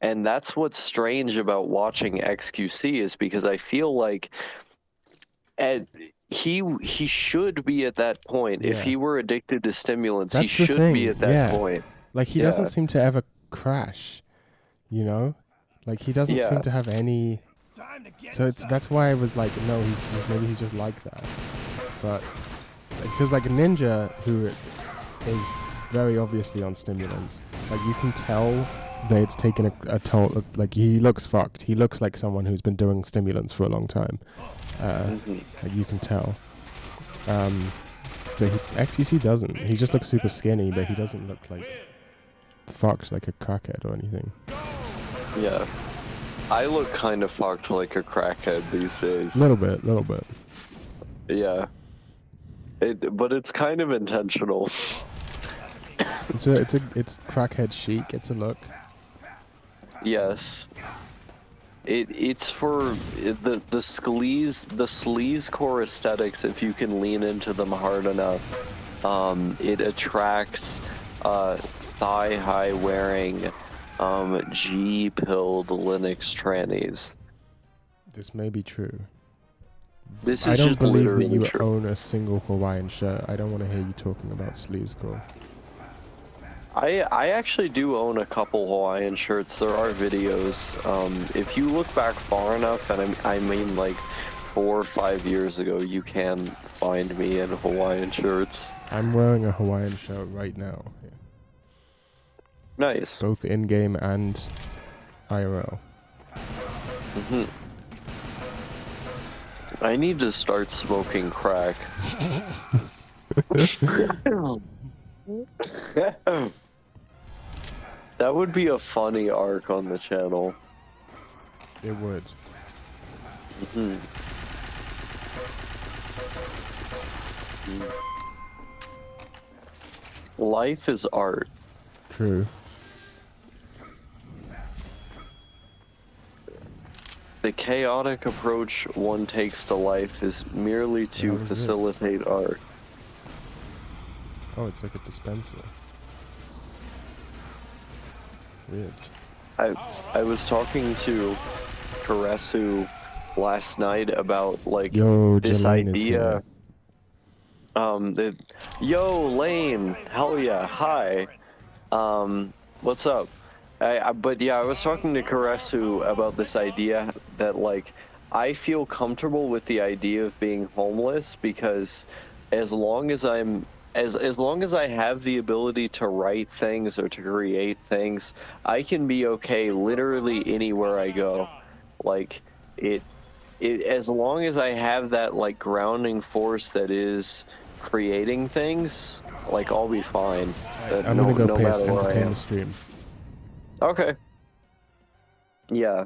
And that's what's strange about watching XQC, is because I feel like he should be at that point. If he were addicted to stimulants, he should be at that point.
Like he doesn't seem to ever crash, you know? Like he doesn't seem to have any. So that's why I was like, no, maybe he's just like that. But because like Ninja, who is very obviously on stimulants, like you can tell that it's taken a toll. Like he looks fucked. He looks like someone who's been doing stimulants for a long time. Like you can tell. But XQC doesn't. He just looks super skinny, but he doesn't look like fucked like a crackhead or anything.
Yeah. I look kind of fucked like a crackhead these days.
Little bit.
Yeah. But it's kind of intentional.
It's crackhead chic. It's a look.
Yes. It's for the sleaze core aesthetics. If you can lean into them hard enough, it attracts thigh high wearing G-pilled Linux trannies.
This may be true.
This is
I don't
just
believe that you
true.
own a single Hawaiian shirt. I don't want to hear you talking about sleazecore.
I actually do own a couple Hawaiian shirts. There are videos. If you look back far enough, and I mean like 4 or 5 years ago, you can find me in Hawaiian shirts.
I'm wearing a Hawaiian shirt right now. Yeah.
Nice.
Both in-game and IRL.
I need to start smoking crack. That would be a funny arc on the channel.
It would.
Life is art.
True.
The chaotic approach one takes to life is merely to
hell is this?
facilitate art.
Oh, it's like a dispenser. Weird.
I was talking to Karesu last night about like
Yo,
this
Jelaine is
idea.
here.
Yo, Lane, hell yeah, hi. What's up? But yeah, I was talking to Karesu about this idea that like I feel comfortable with the idea of being homeless because as long as I'm as long as I have the ability to write things or to create things, I can be okay literally anywhere I go. Like it as long as I have that like grounding force that is creating things, like I'll be fine.
I'm gonna go
no
pay
matter where I
entertain
am.
the stream.
Okay. Yeah.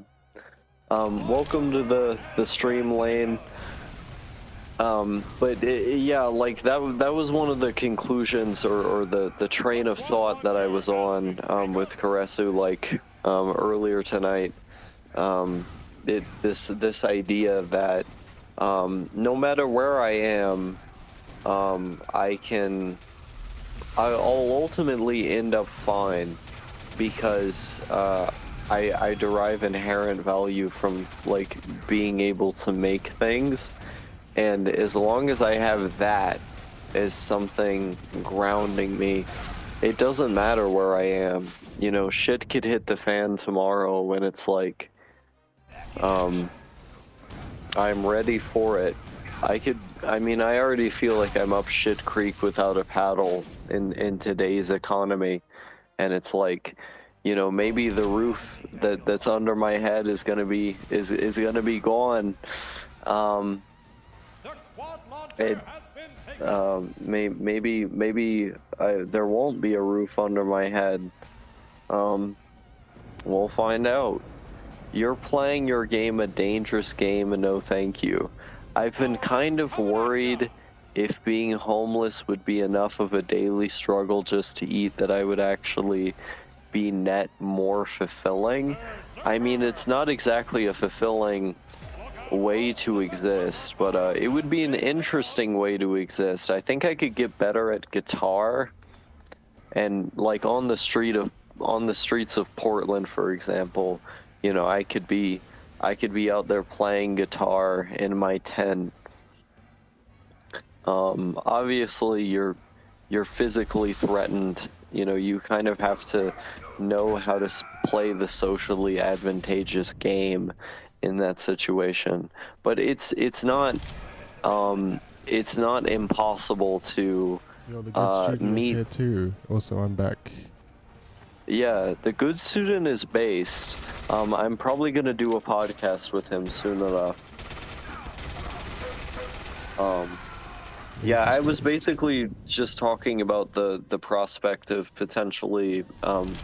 Welcome to the stream, Lane. Yeah, like that was one of the conclusions or the train of thought that I was on with Karesu like earlier tonight. This idea that no matter where I am, I'll ultimately end up fine because I derive inherent value from like being able to make things, and as long as I have that as something grounding me, it doesn't matter where I am. You know, shit could hit the fan tomorrow when it's like I'm ready for it. I already feel like I'm up shit creek without a paddle in today's economy. And it's like, you know, maybe the roof that's under my head is gonna be gone.
The quad launcher has been taken.
Maybe there won't be a roof under my head. We'll find out. You're playing your game a dangerous game, and no thank you. I've been kind of worried if being homeless would be enough of a daily struggle just to eat that I would actually be net more fulfilling. I mean, it's not exactly a fulfilling way to exist, but it would be an interesting way to exist. I think I could get better at guitar, and like on the streets of Portland, for example, you know, I could be out there playing guitar in my tent. Obviously you're physically threatened. You know, you kind of have to know how to play the socially advantageous game in that situation. But it's not impossible to
Yo, the good student is
meet.
here too. Also, I'm back.
Yeah, the good student is based. I'm probably gonna do a podcast with him soon enough. Yeah, I was basically just talking about the prospect of potentially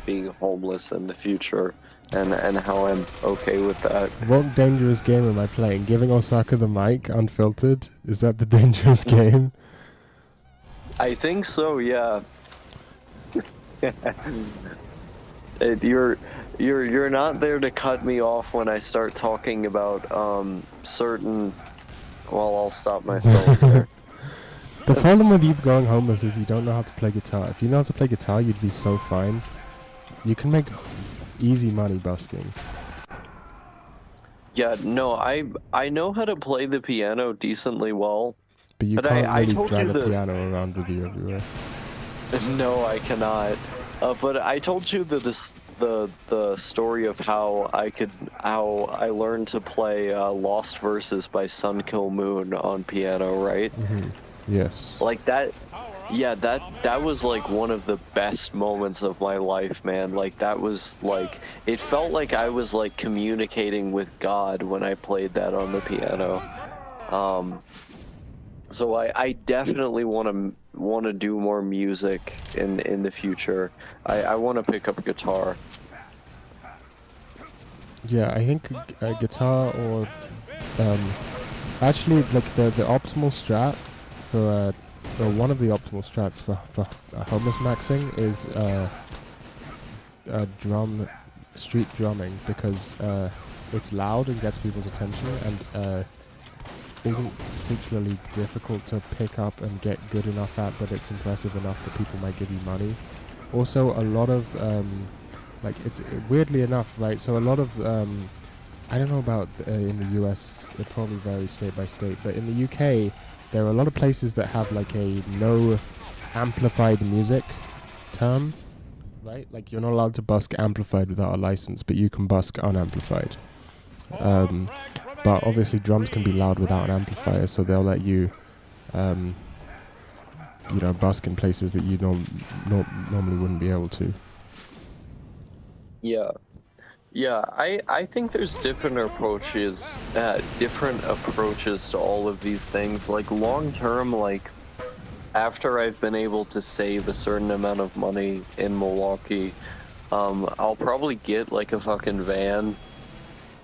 being homeless in the future, and how I'm okay with that.
What dangerous game am I playing? Giving Osaka the mic unfiltered? Is that the dangerous game?
I think so, yeah. You're not there to cut me off when I start talking about certain. Well, I'll stop myself there.
The problem with you going homeless is you don't know how to play guitar. If you know how to play guitar, you'd be so fine. You can make easy money busking.
Yeah, no, I know how to play the piano decently well.
But you
But
can't
I
really
told
drag
you
a
the-
piano around with you everywhere.
No, I cannot. But I told you the story of how I learned to play Lost Verses by Sun Kill Moon on piano, right?
Yes.
Like that. Yeah, that was like one of the best moments of my life, man. Like that was like, it felt like I was like communicating with God when I played that on the piano. So I definitely want to do more music in the future. I want to pick up a guitar.
Yeah, I think guitar or actually like the optimal strat for well, one of the optimal strats for homeless maxing is street drumming, because it's loud and gets people's attention, and isn't particularly difficult to pick up and get good enough at, but it's impressive enough that people might give you money. Also, a lot of like, it's weirdly enough, right? So a lot of I don't know about in the US, it probably varies state by state, but in the UK, there are a lot of places that have like a no amplified music term, right? Like, you're not allowed to busk amplified without a license, but you can busk unamplified. But obviously drums can be loud without an amplifier, so they'll let you, you know, busk in places that you normally wouldn't be able to.
Yeah. Yeah, I think there's different approaches to all of these things. Like, long term, like, after I've been able to save a certain amount of money in Milwaukee, I'll probably get like a fucking van,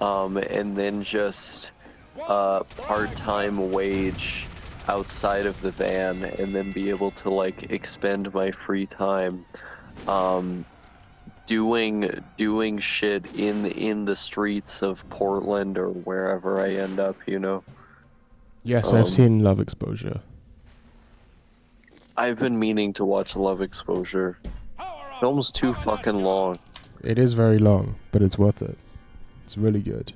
and then just part-time wage outside of the van, and then be able to like expend my free time doing shit in the streets of Portland or wherever I end up, you know.
Yes, I've seen Love Exposure.
I've been meaning to watch Love Exposure. Film's too fucking long.
It is very long, but it's worth it. It's really good.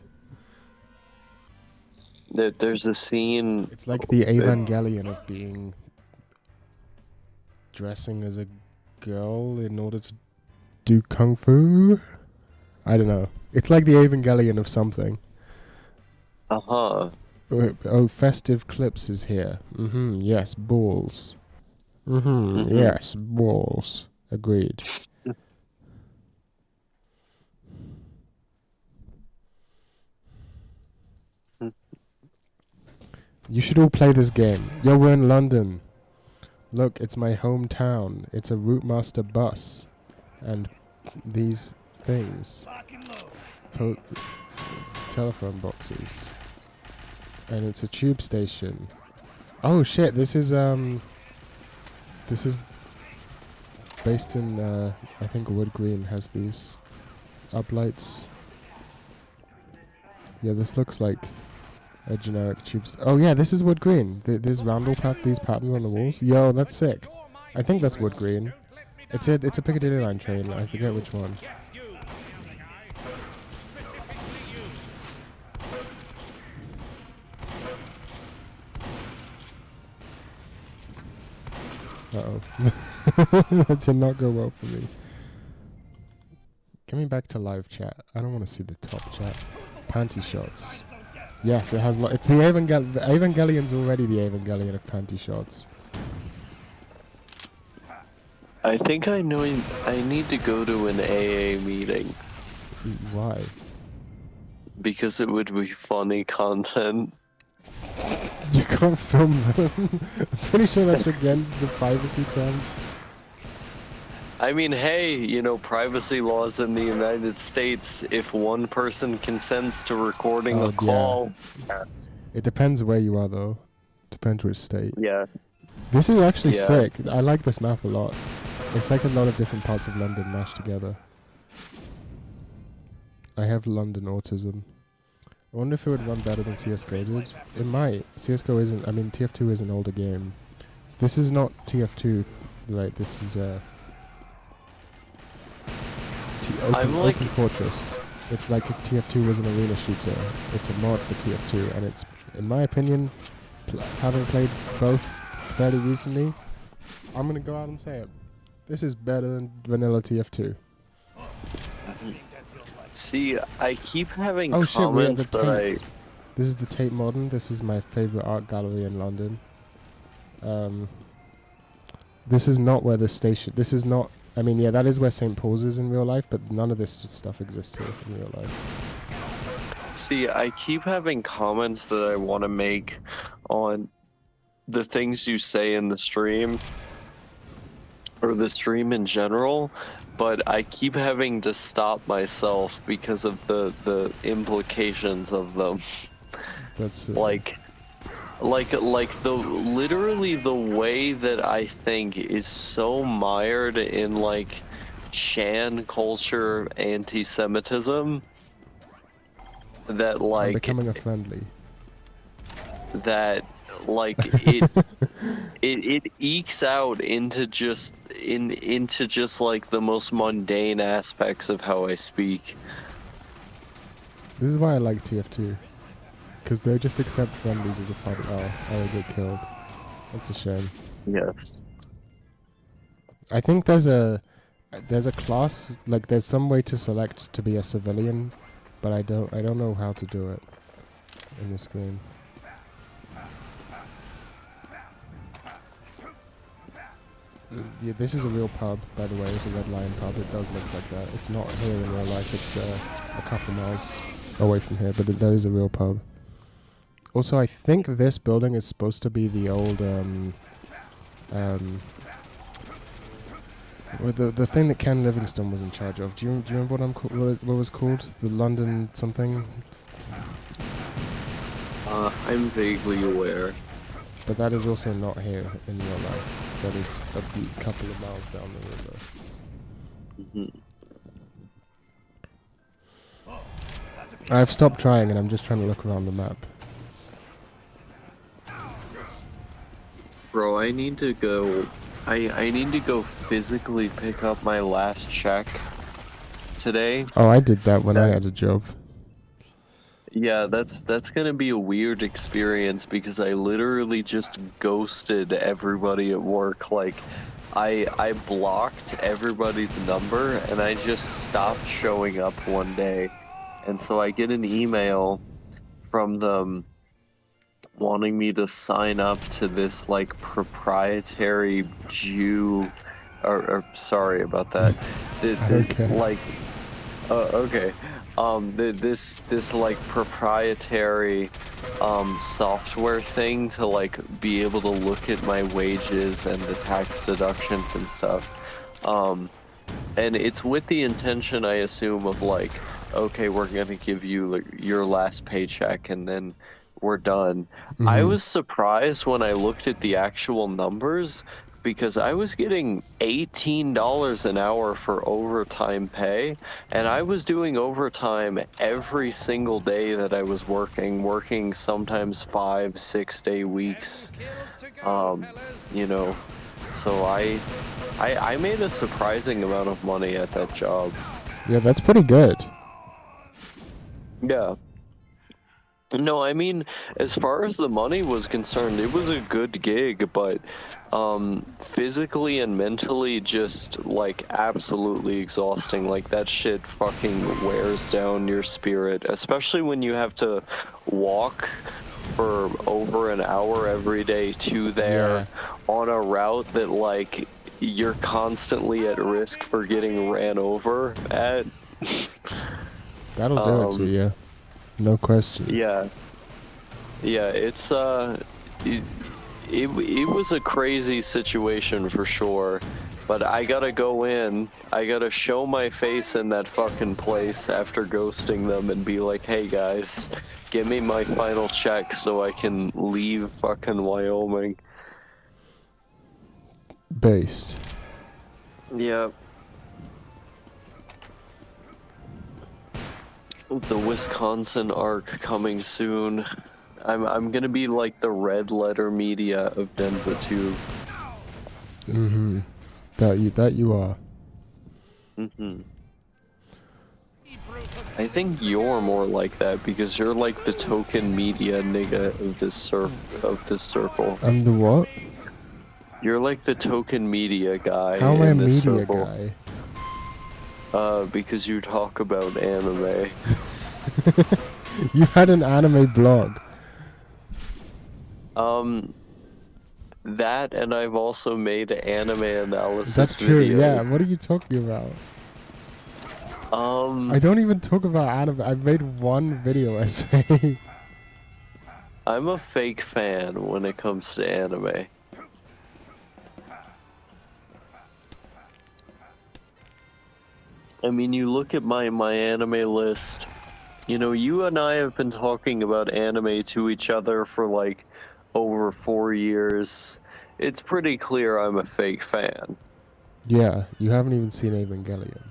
There's a scene.
It's like the Evangelion of being dressing as a girl in order to do kung fu. I don't know. It's like the Evangelion of something.
Uh-huh.
Oh, Festive Clips is here. Yes, balls. Yes, balls. Agreed. You should all play this game. Yo, we're in London. Look, it's my hometown. It's a Route Master bus. And these things. Telephone boxes. And it's a tube station. Oh shit, this is based in, I think Wood Green has these uplights. Yeah, this looks like a generic tube. Oh yeah, this is Wood Green. There's these patterns on the walls. Yo, that's sick. I think that's Wood Green. It's a Piccadilly line train. I forget which one. Uh-oh. That did not go well for me. Coming back to live chat. I don't want to see the top chat. Panty shots. Yes, it has. It's the Evangelion's already the Evangelion of panty shots.
I think I know I need to go to an AA meeting.
Why?
Because it would be funny content.
You can't film them. I'm pretty sure that's against the privacy terms.
I mean, hey, you know, privacy laws in the United States, if one person consents to recording a call...
Yeah. It depends where you are, though. Depends which state.
Yeah.
This is actually sick. I like this map a lot. It's like a lot of different parts of London mashed together. I have London autism. I wonder if it would run better than CSGO did. It might. CSGO isn't... I mean, TF2 is an older game. This is not TF2, right? This is Open Fortress. It's like if TF2 was an arena shooter. It's a mod for TF2, and it's, in my opinion, having played both fairly recently, I'm gonna go out and say it. This is better than vanilla TF2.
See, I keep having
Oh
comments
shit, we have the Tate. This is the Tate Modern. This is my favorite art gallery in London. This is not where the station... This is not... I mean, yeah, that is where St. Paul's is in real life, but none of this stuff exists here in real life.
See, I keep having comments that I want to make on the things you say in the stream, or the stream in general, but I keep having to stop myself because of the implications of them.
That's
like, like the literally the way that I think is so mired in like Shan culture anti-Semitism that
I'm
like
becoming a friendly.
that like it ekes out into just into just like the most mundane aspects of how I speak.
This is why I like TF2. Because they just accept friendlies as a part of... Oh, they get killed. That's a shame.
Yes.
I think there's a class, like there's some way to select to be a civilian, but I don't know how to do it in this game. Yeah, this is a real pub, by the way, the Red Lion pub. It does look like that. It's not here in real life. It's a couple miles away from here, but that is a real pub. Also, I think this building is supposed to be the old well, the thing that Ken Livingstone was in charge of. Do you remember what it was called? The London something.
I'm vaguely aware.
But that is also not here in real life. That is a couple of miles down the river. I've stopped trying and I'm just trying to look around the map.
Bro, I need to go. I need to go physically pick up my last check today.
Oh, I did that when I had a job.
Yeah, that's gonna be a weird experience because I literally just ghosted everybody at work. Like, I blocked everybody's number and I just stopped showing up one day. And so I get an email from them wanting me to sign up to this like proprietary Jew or sorry about that.
Okay.
Like okay. This like proprietary software thing to like be able to look at my wages and the tax deductions and stuff. And it's with the intention, I assume, of like, okay, we're gonna give you like your last paycheck and then we're done. I was surprised when I looked at the actual numbers because I was getting $18 an hour for overtime pay, and I was doing overtime every single day that I was working sometimes 5-6 day weeks. You know, so I made a surprising amount of money at that job.
Yeah, that's pretty good.
Yeah. No, I mean, as far as the money was concerned, it was a good gig, but physically and mentally just like absolutely exhausting. Like that shit fucking wears down your spirit, especially when you have to walk for over an hour every day to there on a route that like you're constantly at risk for getting ran over at.
That'll do it to you. No question.
Yeah, it's it was a crazy situation for sure, but I gotta go in, I gotta show my face in that fucking place after ghosting them and be like, hey guys, give me my final check so I can leave fucking Wyoming.
Based.
Yeah. The Wisconsin arc coming soon. I'm gonna be like the red letter media of Denver too.
That you are.
I think you're more like that because you're like the token media nigga of this circle.
I'm the what?
You're like the token media guy.
How am I a
in this
media
circle.
guy?
Because you talk about anime.
You had an anime blog.
That and I've also made anime analysis
That's true,
videos.
yeah. What are you talking about? I don't even talk about anime. I've made one video essay.
I'm a fake fan when it comes to anime. I mean, you look at my anime list. You know, you and I have been talking about anime to each other for like over 4 years, it's pretty clear I'm a fake fan.
Yeah, you haven't even seen Evangelion.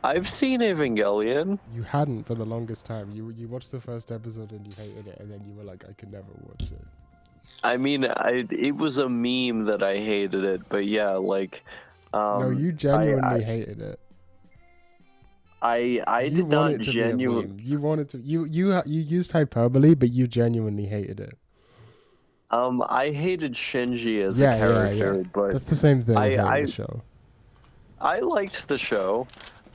I've seen Evangelion.
You hadn't for the longest time. You watched the first episode and you hated it, and then you were like, I could never watch it.
I mean, it was a meme that I hated it, but yeah, like,
No, you genuinely hated it.
I
You
did
want
not
it to be a
genuinely.
meme. You wanted to. You used hyperbole, but you genuinely hated it.
I hated Shinji as a character, but
that's the same thing as hating
I
the show.
I liked the show.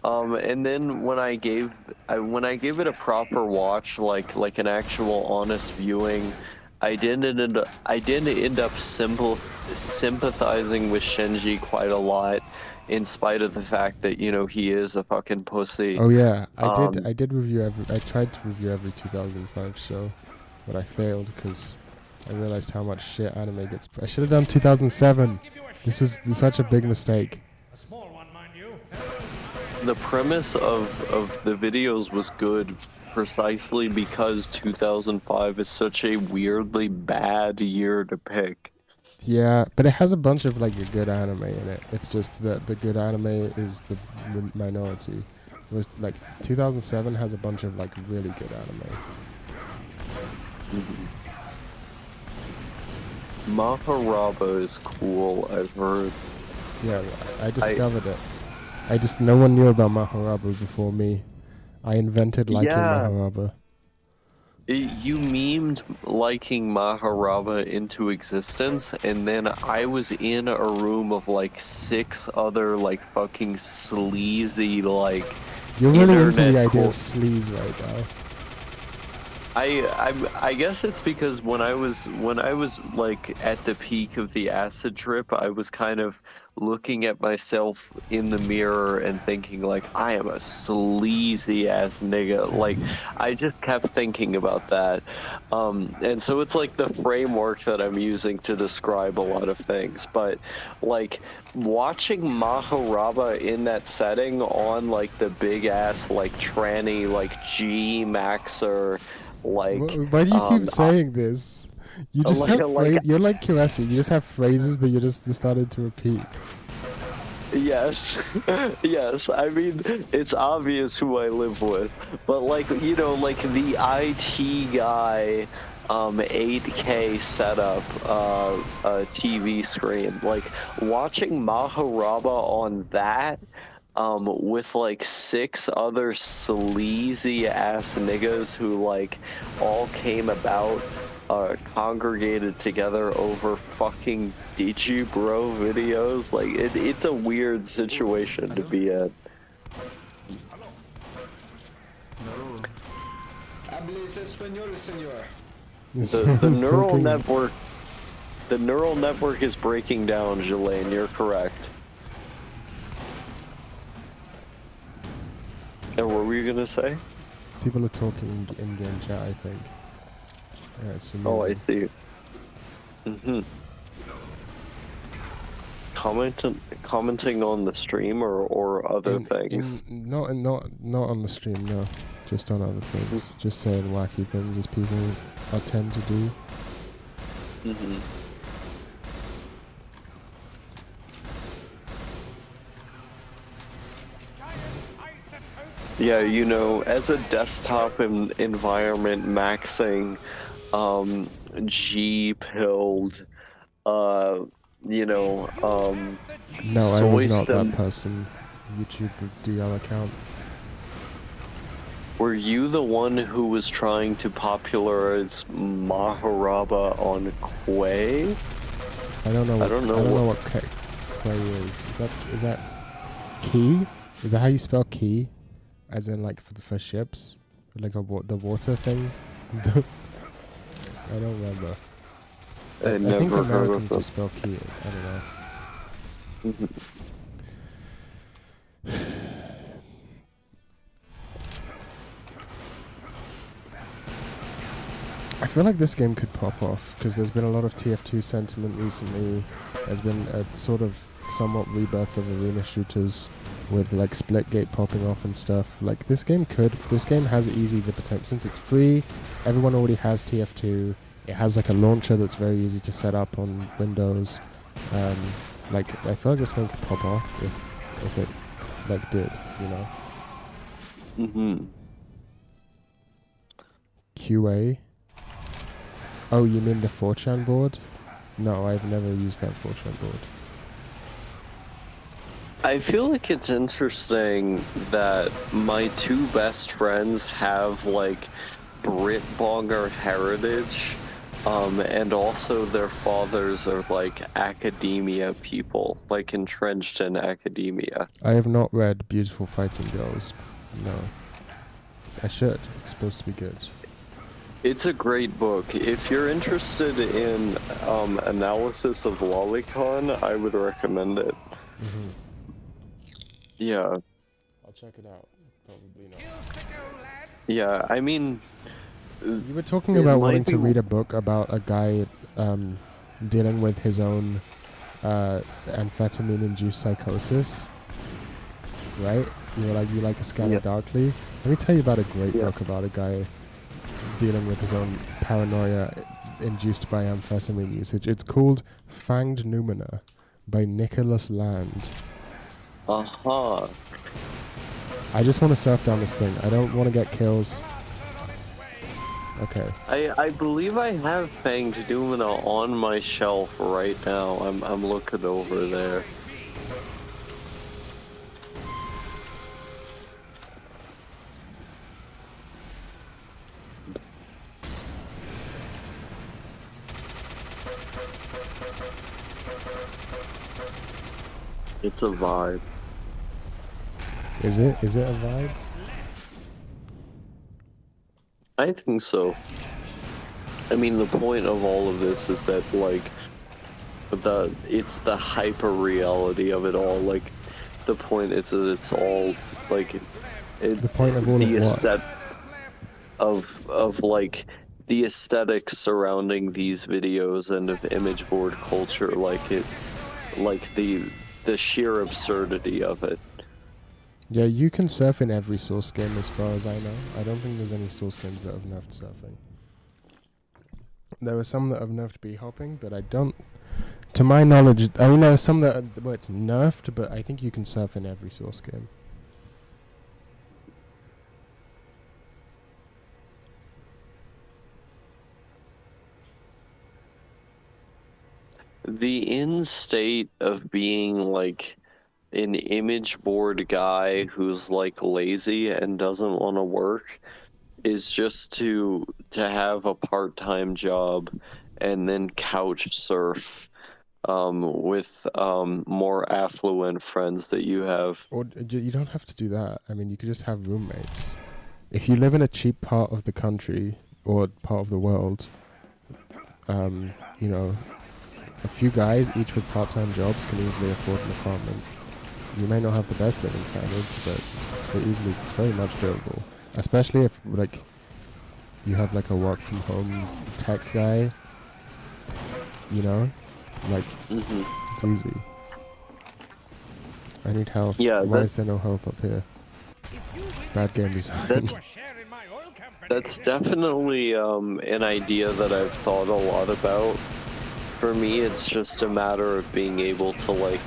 And then when I gave it a proper watch, like an actual honest viewing, I didn't end up sympathizing with Shinji quite a lot, in spite of the fact that, you know, he is a fucking pussy.
Oh yeah, I did review I tried to review every 2005 show, but I failed because I realized how much shit anime gets. I should have done 2007. This was such a big mistake.
A small one, mind you.
The premise of the videos was good precisely because 2005 is such a weirdly bad year to pick.
Yeah, but it has a bunch of like a good anime in it. It's just that the good anime is the minority. It was like 2007 has a bunch of like really good anime.
Maharaba is cool, I've heard.
Yeah, I discovered it. No one knew about Maharaba before me. I invented liking Maharaba.
You memed liking Maharaba into existence, and then I was in a room of like 6 other like fucking sleazy like.
You're really into the idea of sleaze right now.
I guess it's because when I was like at the peak of the acid trip, I was kind of looking at myself in the mirror and thinking like, I am a sleazy ass nigga. Like, I just kept thinking about that, and so it's like the framework that I'm using to describe a lot of things. But like watching Maharaba in that setting on like the big ass like tranny like G Maxer. Like,
why do you keep saying this? You just have you're like QSE. You just have phrases that you just started to repeat.
Yes, yes. I mean, it's obvious who I live with, but like, you know, like the IT guy, 8K setup, TV screen. Like watching Maharaba on that. With like 6 other sleazy ass niggas who like all came about, congregated together over fucking Digibro videos. Like it's a weird situation to be in. The neural network. The neural network is breaking down, Jelaine. You're correct. And what were you gonna say?
People are talking in game chat, I think. Yeah, it's
oh, I see. Commenting on the stream or other things.
Not on the stream, no. Just on other things. Just saying wacky things as people tend to do. Yeah, you know, as a desktop environment maxing, G-pilled, you know, no, I was not that person. YouTube DL account.
Were you the one who was trying to popularize Maharaba on Quay?
I don't know what Quay is. Is that key? Is that how you spell key? As in, like, for ships? Like the water thing? I don't remember. I think Americans just spell key. I don't know. I feel like this game could pop off, because there's been a lot of TF2 sentiment recently. There's been a sort of somewhat rebirth of arena shooters with like Splitgate popping off and stuff. Like this game has easy the potential, since it's free, everyone already has TF2, It has like a launcher that's very easy to set up on Windows. Like I feel like this thing could pop off if it like did, you know.
Mm-hmm.
QA. Oh, you mean the 4chan board? No, I've never used that 4chan board.
I feel like it's interesting that my two best friends have like Brit-Bonger heritage, and also their fathers are like academia people, like entrenched in academia.
I have not read Beautiful Fighting Girls. No. I should. It's supposed to be good.
It's a great book. If you're interested in analysis of lolicon, I would recommend it.
Mm-hmm.
Yeah.
I'll check it out. Probably not.
Yeah, I mean...
You were talking
it
about
might
wanting to
be-
read a book about a guy dealing with his own amphetamine-induced psychosis, right? You like a Scanner
Yeah.
Darkly. Let me tell you about a great
Yeah.
book about a guy dealing with his own paranoia induced by amphetamine usage. It's called Fanged Noumena by Nicholas Land.
Uh-huh.
I just want to surf down this thing. I don't want to get kills. Okay.
I believe I have Fanged Noumena on my shelf right now. I'm looking over there. It's a vibe.
Is it? Is it a vibe?
I think so. I mean, the point of all of this is that, like, it's the hyper reality of it all. Like, the point is that it's all like
The point of all
the
of what?
aesthetic of like the aesthetics surrounding these videos and of image board culture, like the sheer absurdity of it.
Yeah, you can surf in every Source game as far as I know. I don't think there's any Source games that have nerfed surfing. There were some that have nerfed b-hopping, but I don't... To my knowledge, I mean, there are some that where it's nerfed, but I think you can surf in every Source game.
The end state of being like an image board guy who's like lazy and doesn't want to work is just to have a part-time job and then couch surf with more affluent friends that you have.
Or you don't have to do that. I mean, you could just have roommates. If you live in a cheap part of the country or part of the world, you know, a few guys, each with part-time jobs, can easily afford an apartment. You may not have the best living standards, but it's very much doable. Especially if, like, you have, like, a work-from-home tech guy, you know? Like, it's easy. I need health.
Yeah,
Why is there no health up here? Bad game design.
That's definitely an idea that I've thought a lot about. For me, it's just a matter of being able to like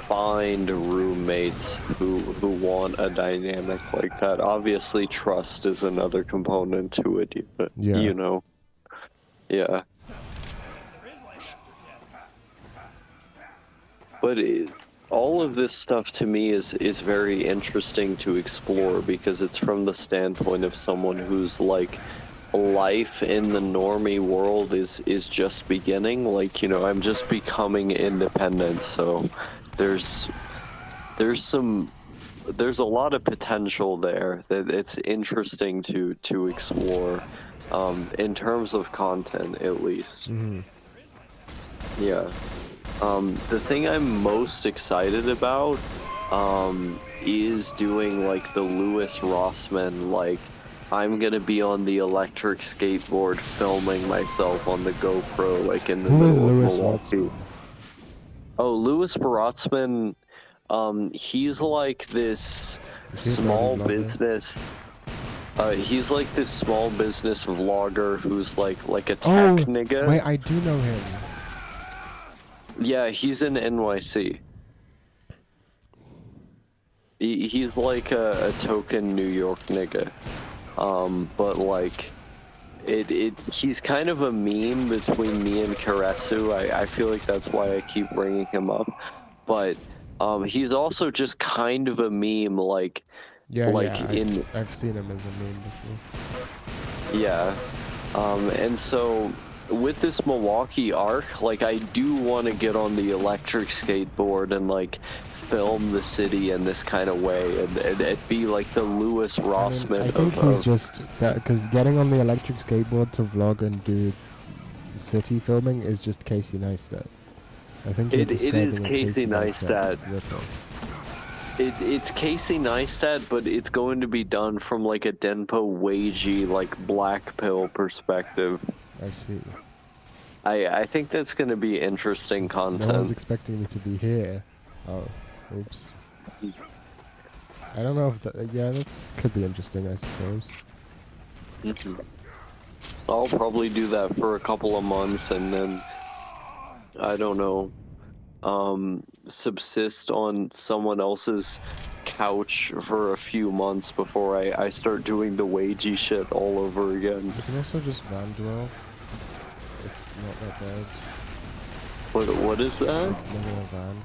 find roommates who want a dynamic like that. Obviously, trust is another component to it.
Yeah.
You know. Yeah. But all of this stuff to me is very interesting to explore because it's from the standpoint of someone who's like life in the normie world is just beginning. Like, you know, I'm just becoming independent, so there's a lot of potential there that it's interesting to explore, in terms of content at least. Yeah. The thing I'm most excited about is doing like the Louis Rossmann, like I'm gonna be on the electric skateboard filming myself on the GoPro, like in the
Who is
middle
Louis
of Milwaukee.
Rossmann?
Oh, Louis Rossmann, he's like this
Is he a
small
blogger?
business. He's like this small business vlogger who's like a tech
Oh,
nigga.
wait, I do know him.
Yeah, he's in NYC. He's like a token New York nigga. But like, he's kind of a meme between me and Karasu. I feel like that's why I keep bringing him up. But he's also just kind of a meme, like
Yeah,
I've
seen him as a meme before.
yeah. And so with this Milwaukee arc, like I do want to get on the electric skateboard and like film the city in this kind of way, and it'd be like the Louis Rossman
I think he's just that, because getting on the electric skateboard to vlog and do city filming is just Casey Neistat. I think
it is Casey Neistat.
ripoff.
It's Casey Neistat, but it's going to be done from like a Denpo Wagey, like black pill perspective.
I see.
I think that's going to be interesting content.
No one's expecting me to be here. Oh, oops. I don't know if that. Yeah, that could be interesting, I suppose.
I'll probably do that for a couple of months, and then I don't know. Subsist on someone else's couch for a few months before I start doing the wagey shit all over again.
You can also just van dwell. It's not that bad.
What is that?
Like living in a van.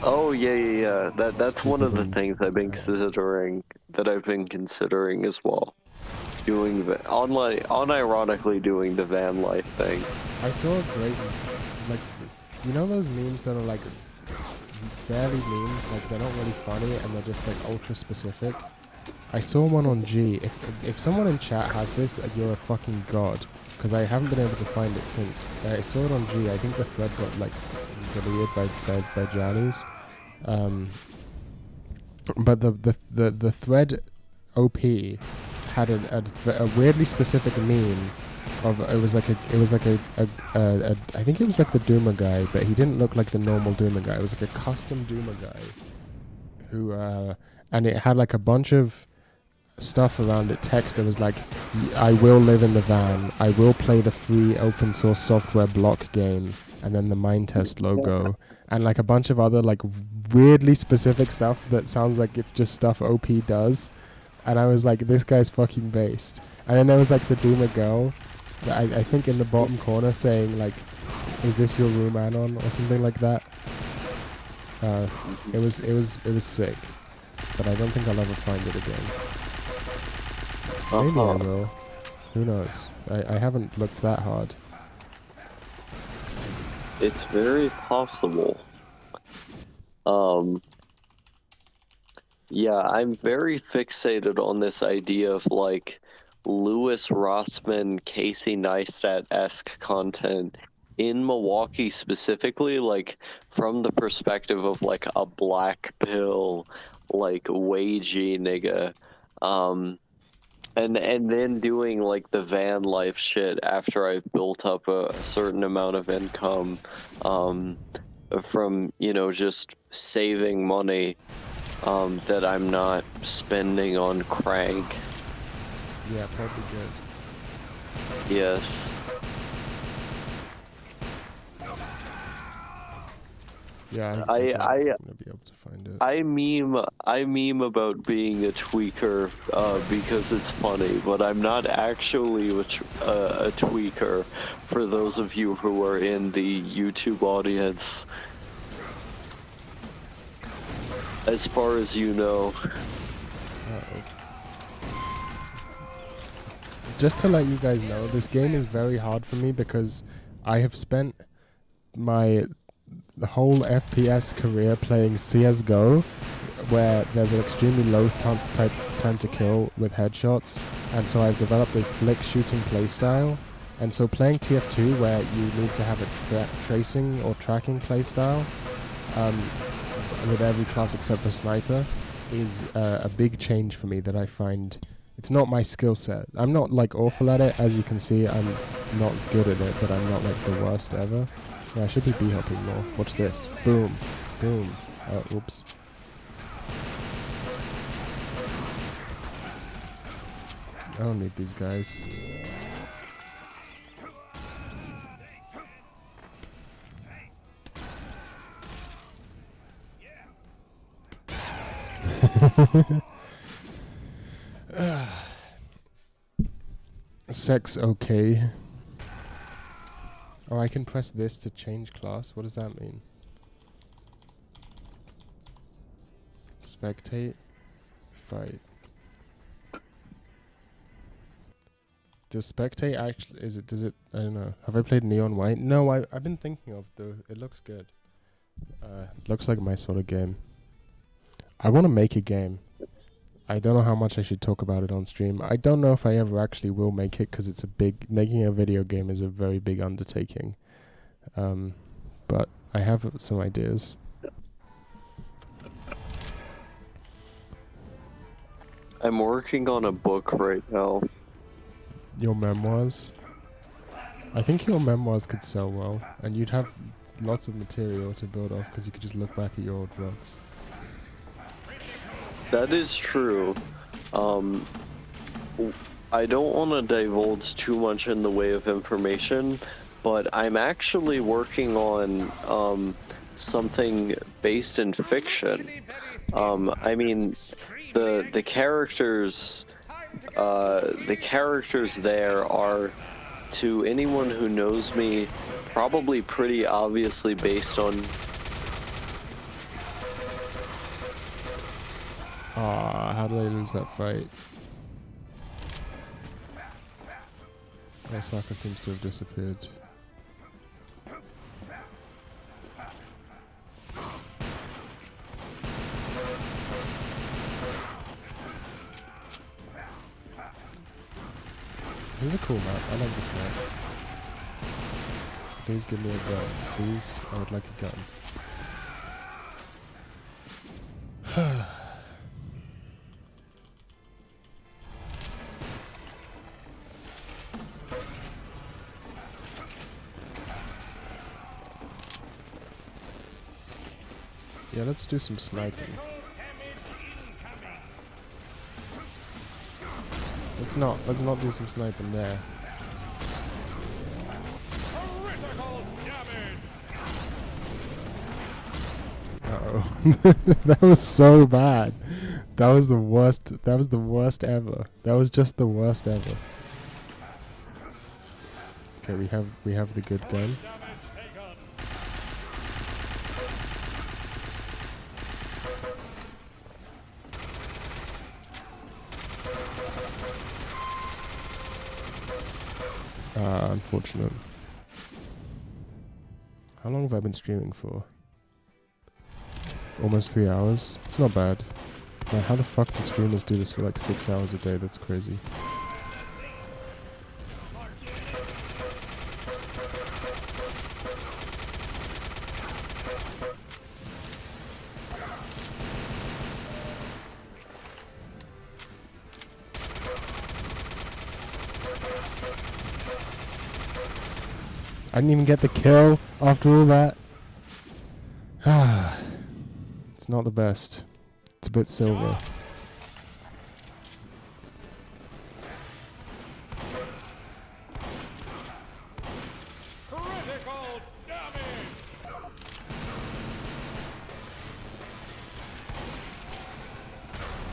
Oh yeah. That's one of the things I've been
Nice.
considering as well. Doing unironically doing the van life thing.
I saw a great, like, you know those memes that are like barely memes, like they're not really funny and they're just like ultra specific. I saw one on G. If someone in chat has this, you're a fucking god, because I haven't been able to find it since. I saw it on G. I think the thread got like deleted by Johnny's. But the thread OP had a weirdly specific meme of I think it was like the Doomer guy, but he didn't look like the normal Doomer guy. It was like a custom Doomer guy who and it had like a bunch of stuff around it. Text. It was like, I will live in the van, I will play the free open source software block game, and then the mind test logo, and like a bunch of other like weirdly specific stuff that sounds like it's just stuff OP does. And I was like, this guy's fucking based. And then there was like the Doomer girl, I think in the bottom corner saying like, is this your room, Anon, or something like that. It was sick, but I don't think I'll ever find it again. Maybe I will. Who knows? I haven't looked that hard.
It's very possible. Yeah, I'm very fixated on this idea of like Louis Rossman, Casey Neistat-esque content in Milwaukee specifically, like from the perspective of like a black pill, like wagey nigga, and then doing like the van life shit after I've built up a certain amount of income, from, you know, just saving money, that I'm not spending on crank.
Yeah, probably good.
Yes.
Yeah,
I'm
gonna be able to find it.
I meme about being a tweaker because it's funny, but I'm not actually a tweaker. For those of you who are in the YouTube audience, as far as you know.
Just to let you guys know, this game is very hard for me because I have spent the whole FPS career playing CSGO, where there's an extremely low time to kill with headshots, and so I've developed a flick shooting playstyle. And so playing TF2, where you need to have a tracing or tracking playstyle with every class except for sniper, is a big change for me that I find. It's not my skill set. I'm not like awful at it, as you can see. I'm not good at it, but I'm not like the worst ever. Yeah, I should be b-hopping more. Watch this. Boom. Boom. Oops. I don't need these guys. Sex okay. Oh, I can press this to change class. What does that mean? Spectate. Fight. Does spectate actually, does it, I don't know. Have I played Neon White? No, I've been thinking of it looks good. Looks like my sort of game. I want to make a game. I don't know how much I should talk about it on stream. I don't know if I ever actually will make it, because making a video game is a very big undertaking. But I have some ideas.
I'm working on a book right now.
Your memoirs? I think your memoirs could sell well, and you'd have lots of material to build off, because you could just look back at your old works.
That is true. I don't want to divulge too much in the way of information, but I'm actually working on something based in fiction. I mean, the characters there are, to anyone who knows me, probably pretty obviously based on.
Ah, how did I lose that fight? Osaka seems to have disappeared. This is a cool map. I like this map. Please give me a gun. Please, I would like a gun. Yeah, let's do some sniping. Let's not do some sniping there. Uh-oh. That was so bad. That was the worst ever. That was just the worst ever. Okay, we have the good gun. Unfortunate. How long have I been streaming for? Almost 3 hours. It's not bad. Man, how the fuck do streamers do this for like 6 hours a day? That's crazy. I didn't even get the kill after all that. It's not the best. It's a bit silver.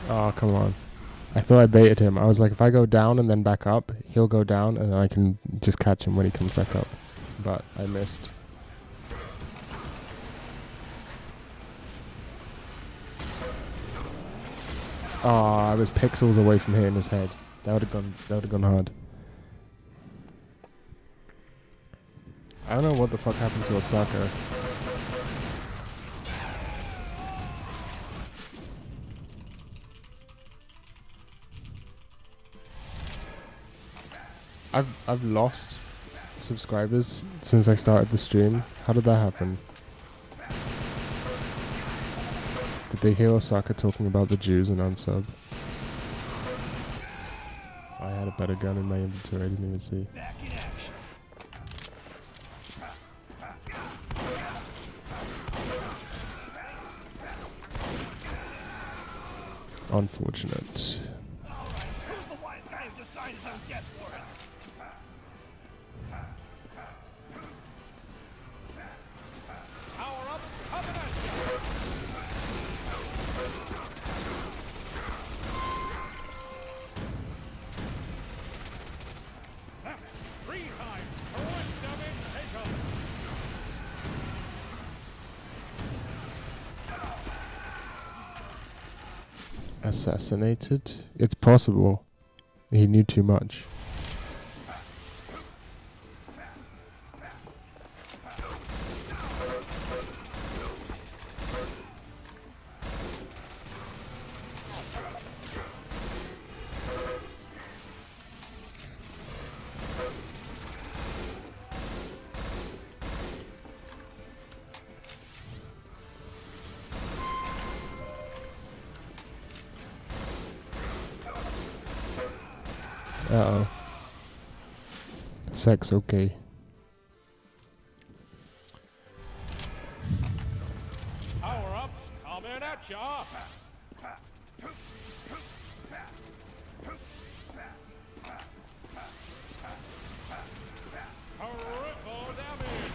Oh, come on. I thought I baited him. I was like, if I go down and then back up, he'll go down and then I can just catch him when he comes back up. But I missed. Oh, I was pixels away from hitting his head. That would have gone hard. I don't know what the fuck happened to Osaka. I've lost subscribers since I started the stream. How did that happen? Did they hear Osaka talking about the Jews and unsub? I had a better gun in my inventory, I didn't even see. Unfortunate. assassinated? It's possible. He knew too much. Uh-oh. Sex, okay.
Power-ups coming at ya! Triple damage!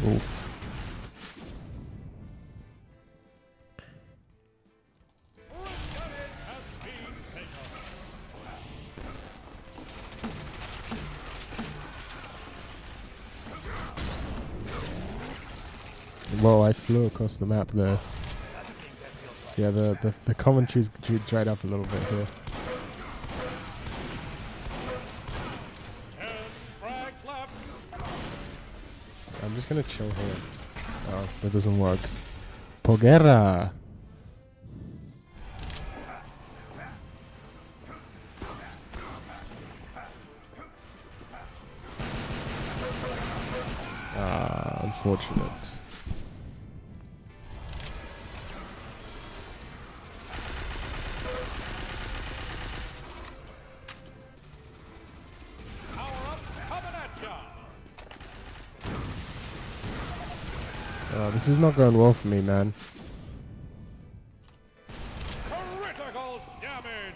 Oof. Whoa, I flew across the map there. Yeah, the commentary's dried up a little bit here.
10 frags left!
I'm just gonna chill here. Oh, that doesn't work. Poguerra! Ah, unfortunate.
Power-ups coming at ya!
Oh, this is not going well for me, man.
Critical damage!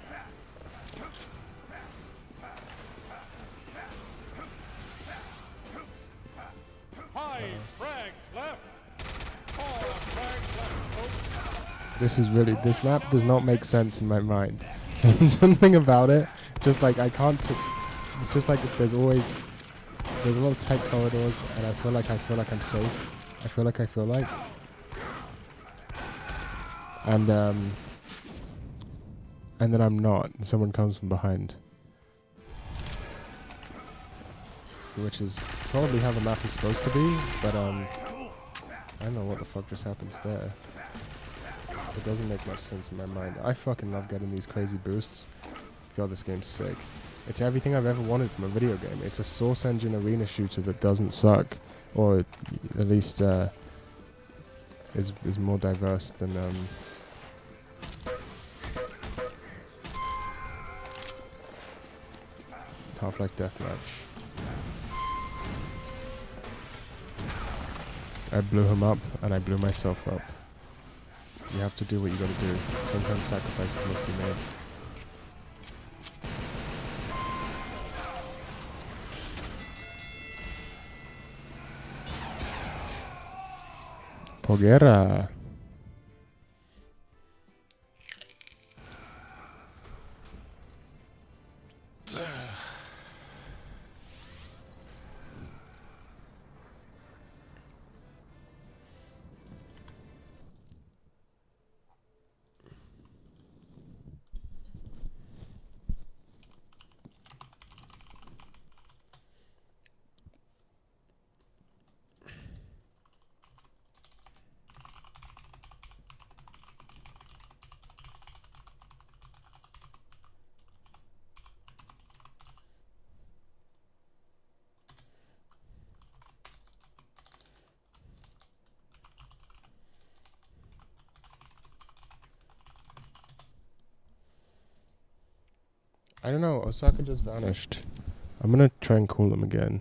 Five frags left! 4 frags left, folks!
This is really, this map does not make sense in my mind. Something about it, just like I can't, it's just like there's a lot of tight corridors and I feel like I'm safe. I feel like, and then I'm not, and someone comes from behind. Which is probably how the map is supposed to be, but I don't know what the fuck just happens there. It doesn't make much sense in my mind. I fucking love getting these crazy boosts. God, this game's sick. It's everything I've ever wanted from a video game. It's a Source Engine arena shooter that doesn't suck, or at least is more diverse than Half-Life Deathmatch. I blew him up, and I blew myself up. You have to do what you gotta do. Sometimes sacrifices must be made. Poguerra! I don't know, Osaka just vanished. I'm gonna try and call him again.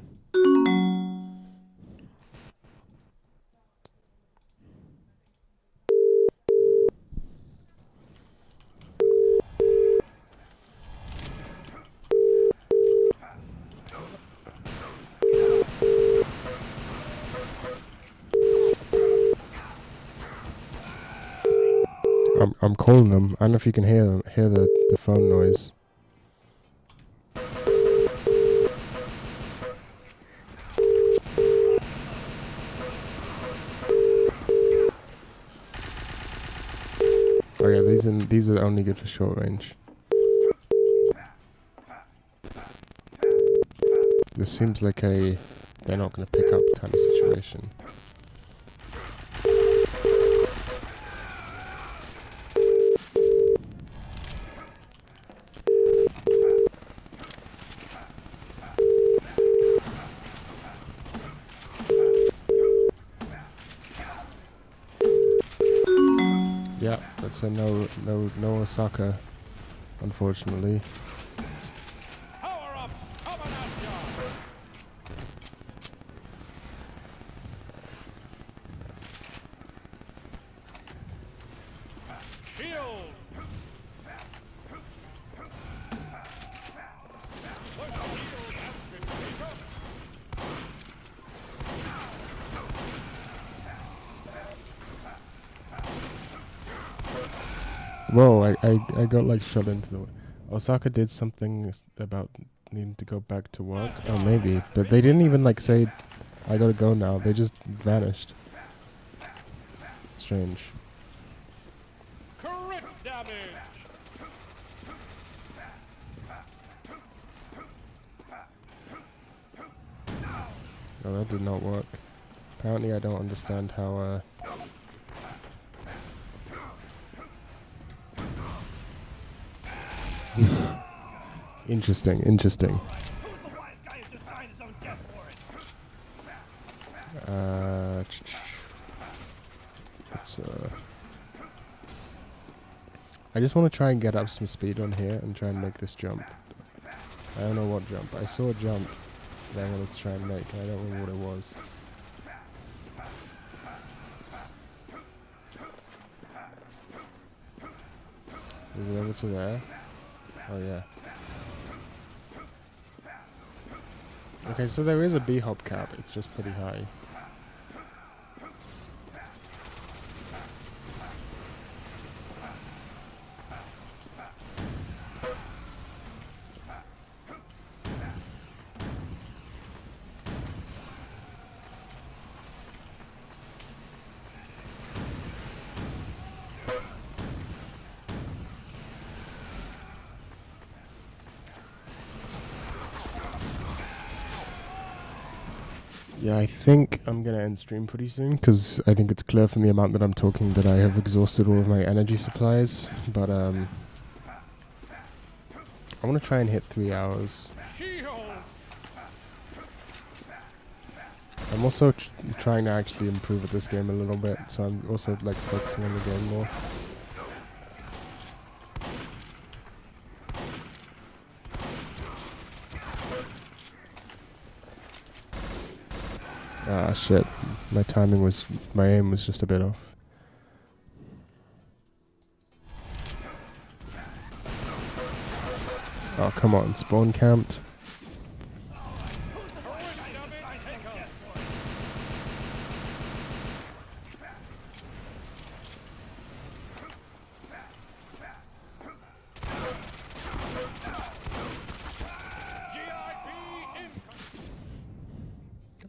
I'm calling him. I don't know if you can hear the phone noise. these are only good for short range. This seems like a they're not going to pick up kind of situation. Yeah, that's a no Osaka, unfortunately.
Power-ups coming at ya! Shield! The shield has been taken!
Whoa, I got like shot into the... Osaka did something about needing to go back to work? Oh, maybe. But they didn't even like say, I gotta go now. They just vanished. Strange.
Crit damage!
No, that did not work. Apparently I don't understand how, Interesting. Let's, I just want to try and get up some speed on here and try and make this jump. I don't know what jump. I saw a jump that I wanted to try and make. I don't remember what it was. Is it over to there? Oh yeah. Okay, so there is a B-hop cap. It's just pretty high. Yeah, I think I'm going to end stream pretty soon, because I think it's clear from the amount that I'm talking that I have exhausted all of my energy supplies, but I want to try and hit 3 hours.
Shield!
I'm also trying to actually improve at this game a little bit, so I'm also like focusing on the game more. Ah, shit. My aim was just a bit off. Oh, come on, spawn camped.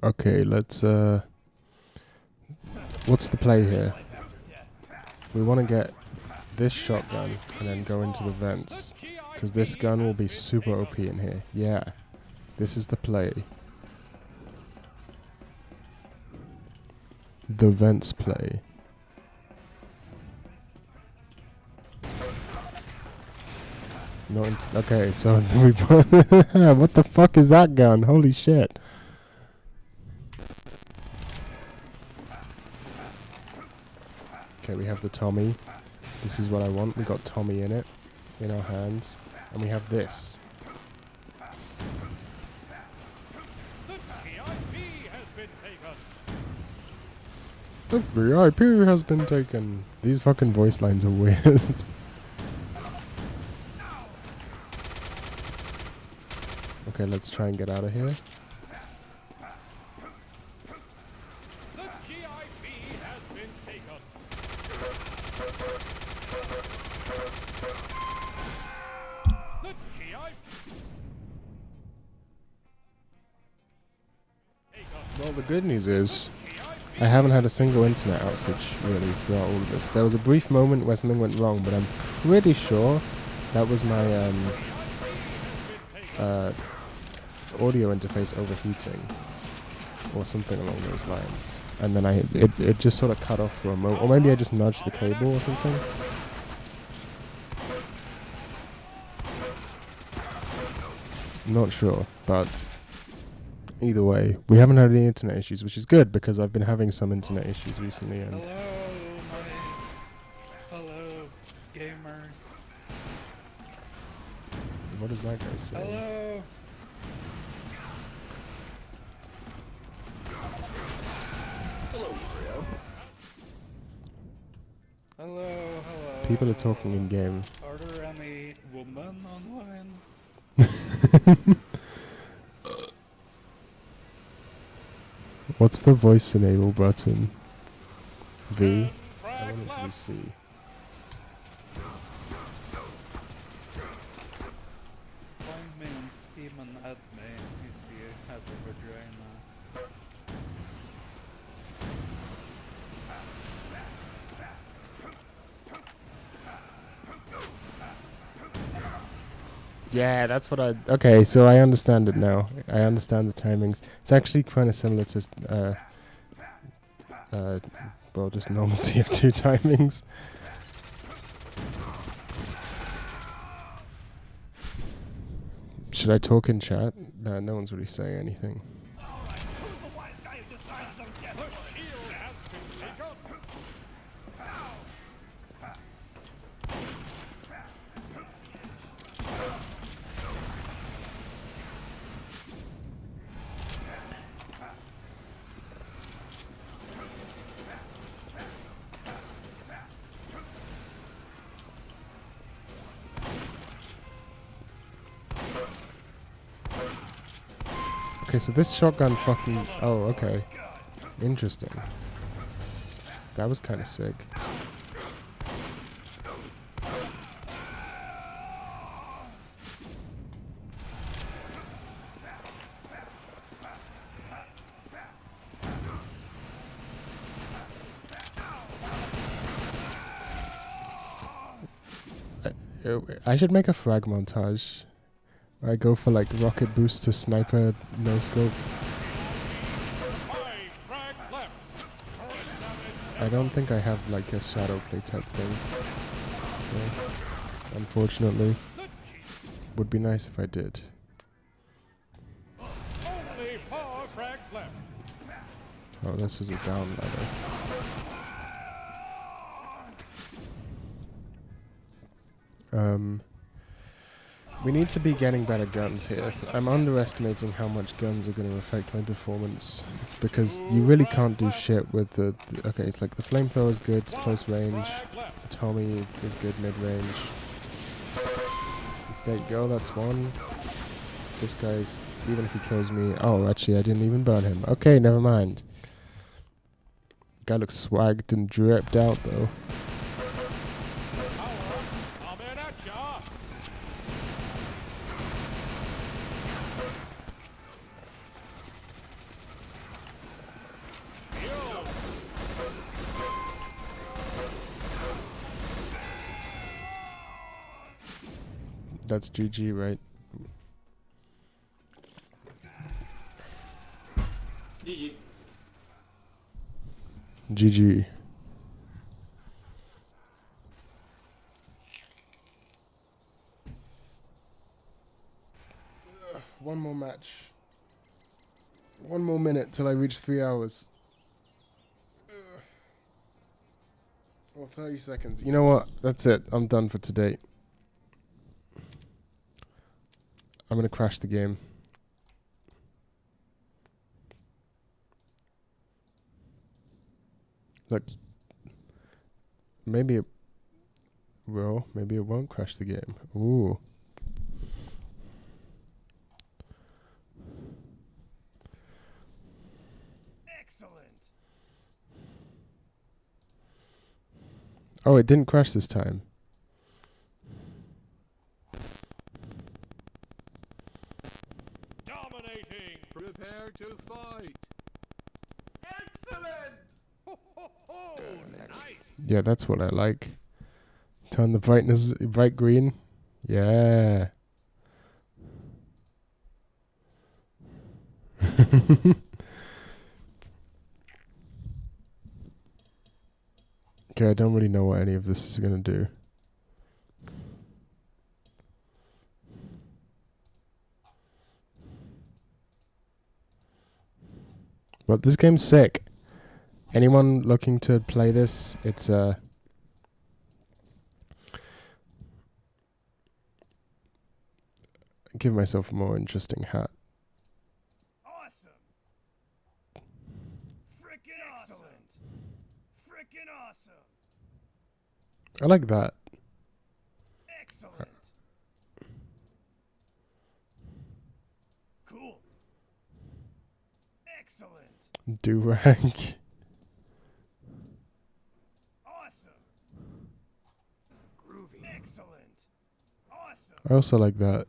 Okay, let's, what's the play here? We want to get this shotgun and then go into the vents, because this gun will be super OP in here. Yeah, this is the play. The vents play. No, okay, so we what the fuck is that gun? Holy shit. Okay, we have the Tommy. This is what I want. We got Tommy in it, in our hands. And we have this.
The VIP has been taken!
The VIP has been taken. These fucking voice lines are weird. Okay, let's try and get out of here.
The GIP has been taken! The GIP...
Well, the good news is, I haven't had a single internet outage really throughout all of this. There was a brief moment where something went wrong, but I'm pretty sure that was my audio interface overheating or something along those lines. And then it just sort of cut off for a moment, or maybe I just nudged the cable or something. I'm not sure, but either way, we haven't had any internet issues, which is good because I've been having some internet issues recently. And
Hello, gamers.
what does that guy say?
Hello. Hello.
People are talking in game.
Are there any women online?
What's the voice enable button? V? I
Frag
want it to be
left.
C.
Find me on Steam and add me if you have a vagina.
Yeah, that's what I... Okay, so I understand it now. I understand the timings. It's actually kind of similar to, well, just normal TF2 timings. Should I talk in chat? No, no one's really saying anything.
The shield has been taken.
Okay, so this shotgun fucking... Oh, okay. Interesting. That was kind of sick. I should make a frag montage. I go for like rocket boost to sniper no scope.
5 frags left. Turret damage.
I don't think I have like a shadow play type thing. Yeah. Unfortunately.
The G.
Would be nice if I did.
Only 4 frags left.
Oh, this is a down ladder. We need to be getting better guns here. I'm underestimating how much guns are going to affect my performance because you really can't do shit with the okay, it's like the flamethrower is good, it's close range.
Frag left.
Tommy is good mid range. There you go, that's one. This guy's, even if he kills me, oh, actually I didn't even burn him. Okay, never mind. Guy looks swagged and dripped out though.
I'm in at ya. Shield.
That's GG, right? GG. One more match. One more minute till I reach 3 hours. Or 30 seconds. You know what? That's it. I'm done for today. I'm gonna crash the game. Look. Maybe it will. Maybe it won't crash the game. Ooh.
Excellent.
Oh, it didn't crash this time.
Dominating.
Prepare to fight.
Excellent.
Yeah, that's what I like. Turn the brightness bright green. Yeah. Okay, I don't really know what any of this is gonna do. But this game's sick. Anyone looking to play this, it's give myself a more interesting hat.
Awesome. Frickin' excellent. Frickin' awesome.
I like that.
Excellent. Cool. Excellent.
Do-rag.
Awesome. Groovy. Excellent. Awesome.
I also like that.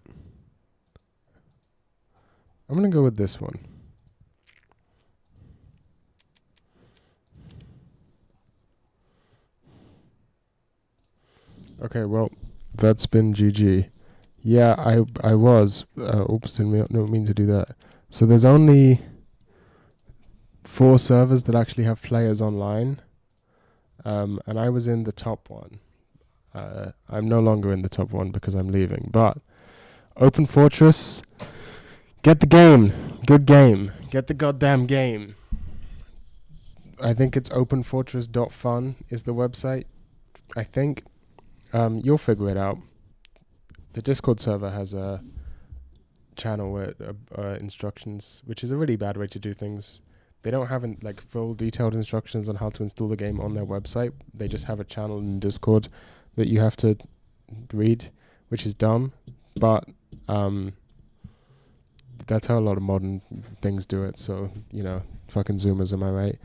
I'm gonna go with this one. Okay, well, that's been GG. Yeah, I was. Oops, didn't mean to do that. So there's only 4 servers that actually have players online, and I was in the top one. I'm no longer in the top one because I'm leaving. But Open Fortress, get the game. Good game. Get the goddamn game. I think it's openfortress.fun is the website. I think. You'll figure it out. The Discord server has a channel with instructions, which is a really bad way to do things. They don't have like full detailed instructions on how to install the game on their website. They just have a channel in Discord that you have to read, which is dumb, but that's how a lot of modern things do it. So, fucking Zoomers, am I right?